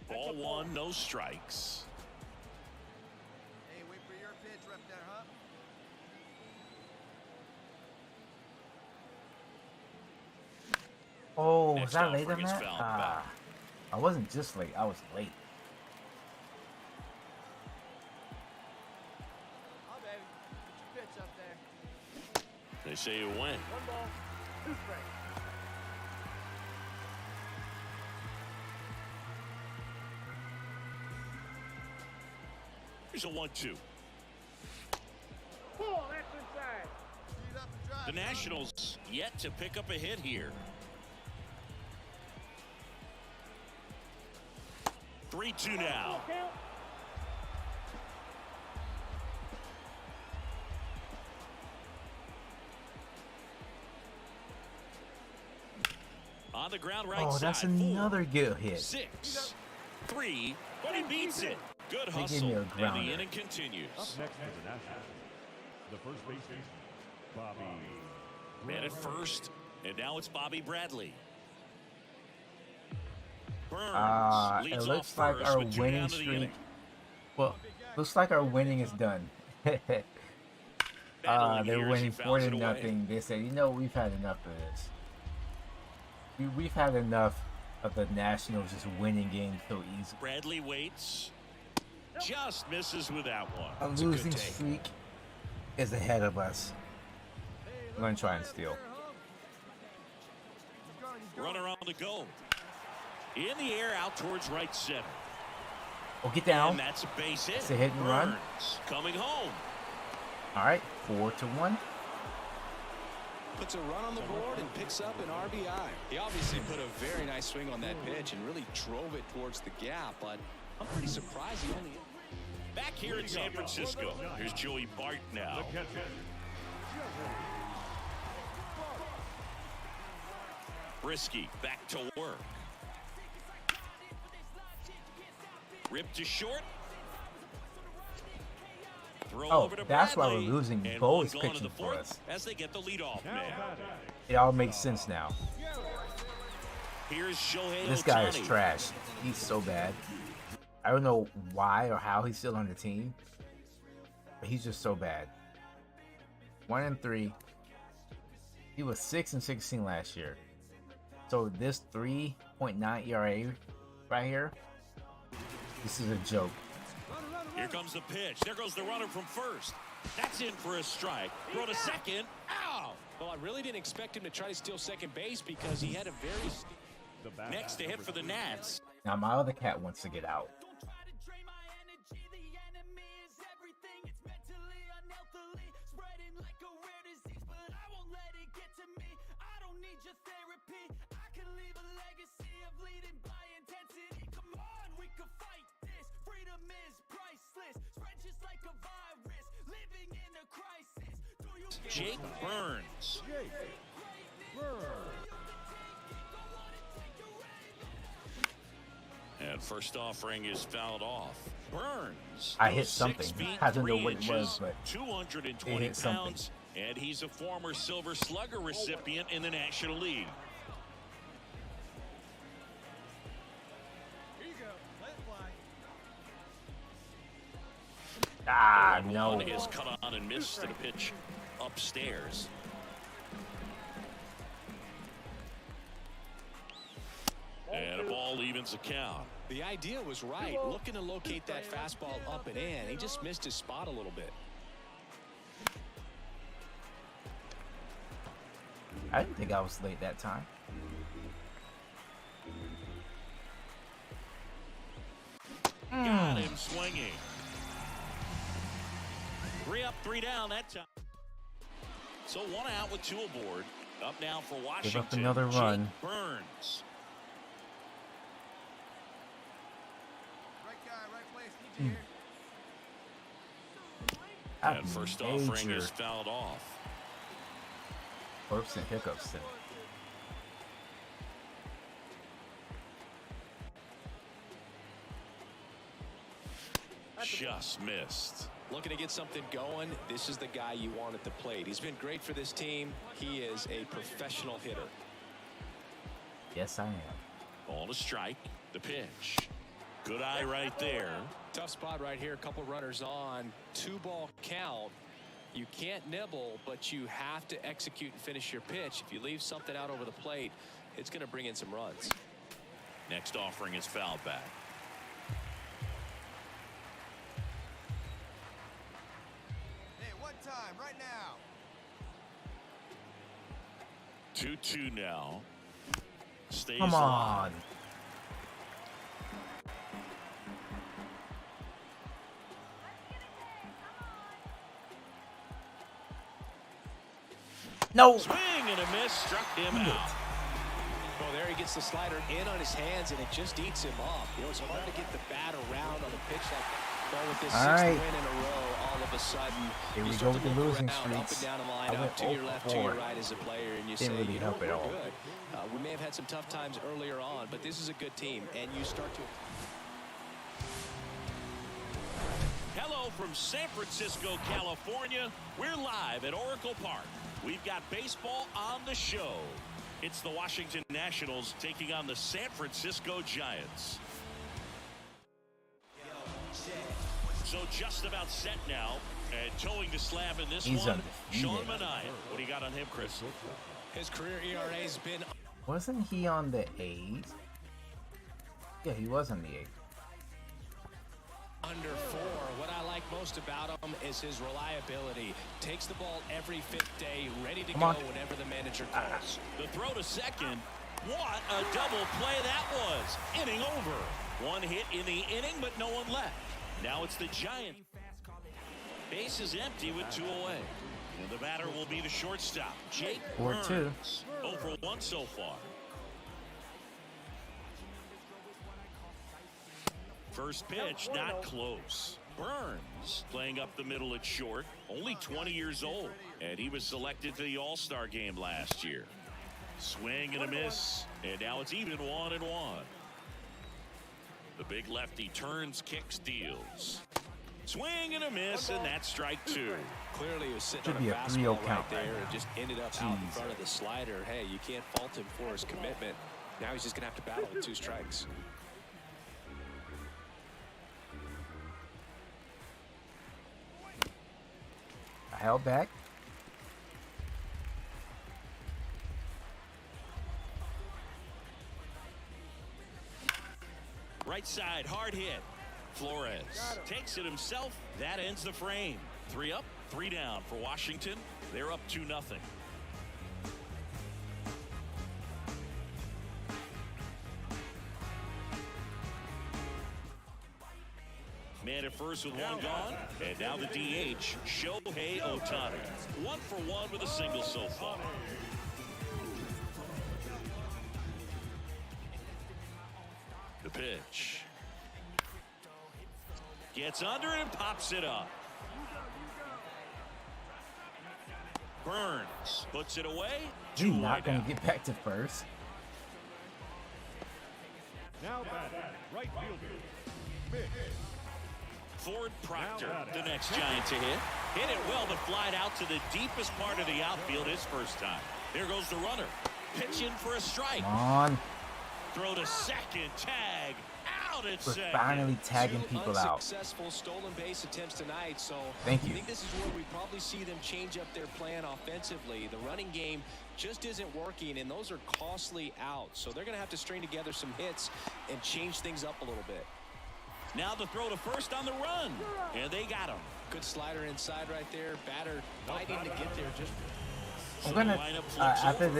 Speaker 3: Ball 1, no strikes.
Speaker 9: Hey, wait for your pitch right there, huh?
Speaker 2: Oh, was
Speaker 3: Next
Speaker 2: I late
Speaker 3: offering
Speaker 2: on
Speaker 3: is
Speaker 2: that?
Speaker 3: fouled back.
Speaker 2: I wasn't just late, I was late.
Speaker 9: Oh, baby. Put your pitch up there.
Speaker 3: They say you win.
Speaker 9: 1 ball, 2 strikes.
Speaker 3: Here's a 1-2.
Speaker 9: Pull, that's inside.
Speaker 3: The Nationals yet to pick up a hit here. 3-2 now. On the ground right
Speaker 2: Oh,
Speaker 3: side.
Speaker 2: that's
Speaker 3: 4,
Speaker 2: another good hit.
Speaker 3: 6, 3, but he beats it. Good
Speaker 2: They gave
Speaker 3: hustle.
Speaker 2: me a
Speaker 3: And
Speaker 2: grounder.
Speaker 3: the inning continues.
Speaker 7: Next for the Nationals, the first baseman, Bobby.
Speaker 3: Man at first, and now it's Bobby Bradley. Burns
Speaker 2: It
Speaker 3: leads
Speaker 2: looks
Speaker 3: off
Speaker 2: like
Speaker 3: first
Speaker 2: our
Speaker 3: with 2
Speaker 2: winning
Speaker 3: down to the
Speaker 2: streak.
Speaker 3: inning.
Speaker 2: Well, looks like our winning is done.
Speaker 3: Battling
Speaker 2: They're
Speaker 3: here as he
Speaker 2: winning
Speaker 3: fouls it
Speaker 2: 4-0.
Speaker 3: away.
Speaker 2: They said, you know, we've had enough of this. We've had enough of the Nationals just winning games so easy.
Speaker 3: Bradley waits. Just misses with that one.
Speaker 2: A
Speaker 4: It's a good
Speaker 2: losing
Speaker 4: take.
Speaker 2: streak is ahead of us. I'm gonna try and steal.
Speaker 3: Runner on the go. In the air out towards right center.
Speaker 2: Oh, get down.
Speaker 3: And that's a base hit.
Speaker 2: It's a hit and run.
Speaker 3: Burns coming home.
Speaker 2: All right, 4-1.
Speaker 4: Puts a run on the board and picks up an RBI. He obviously put a very nice swing on that pitch and really drove it towards the gap, but I'm pretty surprised he only...
Speaker 3: Back here in San Francisco. Here's Joey Bart now.
Speaker 7: The catcher,
Speaker 3: Brisky back to work. Ripped to short. Throw
Speaker 2: Oh,
Speaker 3: over to
Speaker 2: that's why we're
Speaker 3: Bradley,
Speaker 2: losing.
Speaker 3: and
Speaker 2: Bo
Speaker 3: one
Speaker 2: is
Speaker 3: gone in
Speaker 2: pitching
Speaker 3: the
Speaker 2: for
Speaker 3: fourth
Speaker 2: us.
Speaker 3: as they get the leadoff
Speaker 7: now
Speaker 3: man.
Speaker 7: batting.
Speaker 2: It all makes sense now.
Speaker 3: Here's Shohei
Speaker 2: This guy is
Speaker 3: Ohtani.
Speaker 2: trash. He's so bad. I don't know why or how he's still on the team, but he's just so bad. 1-3. He was 6-16 last year. So this 3.9 ERA right here, this is a joke.
Speaker 3: Here comes the pitch. There goes the runner from first. That's in for a strike. Throw to second. Ow!
Speaker 4: Well, I really didn't expect him to try to steal second base because he had a very...
Speaker 7: The bat,
Speaker 3: Next to hit for the Nats.
Speaker 2: Now my other cat wants to get out.
Speaker 3: Jake Burns.
Speaker 7: Jake Burns.
Speaker 3: And first offering is fouled off. Burns.
Speaker 2: I hit
Speaker 3: goes
Speaker 2: something.
Speaker 3: 6 feet,
Speaker 2: I don't know
Speaker 3: 3
Speaker 2: what it was,
Speaker 3: inches,
Speaker 2: but
Speaker 3: 220
Speaker 2: hit something.
Speaker 3: pounds, and he's a former Silver Slugger recipient in the National League.
Speaker 5: Here you go. Let it fly.
Speaker 2: Ah,
Speaker 3: And
Speaker 2: no.
Speaker 3: one is cut on and missed to the pitch upstairs. And a ball evens the count.
Speaker 4: The idea was right, looking to locate that fastball up and in. He just missed his spot a little bit.
Speaker 2: I didn't think I was late that time.
Speaker 3: Got him swinging. 3 up, 3 down that time. So 1 out with 2 aboard. Up now for Washington.
Speaker 2: Give up another run.
Speaker 3: Jake Burns.
Speaker 9: Right guy, right place. Need you here.
Speaker 3: And first offering is fouled off.
Speaker 2: Burps and hiccups today.
Speaker 3: Just missed.
Speaker 4: Looking to get something going. This is the guy you want at the plate. He's been great for this team. He is a professional hitter.
Speaker 2: Yes, I am.
Speaker 3: Ball to strike. The pitch. Good eye right there.
Speaker 4: Tough spot right here. A couple runners on. 2-ball count. You can't nibble, but you have to execute and finish your pitch. If you leave something out over the plate, it's going to bring in some runs.
Speaker 3: Next offering is fouled back.
Speaker 9: Hey, one time, right now.
Speaker 3: 2-2 now. Stays
Speaker 2: Come
Speaker 3: alive.
Speaker 2: on. No.
Speaker 3: Swing and a miss. Struck him out.
Speaker 4: Well, there he gets the slider in on his hands, and it just eats him up. You know, it's hard to get the bat around on a pitch like that. But with this
Speaker 2: All
Speaker 4: 6th
Speaker 2: right.
Speaker 4: win in a row, all of a sudden,
Speaker 2: Here
Speaker 4: you
Speaker 2: we
Speaker 4: start
Speaker 2: go with
Speaker 4: to
Speaker 2: the
Speaker 4: look
Speaker 2: losing
Speaker 4: around, up
Speaker 2: streaks.
Speaker 4: and down the
Speaker 2: I
Speaker 4: lineup,
Speaker 2: went
Speaker 4: to your
Speaker 2: 0
Speaker 4: left,
Speaker 2: for
Speaker 4: to your
Speaker 2: 4.
Speaker 4: right as a player, and you
Speaker 2: Didn't
Speaker 4: say,
Speaker 2: really
Speaker 4: you know,
Speaker 2: help at
Speaker 4: we're
Speaker 2: all.
Speaker 4: good. We may have had some tough times earlier on, but this is a good team, and you start to...
Speaker 3: Hello from San Francisco, California. We're live at Oracle Park. We've got baseball on the show. It's the Washington Nationals taking on the San Francisco Giants. So just about set now, and towing the slab in this
Speaker 2: He's
Speaker 3: one,
Speaker 2: undefeated.
Speaker 3: Sean Manaea. What do you got on him, Chris?
Speaker 4: His career ERA has been
Speaker 2: Wasn't he on the A's? Yeah, he was on the A's.
Speaker 4: under 4. What I like most about him is his reliability. Takes the ball every 5th day, ready to
Speaker 2: Come
Speaker 4: go
Speaker 2: on.
Speaker 4: whenever the manager calls.
Speaker 3: The throw to second. What a double play that was. Inning over. 1 hit in the inning, but no one left. Now it's the Giants. Base is empty with 2 away. And the batter will be the shortstop, Jake
Speaker 2: 4-2.
Speaker 3: Burns. 0 for 1 so far. First pitch, not close. Burns playing up the middle at short, only 20 years old, and he was selected to the All-Star game last year. Swing and a miss, and now it's even 1-1. The big lefty turns, kicks, deals. Swing and a miss, and that's strike 2.
Speaker 4: Clearly, he was sitting
Speaker 2: Should
Speaker 4: on
Speaker 2: be
Speaker 4: a
Speaker 2: a 3-0
Speaker 4: fastball right
Speaker 2: count
Speaker 4: there
Speaker 2: right
Speaker 4: and
Speaker 2: now.
Speaker 4: just ended up out in
Speaker 2: Jeez.
Speaker 4: front of the slider. Hey, you can't fault him for his commitment. Now he's just going to have to battle with 2 strikes.
Speaker 2: I held back.
Speaker 3: Right side, hard hit. Flores takes it himself. That ends the frame. 3 up, 3 down for Washington. They're up 2-0. Man at first with 1 gone. And now the DH, Shohei Ohtani. 1 for 1 with a single so far. The pitch. Gets under it and pops it up. Burns puts it away.
Speaker 2: You're
Speaker 3: 2
Speaker 2: not
Speaker 3: wide
Speaker 2: going
Speaker 3: out.
Speaker 2: to get back to first.
Speaker 7: Now batting, right fielder, Mitch.
Speaker 3: Ford Proctor, the next Giant to hit. Hit it well, but flied out to the deepest part of the outfield his first time. There goes the runner. Pitch in for a strike.
Speaker 2: Come on.
Speaker 3: Throw to second. Tag. Out at
Speaker 2: We're
Speaker 3: second.
Speaker 2: finally tagging
Speaker 4: Two
Speaker 2: people out.
Speaker 4: unsuccessful stolen base attempts tonight, so
Speaker 2: Thank you.
Speaker 4: I think this is where we probably see them change up their plan offensively. The running game just isn't working, and those are costly outs. So they're going to have to string together some hits and change things up a little bit.
Speaker 3: Now the throw to first on the run. And they got him.
Speaker 4: Good slider inside right there. Batter fighting to get there. Just
Speaker 2: I'm
Speaker 3: So
Speaker 2: gonna
Speaker 3: the lineup flips
Speaker 2: after
Speaker 3: over.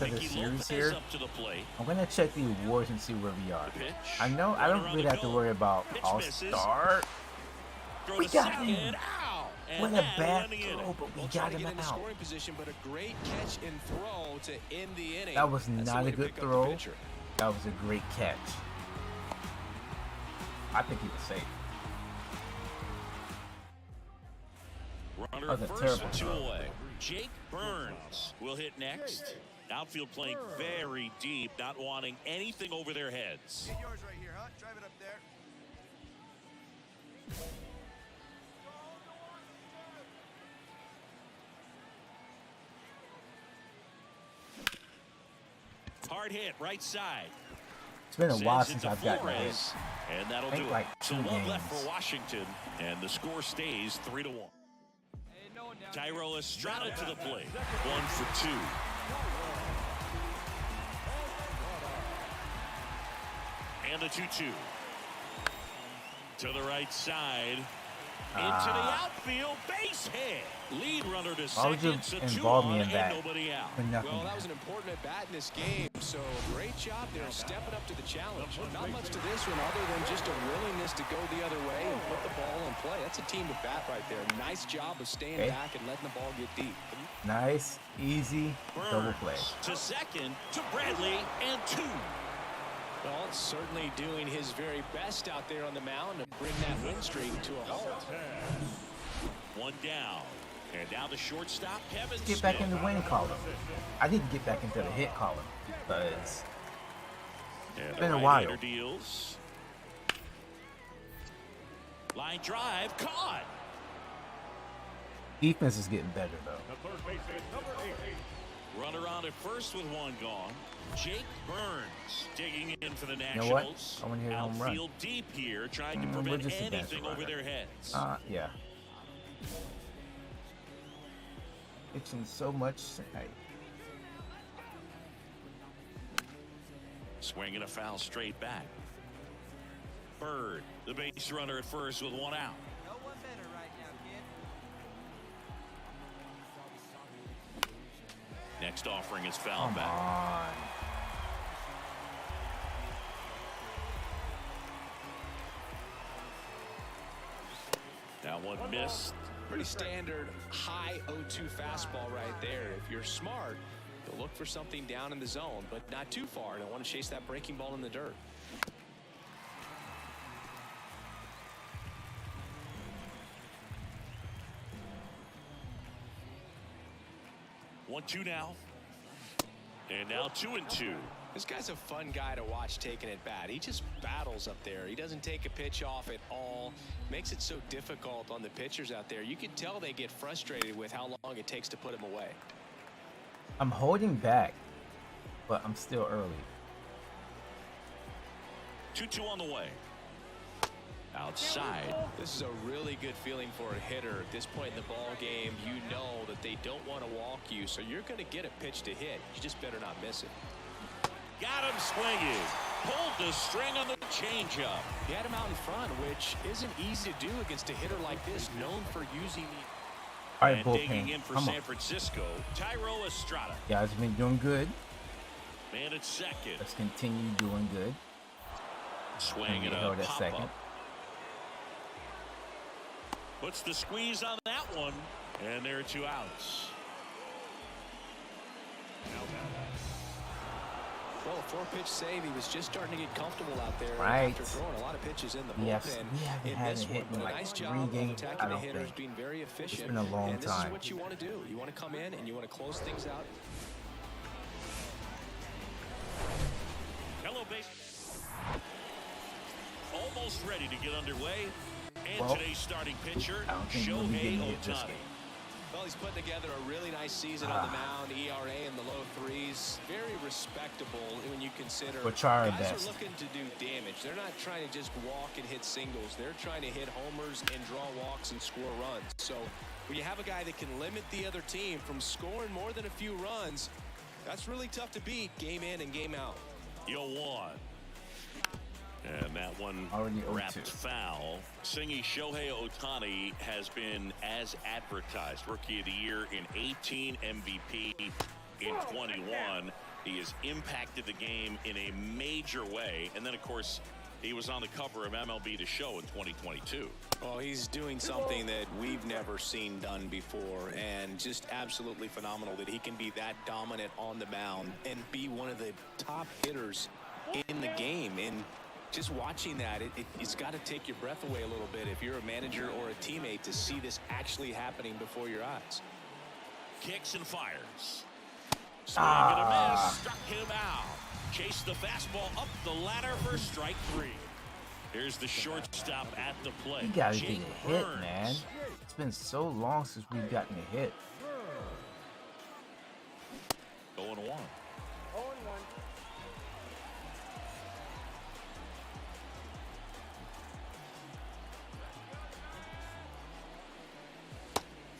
Speaker 2: the
Speaker 3: Mickey
Speaker 2: series
Speaker 3: Lopez
Speaker 2: here,
Speaker 3: up to the plate.
Speaker 2: I'm gonna check the awards and see where we are.
Speaker 3: The pitch.
Speaker 2: I know I don't
Speaker 3: Runner on
Speaker 2: really
Speaker 3: the
Speaker 2: have to
Speaker 3: go.
Speaker 2: worry about
Speaker 3: Pitch
Speaker 2: All-Star.
Speaker 3: Throw
Speaker 2: We
Speaker 3: to
Speaker 2: got
Speaker 3: second.
Speaker 2: him.
Speaker 3: Ow. And
Speaker 2: What a
Speaker 3: that
Speaker 2: bad
Speaker 3: running in.
Speaker 2: throw, but we
Speaker 4: well,
Speaker 2: got
Speaker 4: trying to
Speaker 2: him
Speaker 4: get in the
Speaker 2: out.
Speaker 4: scoring position, but a great catch and throw to end the inning.
Speaker 2: That was
Speaker 4: That's the
Speaker 2: not
Speaker 4: way
Speaker 2: a
Speaker 4: to
Speaker 2: good
Speaker 4: pick up the
Speaker 2: throw.
Speaker 4: pitcher.
Speaker 2: That was a great catch. I think he was safe.
Speaker 3: Runner
Speaker 2: That was a
Speaker 3: first,
Speaker 2: terrible
Speaker 3: 2
Speaker 2: throw.
Speaker 3: away. Jake Burns will hit next. Outfield playing very deep, not wanting anything over their heads.
Speaker 9: Get yours right here, huh? Drive it up there.
Speaker 3: Hard hit, right side.
Speaker 2: It's been a while
Speaker 3: Sends it
Speaker 2: since
Speaker 3: to
Speaker 2: I've gotten a hit.
Speaker 3: Flores, and that'll
Speaker 2: I think
Speaker 3: do
Speaker 2: like
Speaker 3: it. So
Speaker 2: 2
Speaker 3: one left
Speaker 2: games.
Speaker 3: for Washington, and the score stays 3-1.
Speaker 5: Hey, no one down here.
Speaker 3: Tyro Estrada to the plate. 1 for 2. And the 2-2. To the right side. Into the outfield. Base hit. Lead runner to
Speaker 2: Why would you
Speaker 3: second. So 2
Speaker 2: involve me
Speaker 3: on
Speaker 2: in
Speaker 3: and
Speaker 2: that?
Speaker 3: nobody out.
Speaker 2: For nothing.
Speaker 4: Well, that was an important at-bat in this game, so great job there stepping up to the challenge. Not much to this one other than just a willingness to go the other way and put the ball in play. That's a team at-bat right there. Nice job of staying
Speaker 2: Okay.
Speaker 4: back and letting the ball get deep.
Speaker 2: Nice, easy, double play.
Speaker 3: Burns to second. To Bradley. And 2.
Speaker 4: Well, certainly doing his very best out there on the mound to bring that win streak to a halt.
Speaker 3: 1 down. And now the shortstop, Kevin
Speaker 2: Get back
Speaker 3: Smith.
Speaker 2: in the win column. I need to get back into the hit column because
Speaker 3: And
Speaker 2: been a
Speaker 3: the
Speaker 2: while.
Speaker 3: right-hander deals. Line drive, caught.
Speaker 2: defense is getting better though.
Speaker 7: The third baseman, number 8.
Speaker 3: Runner on at first with 1 gone. Jake Burns digging in for the
Speaker 2: know what?
Speaker 3: Nationals.
Speaker 2: I wanna hit a home run.
Speaker 3: Outfield deep here, trying to
Speaker 2: We'll
Speaker 3: prevent
Speaker 2: just advance
Speaker 3: anything
Speaker 2: the
Speaker 3: over
Speaker 2: runner.
Speaker 3: their heads.
Speaker 2: Yeah. Pitching so much tonight.
Speaker 3: Swinging a foul straight back. Bird, the base runner at first with 1 out.
Speaker 5: No one better right now, kid.
Speaker 3: Next offering is foul
Speaker 2: Come
Speaker 3: back.
Speaker 2: on.
Speaker 3: Now 1 missed.
Speaker 4: Pretty standard high 0-2 fastball right there. If you're smart, you'll look for something down in the zone, but not too far. Don't want to chase that breaking ball in the dirt.
Speaker 3: One, 2 now. And now 2-2.
Speaker 4: This guy's a fun guy to watch taking at bat. He just battles up there. He doesn't take a pitch off at all. Makes it so difficult on the pitchers out there. You can tell they get frustrated with how long it takes to put him away.
Speaker 2: I'm holding back, but I'm still early.
Speaker 3: 2-2 on the way. Outside.
Speaker 4: This is a really good feeling for a hitter at this point in the ball game. You know that they don't want to walk you, so you're going to get a pitch to hit. You just better not miss it.
Speaker 3: Got him swinging. Pulled the string on the changeup.
Speaker 4: He had him out in front, which isn't easy to do against a hitter like this, known for using the...
Speaker 2: All right,
Speaker 3: And digging
Speaker 2: bullpen.
Speaker 3: in for
Speaker 2: Come
Speaker 3: San
Speaker 2: on.
Speaker 3: Francisco, Tyro Estrada.
Speaker 2: Guys have been doing good.
Speaker 3: Man at second.
Speaker 2: Let's continue doing good.
Speaker 3: Swing and
Speaker 2: Get
Speaker 3: a
Speaker 2: held at
Speaker 3: pop
Speaker 2: second.
Speaker 3: up. Puts the squeeze on that one. And there are 2 outs.
Speaker 4: Well, a 4-pitch save. He was just starting to get comfortable out there
Speaker 2: Right.
Speaker 4: after throwing a lot of pitches in the
Speaker 2: We
Speaker 4: bullpen
Speaker 2: haven't
Speaker 4: in
Speaker 2: had
Speaker 4: this
Speaker 2: a hit
Speaker 4: one.
Speaker 2: in
Speaker 4: But a
Speaker 2: like
Speaker 4: nice
Speaker 2: 3
Speaker 4: job of
Speaker 2: games. I
Speaker 4: attacking the
Speaker 2: don't
Speaker 4: hitters,
Speaker 2: think.
Speaker 4: being very efficient.
Speaker 2: It's been a long
Speaker 4: and this
Speaker 2: time.
Speaker 4: is what you want to do. You want to come in and you want to close things out.
Speaker 3: Hello, base. Almost ready to get underway. And
Speaker 2: Well,
Speaker 3: today's starting pitcher,
Speaker 2: I don't think we'll be getting
Speaker 3: Shohei
Speaker 2: hit this
Speaker 3: Ohtani.
Speaker 2: game.
Speaker 4: Well, he's putting together a really nice season on the mound. ERA in the low 3s. Very respectable when you consider
Speaker 2: We'll try our
Speaker 4: guys
Speaker 2: best.
Speaker 4: are looking to do damage. They're not trying to just walk and hit singles. They're trying to hit homers and draw walks and score runs. So when you have a guy that can limit the other team from scoring more than a few runs, that's really tough to beat game in and game out.
Speaker 3: 0-1. And that one
Speaker 2: Already 0-2.
Speaker 3: wrapped foul. Singy Shohei Ohtani has been as advertised. Rookie of the Year in 18, MVP in 21. He has impacted the game in a major way. And then, of course, he was on the cover of MLB The Show in 2022.
Speaker 4: Well, he's doing something that we've never seen done before, and just absolutely phenomenal that he can be that dominant on the mound and be one of the top hitters in the game. And just watching that, it's got to take your breath away a little bit if you're a manager or a teammate to see this actually happening before your eyes.
Speaker 3: Kicks and fires. Swing and a miss. Struck him out. Chased the fastball up the ladder for strike 3. Here's the shortstop at the plate.
Speaker 2: You gotta get
Speaker 3: Jake
Speaker 2: a hit,
Speaker 3: Burns.
Speaker 2: man. It's been so long since we've gotten a hit.
Speaker 3: 0-1.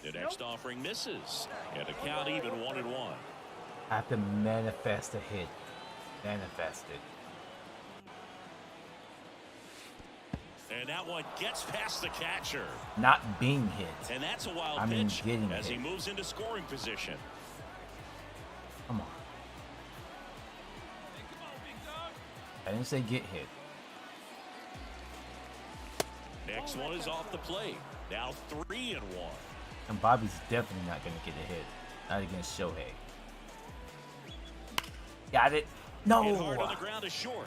Speaker 3: The next offering misses. And the count even 1-1.
Speaker 2: I have to manifest a hit. Manifest it.
Speaker 3: And that one gets past the catcher.
Speaker 2: Not being hit.
Speaker 3: And that's a wild
Speaker 2: I mean,
Speaker 3: pitch
Speaker 2: getting
Speaker 3: as he
Speaker 2: hit.
Speaker 3: moves into scoring position.
Speaker 2: Come on. I didn't say get hit.
Speaker 3: Next one is off the plate. Now 3-1.
Speaker 2: And Bobby's definitely not going to get a hit. Not against Shohei. Got it. No.
Speaker 3: Hit hard on the ground is short.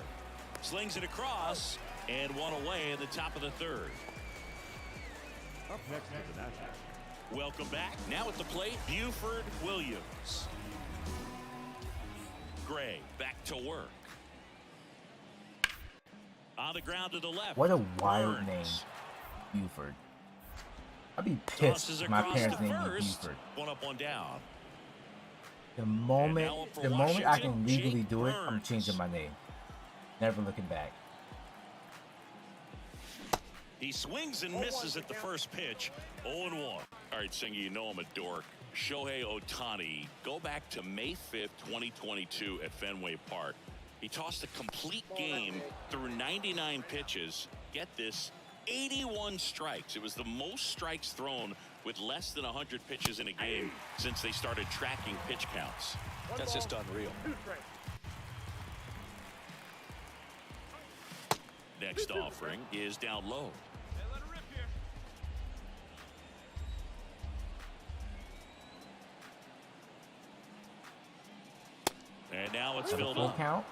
Speaker 3: Slings it across and one away in the top of the third.
Speaker 7: Up next to the Nationals.
Speaker 3: Welcome back. Now at the plate, Buford Williams. Gray back to work. On the ground to the left.
Speaker 2: What a wild
Speaker 3: Burns.
Speaker 2: name. Buford. I'd be pissed
Speaker 3: Tosses
Speaker 2: if my
Speaker 3: across
Speaker 2: parents
Speaker 3: to
Speaker 2: named me
Speaker 3: first.
Speaker 2: Buford.
Speaker 3: One up, one down.
Speaker 2: The moment,
Speaker 3: now up for
Speaker 2: the moment I can
Speaker 3: Washington,
Speaker 2: legally
Speaker 3: Jake
Speaker 2: do it, I'm
Speaker 3: Burns.
Speaker 2: changing my name. Never looking back.
Speaker 3: He swings and misses at the first pitch. 0-1. All right, Singy, you know I'm a dork. Shohei Ohtani, go back to May 5th, 2022 at Fenway Park. He tossed a complete game through 99 pitches. Get this, 81 strikes. It was the most strikes thrown with less than 100 pitches in a game since they started tracking pitch counts.
Speaker 4: That's just unreal.
Speaker 3: Next offering is down low. And now it's
Speaker 2: Have a
Speaker 3: filled
Speaker 2: full
Speaker 3: up.
Speaker 2: count.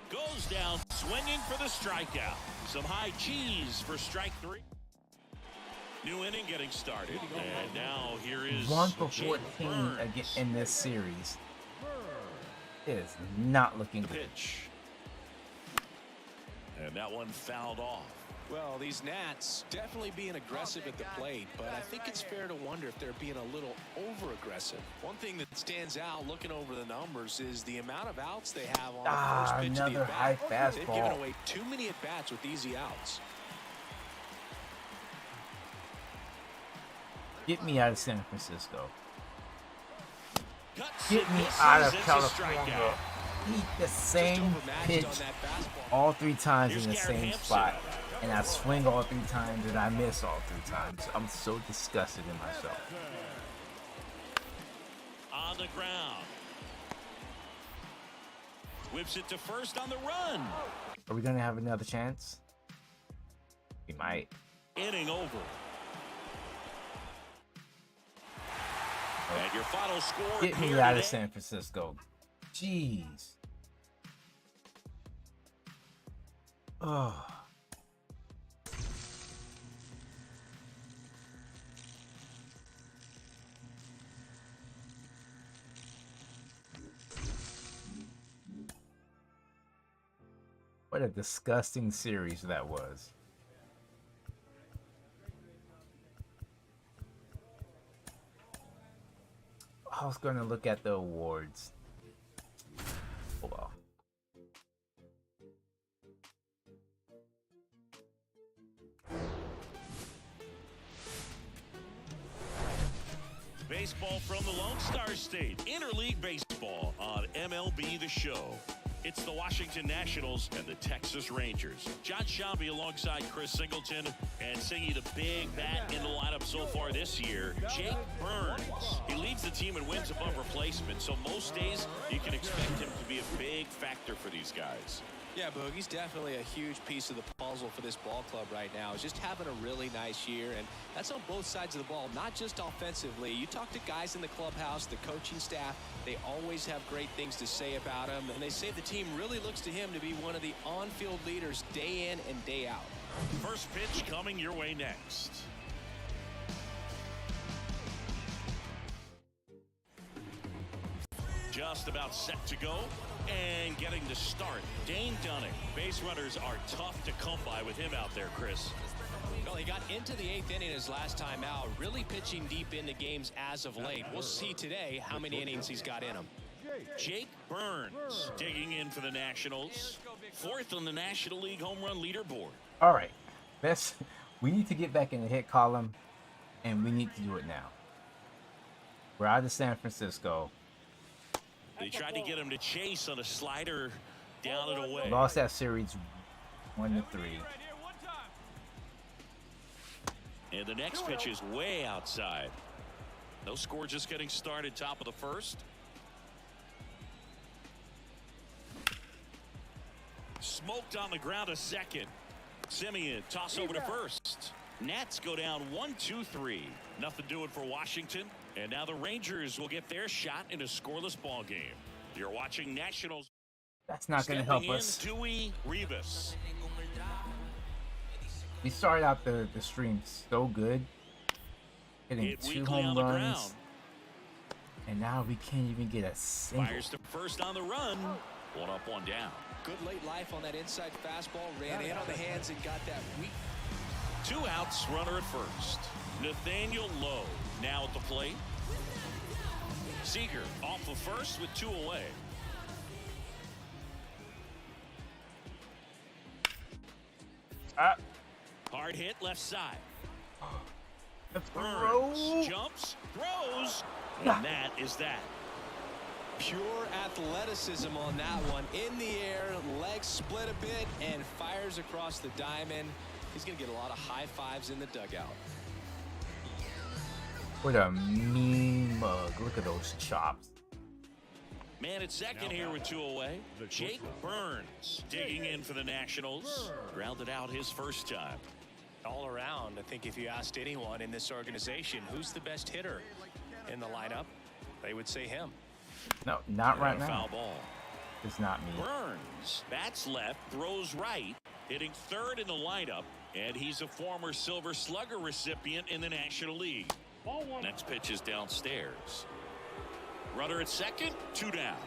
Speaker 3: Goes down swinging for the strikeout. Some high cheese for strike 3. New inning getting started. And now here is
Speaker 2: 1 for
Speaker 3: Jake
Speaker 2: 14
Speaker 3: Burns.
Speaker 2: again in this series. It is not looking
Speaker 3: The
Speaker 2: good.
Speaker 3: pitch. And that one fouled off.
Speaker 4: Well, these Nats definitely being aggressive at the plate, but I think it's fair to wonder if they're being a little over-aggressive. One thing that stands out looking over the numbers is the amount of outs they have on the first pitch of the
Speaker 2: Another high
Speaker 4: at-bat. They've given
Speaker 2: fastball.
Speaker 4: away too many at-bats with easy outs.
Speaker 2: Get me out of San Francisco.
Speaker 3: Cuts
Speaker 2: Get
Speaker 3: and
Speaker 2: me
Speaker 3: misses.
Speaker 2: out of
Speaker 3: It's a
Speaker 2: California.
Speaker 3: strikeout.
Speaker 2: Eat the
Speaker 4: Just
Speaker 2: same
Speaker 4: overmatched
Speaker 2: pitch
Speaker 4: on that fastball.
Speaker 2: all 3 times
Speaker 3: Here's
Speaker 2: in the
Speaker 3: Garrett
Speaker 2: same
Speaker 3: Hampson.
Speaker 2: spot. And I swing all 3 times and I miss all 3 times. I'm so disgusted in myself.
Speaker 3: On the ground. Whips it to first on the run.
Speaker 2: Are we gonna have another chance? We might.
Speaker 3: Inning over. And your final score
Speaker 2: Get me
Speaker 3: here
Speaker 2: out of
Speaker 3: today.
Speaker 2: San Francisco. Jeez. Oh. What a disgusting series that was. I was going to look at the awards. Oh well.
Speaker 3: Baseball from the Lone Star State. Interleague Baseball on MLB The Show. It's the Washington Nationals and the Texas Rangers. John Shambi alongside Chris Singleton, and singing the big bat in the lineup so far this year, Jake Burns. He leads the team in wins above replacement, so most days you can expect him to be a big factor for these guys.
Speaker 4: Yeah, Boog, he's definitely a huge piece of the puzzle for this ball club right now. He's just having a really nice year, and that's on both sides of the ball, not just offensively. You talk to guys in the clubhouse, the coaching staff, they always have great things to say about him, and they say the team really looks to him to be one of the on-field leaders day in and day out.
Speaker 3: First pitch coming your way next. Just about set to go and getting to start. Dane Dunning. Base runners are tough to come by with him out there, Chris.
Speaker 4: Well, he got into the 8th inning his last time out, really pitching deep into games as of late. We'll see today how many innings he's got in him.
Speaker 3: Jake Burns digging in for the Nationals. 4th on the National League home run leaderboard.
Speaker 2: All right. We need to get back in the hit column, and we need to do it now. We're out of San Francisco.
Speaker 3: They tried to get him to chase on a slider down and away.
Speaker 2: Lost that series 1-3.
Speaker 3: And the next pitch is way outside. No score, just getting started, top of the first. Smoked on the ground a second. Simeon toss over to first. Nats go down 1-2-3. Nothing doing for Washington. And now the Rangers will get their shot in a scoreless ball game. You're watching Nationals.
Speaker 2: That's not going to help us.
Speaker 3: Dewey Rivas.
Speaker 2: We started out the stream so good, hitting
Speaker 3: Hit
Speaker 2: 2
Speaker 3: weakly
Speaker 2: home
Speaker 3: on the
Speaker 2: runs,
Speaker 3: ground.
Speaker 2: and now we can't even get a single.
Speaker 3: Fires to first on the run. 1 up, 1 down.
Speaker 4: Good late life on that inside fastball. Ran in on the hands and got that weak.
Speaker 3: 2 outs, runner at first. Nathaniel Lowe now at the plate. Seager off of first with 2 away. Hard hit left side.
Speaker 2: The
Speaker 3: Burns
Speaker 2: throw.
Speaker 3: jumps, throws, and that is that.
Speaker 4: Pure athleticism on that one. In the air, legs split a bit, and fires across the diamond. He's going to get a lot of high fives in the dugout.
Speaker 2: What a mean mug. Look at those chops.
Speaker 3: Man at second here with 2 away. Jake Burns digging in for the Nationals. Grounded out his first time.
Speaker 4: All around, I think if you asked anyone in this organization who's the best hitter in the lineup, they would say him.
Speaker 2: No, not right
Speaker 3: And a
Speaker 2: now.
Speaker 3: foul ball.
Speaker 2: It's not me.
Speaker 3: Burns bats left, throws right, hitting 3rd in the lineup, and he's a former Silver Slugger recipient in the National League. Next pitch is downstairs. Runner at second, 2 down.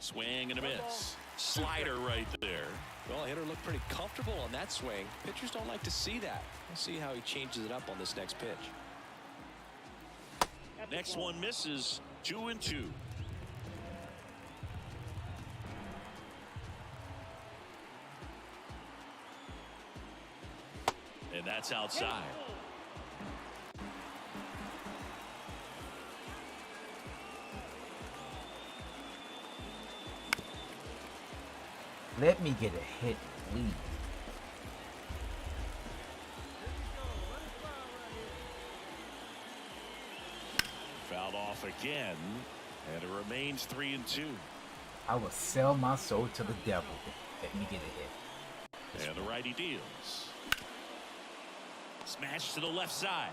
Speaker 3: Swing and a miss. Slider right there.
Speaker 4: Well, hitter looked pretty comfortable on that swing. Pitchers don't like to see that. We'll see how he changes it up on this next pitch.
Speaker 3: Next one misses. 2-2. And that's outside.
Speaker 2: Let me get a hit, please.
Speaker 3: Fouled off again, and it remains 3-2.
Speaker 2: I will sell my soul to the devil. Let me get a hit.
Speaker 3: And the righty deals. Smash to the left side.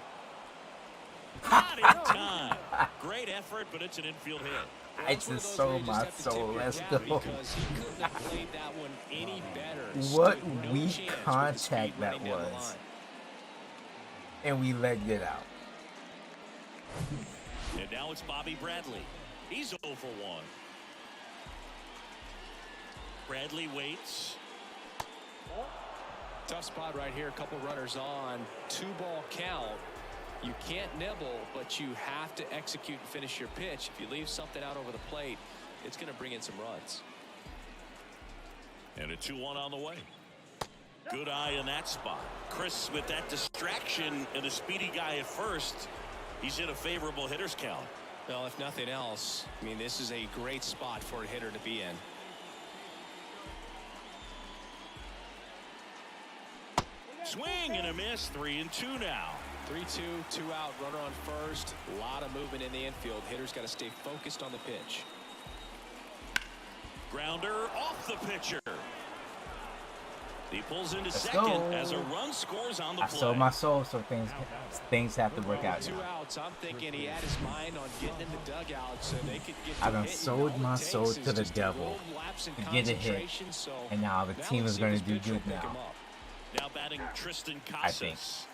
Speaker 3: Not in time. Great effort, but it's an infield hit.
Speaker 4: Well,
Speaker 2: I
Speaker 4: it's one of
Speaker 2: just
Speaker 4: those where
Speaker 2: sold
Speaker 4: you
Speaker 2: my
Speaker 4: have to tip
Speaker 2: soul.
Speaker 4: your
Speaker 2: Let's
Speaker 4: cap
Speaker 2: go.
Speaker 4: because he couldn't have played that one any better.
Speaker 2: What
Speaker 4: Stood no
Speaker 2: weak
Speaker 4: chance with the speed
Speaker 2: contact that
Speaker 4: running down the
Speaker 2: was.
Speaker 4: line.
Speaker 2: And we legged it out.
Speaker 3: And now it's Bobby Bradley. He's 0 for 1. Bradley waits.
Speaker 4: Tough spot right here. A couple runners on. 2-ball count. You can't nibble, but you have to execute and finish your pitch. If you leave something out over the plate, it's going to bring in some runs.
Speaker 3: And a 2-1 on the way. Good eye in that spot. Chris with that distraction and a speedy guy at first. He's in a favorable hitter's count.
Speaker 4: Well, if nothing else, I mean, this is a great spot for a hitter to be in.
Speaker 3: Swing and a miss. 3-2 now.
Speaker 4: 3-2, 2 out, runner on first. A lot of movement in the infield. Hitter's got to stay focused on the pitch.
Speaker 3: Grounder off the pitcher. He pulls into
Speaker 2: Let's
Speaker 3: second
Speaker 2: go.
Speaker 3: as a run scores on the
Speaker 2: I
Speaker 3: play.
Speaker 2: sold my soul, so things have to work out
Speaker 4: 2
Speaker 2: now.
Speaker 4: outs. I'm thinking he had his mind on getting in the dugout so they could get
Speaker 2: I
Speaker 4: the
Speaker 2: done
Speaker 4: hit.
Speaker 2: sold
Speaker 4: All it
Speaker 2: my
Speaker 4: takes
Speaker 2: soul
Speaker 4: is
Speaker 2: to the
Speaker 4: just a
Speaker 2: devil
Speaker 4: little lapse in
Speaker 2: to get a hit,
Speaker 4: concentration, so
Speaker 2: and now the team
Speaker 4: let's
Speaker 2: is
Speaker 4: see
Speaker 2: going
Speaker 4: if
Speaker 2: to do
Speaker 4: this pitch will
Speaker 2: good
Speaker 4: pick him
Speaker 2: now.
Speaker 4: up.
Speaker 3: Now batting Tristan
Speaker 2: I think.
Speaker 3: Casas.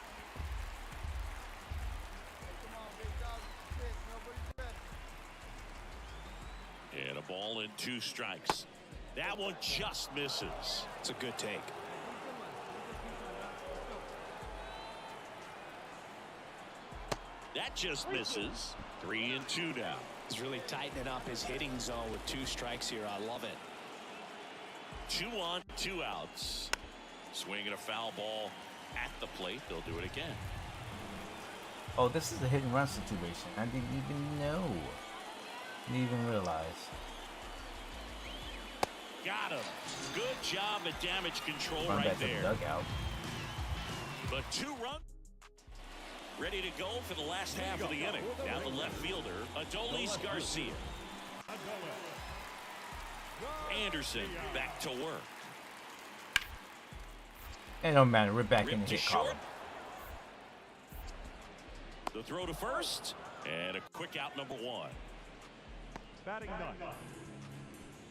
Speaker 3: And a ball and 2 strikes. That one just misses.
Speaker 4: It's a good take.
Speaker 3: That just misses. 3-2 now.
Speaker 4: He's really tightening up his hitting zone with 2 strikes here. I love it.
Speaker 3: 2 on, 2 outs. Swinging a foul ball at the plate. They'll do it again.
Speaker 2: Oh, this is a hit and run situation. I didn't even know. Didn't even realize.
Speaker 3: Got him. Good job at damage control
Speaker 2: Run
Speaker 3: right
Speaker 2: back to the
Speaker 3: there.
Speaker 2: dugout.
Speaker 3: But 2 runs. Ready to go for the last half of the inning. Now the left fielder, Adolis Garcia. Anderson back to work.
Speaker 2: It don't matter. We're back in the
Speaker 3: Ripped to
Speaker 2: hit column.
Speaker 3: short. The throw to first. And a quick out, number 1.
Speaker 7: Batting ninth.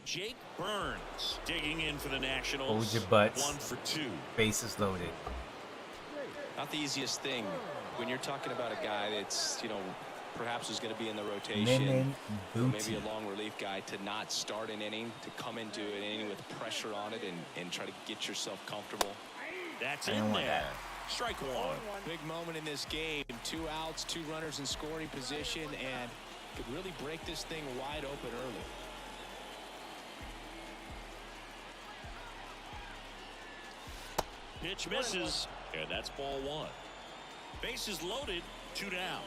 Speaker 3: Jake Burns digging in for the Nationals.
Speaker 2: Hold your butts.
Speaker 3: 1 for 2.
Speaker 2: Bases loaded.
Speaker 4: Not the easiest thing when you're talking about a guy that's, perhaps is going to be in the rotation.
Speaker 2: Lemon
Speaker 4: Maybe
Speaker 2: booty.
Speaker 4: a long relief guy to not start an inning, to come into an inning with pressure on it and try to get yourself comfortable.
Speaker 3: That's
Speaker 2: I
Speaker 3: in
Speaker 2: don't want
Speaker 3: there.
Speaker 2: that.
Speaker 3: Strike 1.
Speaker 4: Big moment in this game. 2 outs, 2 runners in scoring position, and could really break this thing wide open early.
Speaker 3: Pitch misses, and that's ball 1. Bases loaded, 2 down.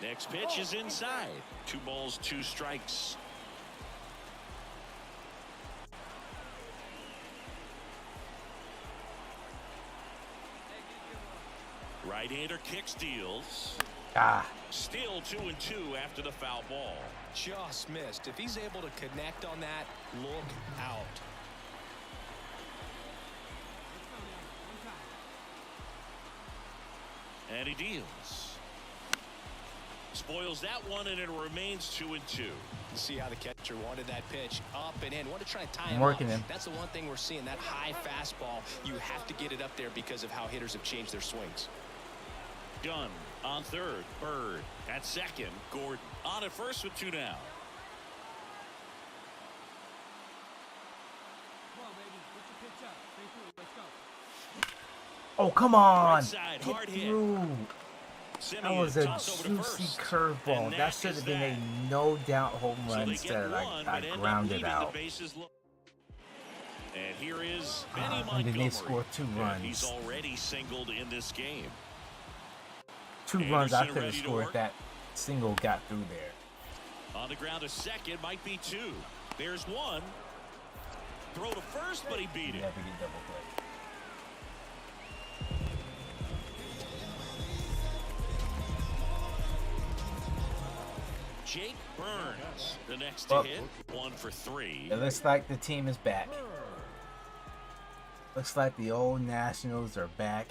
Speaker 3: Next pitch is inside. 2 balls, 2 strikes. Right-hander kick steals.
Speaker 2: Ah,
Speaker 3: Still 2-2 after the foul ball.
Speaker 4: Just missed. If he's able to connect on that, look out.
Speaker 3: And he deals. Spoils that one, and it remains 2-2.
Speaker 4: You see how the catcher wanted that pitch up and in. Want to try to tie
Speaker 2: I'm
Speaker 4: him
Speaker 2: working
Speaker 4: up.
Speaker 2: him.
Speaker 4: That's the one thing we're seeing, that high fastball. You have to get it up there because of how hitters have changed their swings.
Speaker 3: Gunn on third. Bird at second. Gordon on at first with 2 down.
Speaker 5: Come on, baby. Put your pitch up. Stay through. Let's go.
Speaker 2: oh come on!
Speaker 3: Right side,
Speaker 2: Get
Speaker 3: hard hit.
Speaker 2: through. That
Speaker 3: Simeon
Speaker 2: was a
Speaker 3: toss over to
Speaker 2: juicy
Speaker 3: first.
Speaker 2: curveball.
Speaker 3: And
Speaker 2: That should
Speaker 3: is
Speaker 2: have been
Speaker 3: that.
Speaker 2: a no doubt home
Speaker 3: So
Speaker 2: run
Speaker 3: they
Speaker 2: instead
Speaker 3: get
Speaker 2: of
Speaker 3: one, but
Speaker 2: I
Speaker 3: end up
Speaker 2: grounded
Speaker 3: leaving
Speaker 2: out.
Speaker 3: the bases and here is Benny
Speaker 2: And
Speaker 3: Montgomery.
Speaker 2: then they scored 2
Speaker 3: And
Speaker 2: runs.
Speaker 3: he's already singled in this game.
Speaker 2: 2 runs I
Speaker 3: Anderson
Speaker 2: could
Speaker 3: ready
Speaker 2: have
Speaker 3: to
Speaker 2: scored
Speaker 3: work.
Speaker 2: if that single got through there.
Speaker 3: On the ground, a second, might be two. There's one. Throw to first, but he beat it.
Speaker 2: Never get double play.
Speaker 3: Jake Burns, the next
Speaker 2: Well,
Speaker 3: to hit, 1 for 3.
Speaker 2: It looks like the team is back. Looks like the old Nationals are back,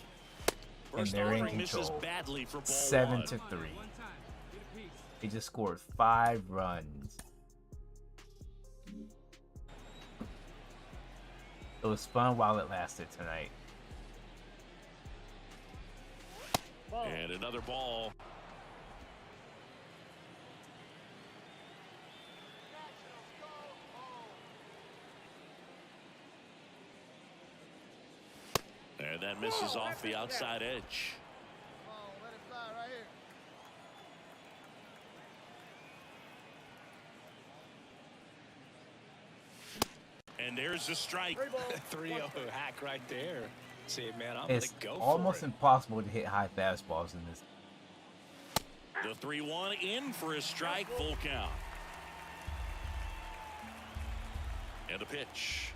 Speaker 2: and
Speaker 3: First
Speaker 2: they're in
Speaker 3: offering misses
Speaker 2: control.
Speaker 3: badly for ball
Speaker 2: 7
Speaker 3: one.
Speaker 2: to 3.
Speaker 5: One time. Get a piece.
Speaker 2: They just scored 5 runs. It was fun while it lasted tonight.
Speaker 3: And another ball. And that misses off the outside edge.
Speaker 9: Come on, let it fly right here.
Speaker 3: And there's the strike.
Speaker 4: 3-0 hack right there. See, man, I'm
Speaker 2: It's
Speaker 4: gonna go
Speaker 2: almost
Speaker 4: for it.
Speaker 2: impossible to hit high fastballs in this.
Speaker 3: The 3-1 in for a strike, full count. And a pitch.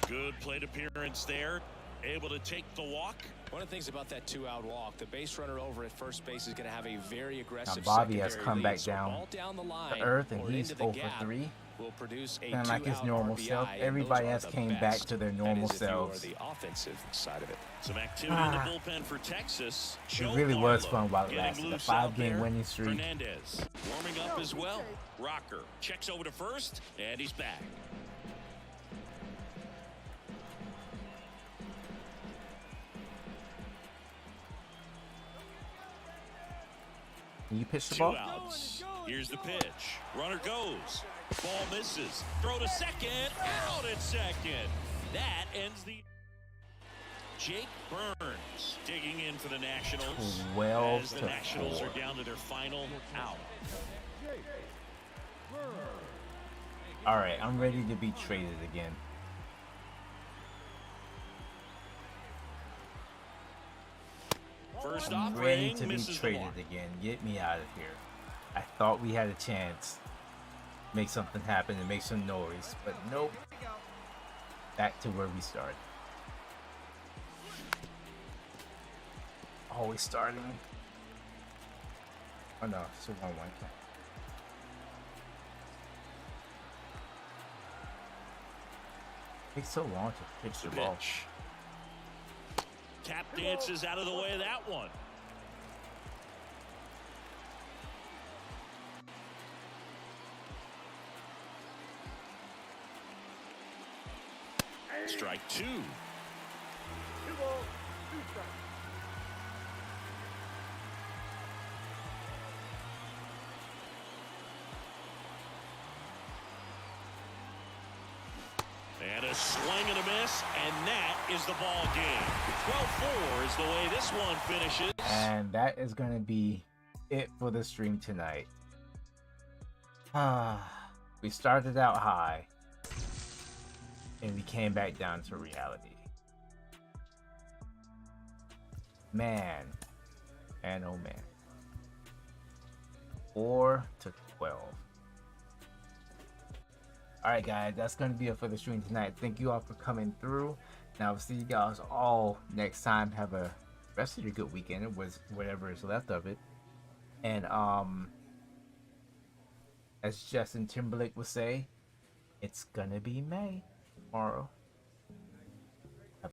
Speaker 3: Good plate appearance there. Able to take the walk.
Speaker 4: One of the things about that 2-out walk, the base runner over at first base is going to have a very aggressive
Speaker 2: Bobby has
Speaker 4: secondary
Speaker 2: come
Speaker 4: lead.
Speaker 2: back
Speaker 4: So
Speaker 2: down
Speaker 4: ball down the line
Speaker 2: to earth, and
Speaker 4: or
Speaker 2: he's
Speaker 4: into the
Speaker 2: 0 for
Speaker 4: gap
Speaker 2: 3.
Speaker 4: will produce a
Speaker 2: Kind of like his
Speaker 4: 2-out
Speaker 2: normal
Speaker 4: RBI,
Speaker 2: self.
Speaker 4: and
Speaker 2: Everybody
Speaker 4: those
Speaker 2: else
Speaker 4: are the
Speaker 2: came back
Speaker 4: best.
Speaker 2: to their
Speaker 4: That
Speaker 2: normal
Speaker 4: is if you are
Speaker 2: selves.
Speaker 4: the offensive side of it.
Speaker 3: Some activity in the bullpen for Texas.
Speaker 2: It really was
Speaker 3: Joe
Speaker 2: fun while it
Speaker 3: getting
Speaker 2: lasted. A
Speaker 3: loose out
Speaker 2: 5-game
Speaker 3: there.
Speaker 2: winning streak.
Speaker 3: Fernandez warming up as well. Rocker checks over to first, and he's back.
Speaker 2: Can you pitch the
Speaker 3: 2
Speaker 2: ball?
Speaker 3: outs. Here's the pitch. Runner goes. Ball misses. Throw to second. Out at second. That ends the. Jake Burns digging in for the Nationals.
Speaker 2: 12
Speaker 3: as the
Speaker 2: to
Speaker 3: Nationals
Speaker 2: 4.
Speaker 3: are down to their final out.
Speaker 2: All right, I'm ready to be traded again.
Speaker 3: First
Speaker 2: I'm ready
Speaker 3: offering
Speaker 2: to be
Speaker 3: misses the
Speaker 2: traded
Speaker 3: mark.
Speaker 2: again. Get me out of here. I thought we had a chance. Make something happen and make some noise, but nope. Back to where we started. Always starting. Oh no, it's a 1-1 count. Takes so long to pitch the ball.
Speaker 3: Pitch. Tap dances out of the way of that one. Strike 2. And a swing and a miss, and that is the ball game. 12-4 is the way this one finishes.
Speaker 2: And that is going to be it for the stream tonight. We started out high, and we came back down to reality. Man, and oh man. 4 to 12. Alright guys, that's going to be it for the stream tonight. Thank you all for coming through. And I'll see you guys all next time. Have a rest of your good weekend. It was whatever is left of it. And as Justin Timberlake would say, it's gonna be May tomorrow.